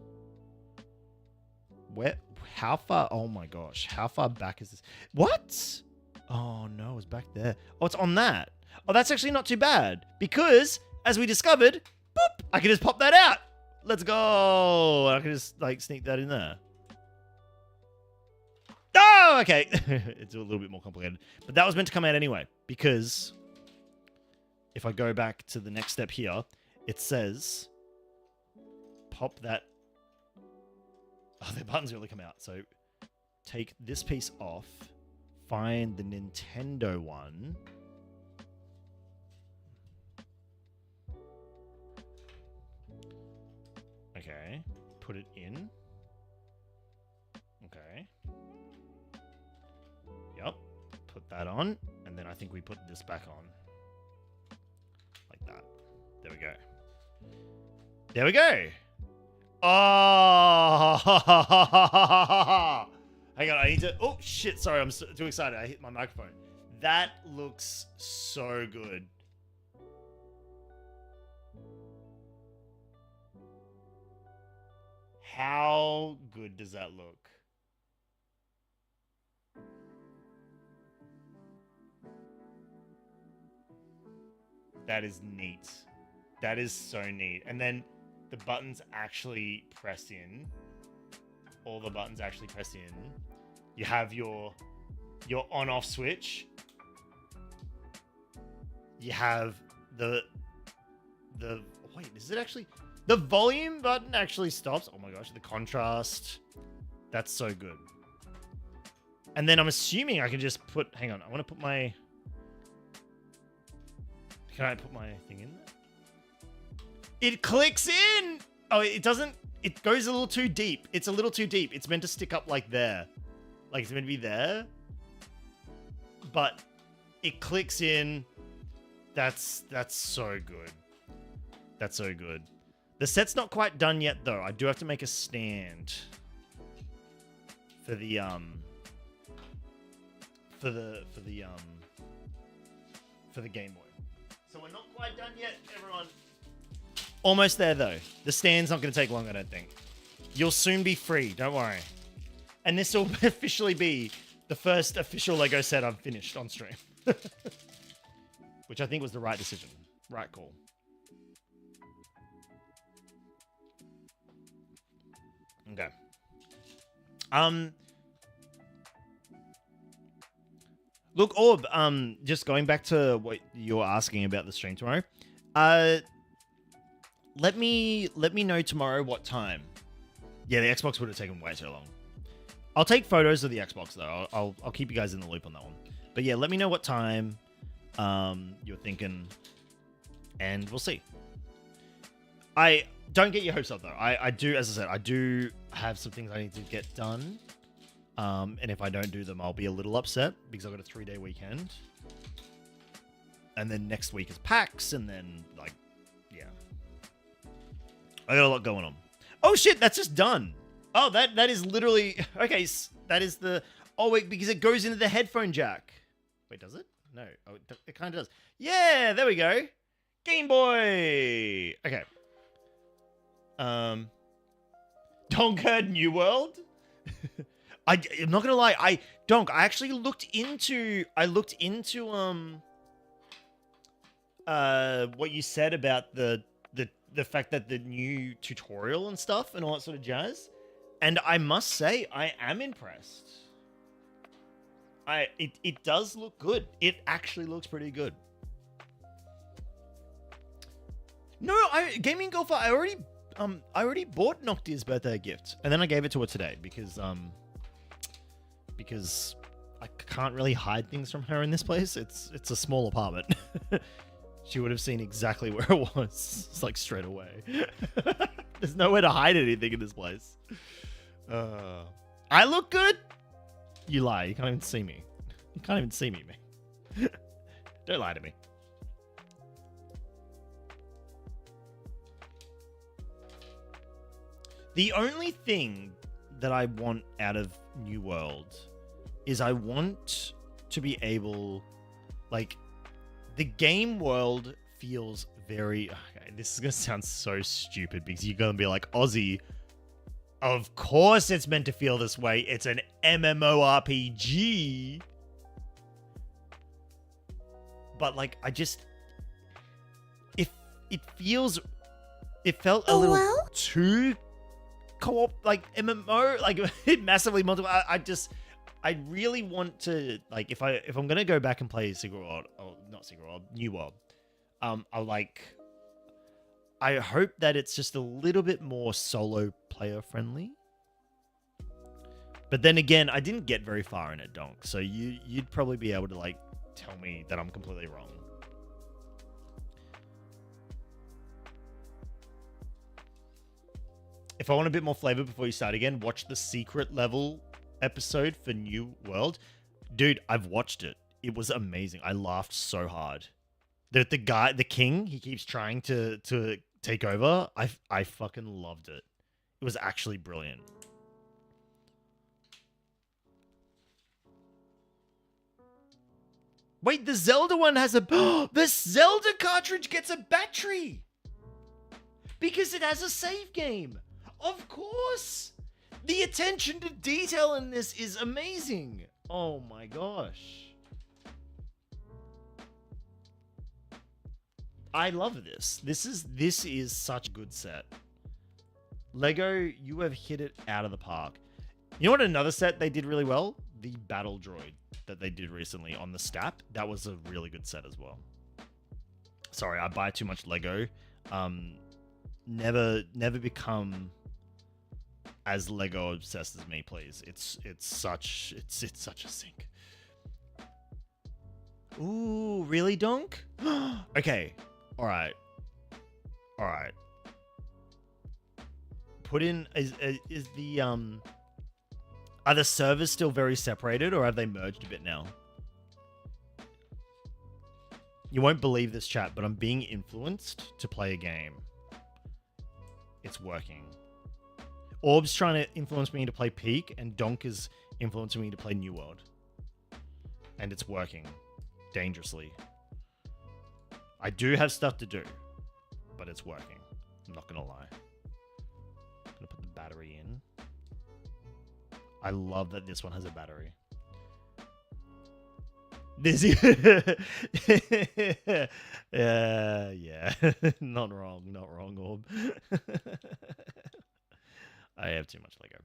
How far? Oh my gosh. How far back is this? What? Oh no, it's back there. Oh, it's on that. Oh, that's actually not too bad because as we discovered, boop, I can just pop that out. Let's go. I can just like sneak that in there. Oh, okay. It's a little bit more complicated. But that was meant to come out anyway, because if I go back to the next step here, it says pop that. Oh, the button's really come out. So take this piece off, find the Nintendo one. Okay, put it in. Okay. Yep. Put that on, and then I think we put this back on. Like that. There we go. There we go. Oh! Hang on, I need to... Oh, shit, sorry, I'm too excited. I hit my microphone. That looks so good. How good does that look? That is neat. That is so neat. And then the buttons actually press in. All the buttons actually press in. You have your on-off switch. You have the wait, is it actually... The volume button actually stops. Oh my gosh, the contrast. That's so good. And then I'm assuming I can just put... Hang on, I want to put my... Can I put my thing in there? It clicks in! Oh, it doesn't... It goes a little too deep. It's a little too deep. It's meant to stick up like there. Like, it's meant to be there. But it clicks in. That's so good. That's so good. The set's not quite done yet, though. I do have to make a stand for the Game Boy. So we're not quite done yet, everyone. Almost there, though. The stand's not going to take long, I don't think. You'll soon be free. Don't worry. And this will officially be the first official Lego set I've finished on stream, which I think was the right decision. Right call. Okay. Look, Orb, just going back to what you're asking about the stream tomorrow. Let me know tomorrow what time. Yeah, the Xbox would have taken way too long. I'll take photos of the Xbox though. I'll keep you guys in the loop on that one. But yeah, let me know what time you're thinking, and we'll see. I don't get your hopes up though. I do, as I said, I do have some things I need to get done. And if I don't do them, I'll be a little upset because I've got a 3-day weekend. And then next week is PAX, and then, like, yeah. I got a lot going on. Oh shit, that's just done. Oh, that is literally... Okay, that is the... Oh wait, because it goes into the headphone jack. Wait, does it? No. Oh, it kind of does. Yeah, there we go. Game Boy! Okay. Donker New World? I'm not gonna lie, I actually looked into what you said about the fact that the new tutorial and stuff and all that sort of jazz, and I must say I am impressed. It does look good. It actually looks pretty good. No, Gaming Golfer, I already bought Noctia's birthday gift, and then I gave it to her today because I can't really hide things from her in this place. It's a small apartment. She would have seen exactly where it was. It's like straight away. There's nowhere to hide anything in this place. I look good? You lie. You can't even see me. You can't even see me, man. Don't lie to me. The only thing that I want out of New World is I want to be able, like, the game world feels very... Okay, this is going to sound so stupid because you're going to be like, Aussie, of course it's meant to feel this way. It's an MMORPG. But, like, I just... It felt a little too co-op, like MMO, like massively multiple. I really want to, like, if I'm gonna go back and play Secret World, or not Secret World, New World, I hope that it's just a little bit more solo player friendly. But then again, I didn't get very far in it, Donk. So you'd probably be able to like tell me that I'm completely wrong. If I want a bit more flavor before you start again, watch the secret level episode for New World. Dude, I've watched it. It was amazing. I laughed so hard. The guy, the king, he keeps trying to take over. I fucking loved it. It was actually brilliant. Wait, the Zelda one has a... the Zelda cartridge gets a battery! Because it has a save game. Of course! The attention to detail in this is amazing. Oh my gosh. I love this. This is such a good set. Lego, you have hit it out of the park. You know what another set they did really well? The Battle Droid that they did recently on the Stap. That was a really good set as well. Sorry, I buy too much Lego. Never become as Lego obsessed as me, please. It's such a sink. Ooh, really, Donk? Okay. All right. Put in is the are the servers still very separated, or have they merged a bit now? You won't believe this, chat, but I'm being influenced to play a game. It's working. Orb's trying to influence me to play Peak, and Donk is influencing me to play New World. And it's working. Dangerously. I do have stuff to do, but it's working. I'm not gonna lie. I'm gonna put the battery in. I love that this one has a battery. This yeah. Not wrong, Orb. I have too much Lego.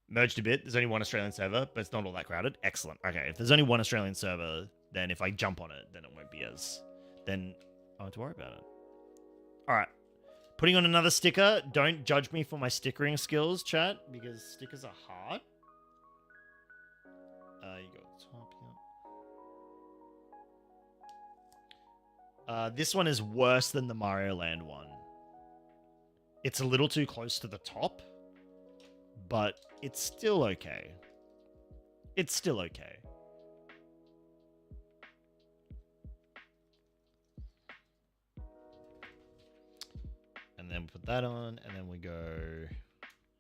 Merged a bit. There's only one Australian server, but it's not all that crowded. Excellent. Okay, if there's only one Australian server, then if I jump on it, then it won't be as... Then I don't have to worry about it. Alright. Putting on another sticker. Don't judge me for my stickering skills, chat, because stickers are hard. You got top here. This one is worse than the Mario Land one. It's a little too close to the top, but it's still okay. It's still okay. And then we put that on, and then we go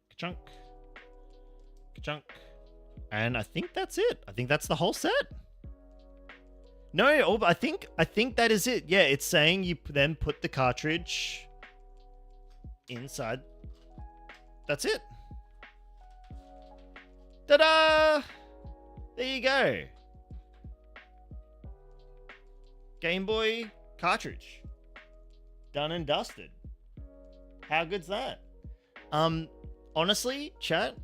ka-chunk, ka-chunk. And I think that's it. I think that's the whole set. No, I think that is it. Yeah, it's saying you then put the cartridge inside. That's it. Ta-da! There you go. Game Boy cartridge. Done and dusted. How good's that? Honestly, chat,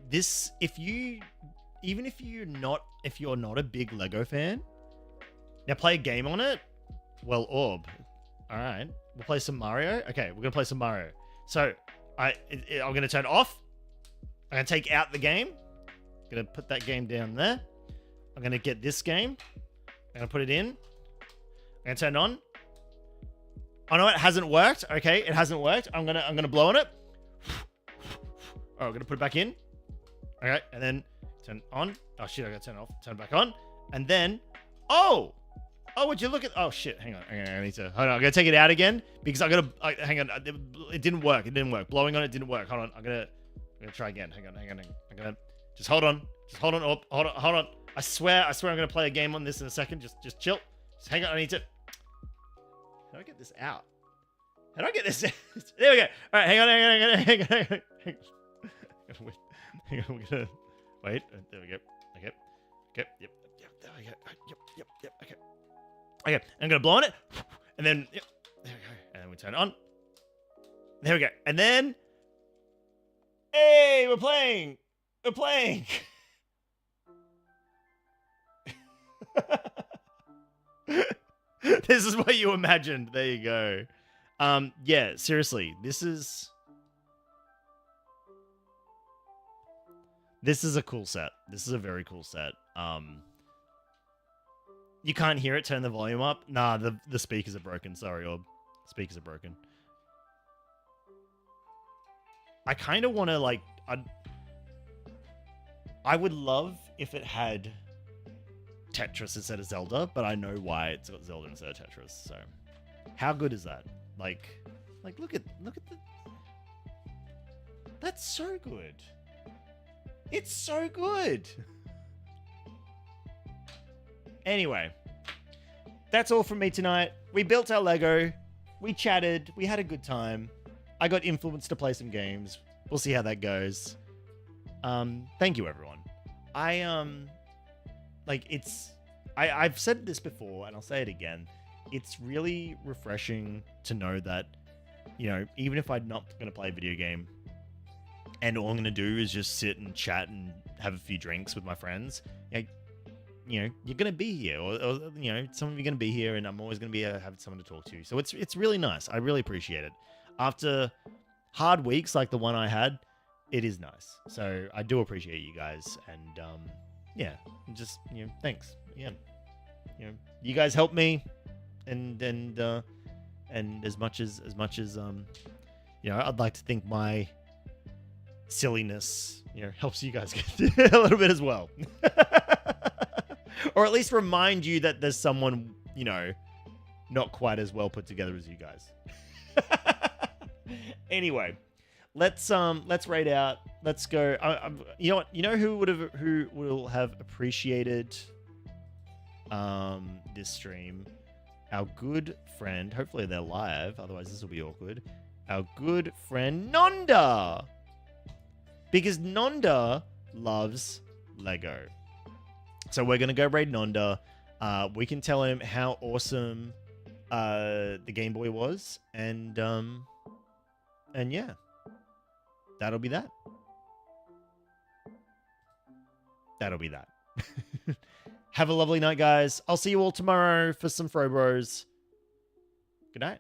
this, if you're not a big Lego fan, now play a game on it. Well, Orb. All right, we'll play some Mario. Okay, we're gonna play some Mario. So I'm gonna turn it off. I'm gonna take out the game. I'm gonna put that game down there. I'm gonna get this game. I'm gonna put it in. I'm gonna turn it on. Oh no, it hasn't worked. Okay, it hasn't worked. I'm gonna blow on it. Oh, I'm gonna put it back in. Okay, and then turn on. Oh shit, I gotta turn it off. Turn it back on. And then, oh, would you look at? Oh shit, hang on. I need to. Hold on, I'm gonna take it out again because hang on. It didn't work. It didn't work. Blowing on it didn't work. Hold on. I'm gonna try again. Hang on. I'm gonna just hold on. Oh, hold on. I swear I'm gonna play a game on this in a second. Just chill. Just hang on. I need to. How do I get this out? How do I get this out? There we go. All right, hang on. Hang on. We're gonna wait. There we go. Okay. Yep. There we go. Yep. Okay. I'm gonna blow on it, and then there we go. And then we turn it on. There we go. And then, hey, we're playing. We're playing. This is what you imagined. There you go. Yeah, seriously, this is a cool set. This is a very cool set. You can't hear it. Turn the volume up. Nah, the speakers are broken. Sorry, Orb. Speakers are broken. I kind of want to like. I would love if it had Tetris instead of Zelda, but I know why it's got Zelda instead of Tetris. So, how good is that? Like look at the. That's so good. It's so good. Anyway, that's all from me tonight. We built our Lego. We chatted. We had a good time. I got influenced to play some games. We'll see how that goes. Thank you, everyone. I've said this before, and I'll say it again. It's really refreshing to know that, you know, even if I'm not going to play a video game, and all I'm going to do is just sit and chat and have a few drinks with my friends, like, you know, you're going to be here, or you know, some of you are going to be here, and I'm always going to be have someone to talk to. So it's really nice. I really appreciate it. After hard weeks like the one I had, it is nice. So I do appreciate you guys, and yeah, just, you know, thanks again. You know, you guys help me, and as much as you know, I'd like to think my silliness, you know, helps you guys get a little bit as well. Or at least remind you that there's someone, you know, not quite as well put together as you guys. Anyway, let's raid out. Let's go. You know what? You know who will have appreciated this stream? Our good friend. Hopefully they're live. Otherwise this will be awkward. Our good friend Nonda, because Nonda loves Lego. So we're gonna go raid Nonda. We can tell him how awesome the Game Boy was, and yeah, that'll be that. That'll be that. Have a lovely night, guys. I'll see you all tomorrow for some Fro Bros. Good night.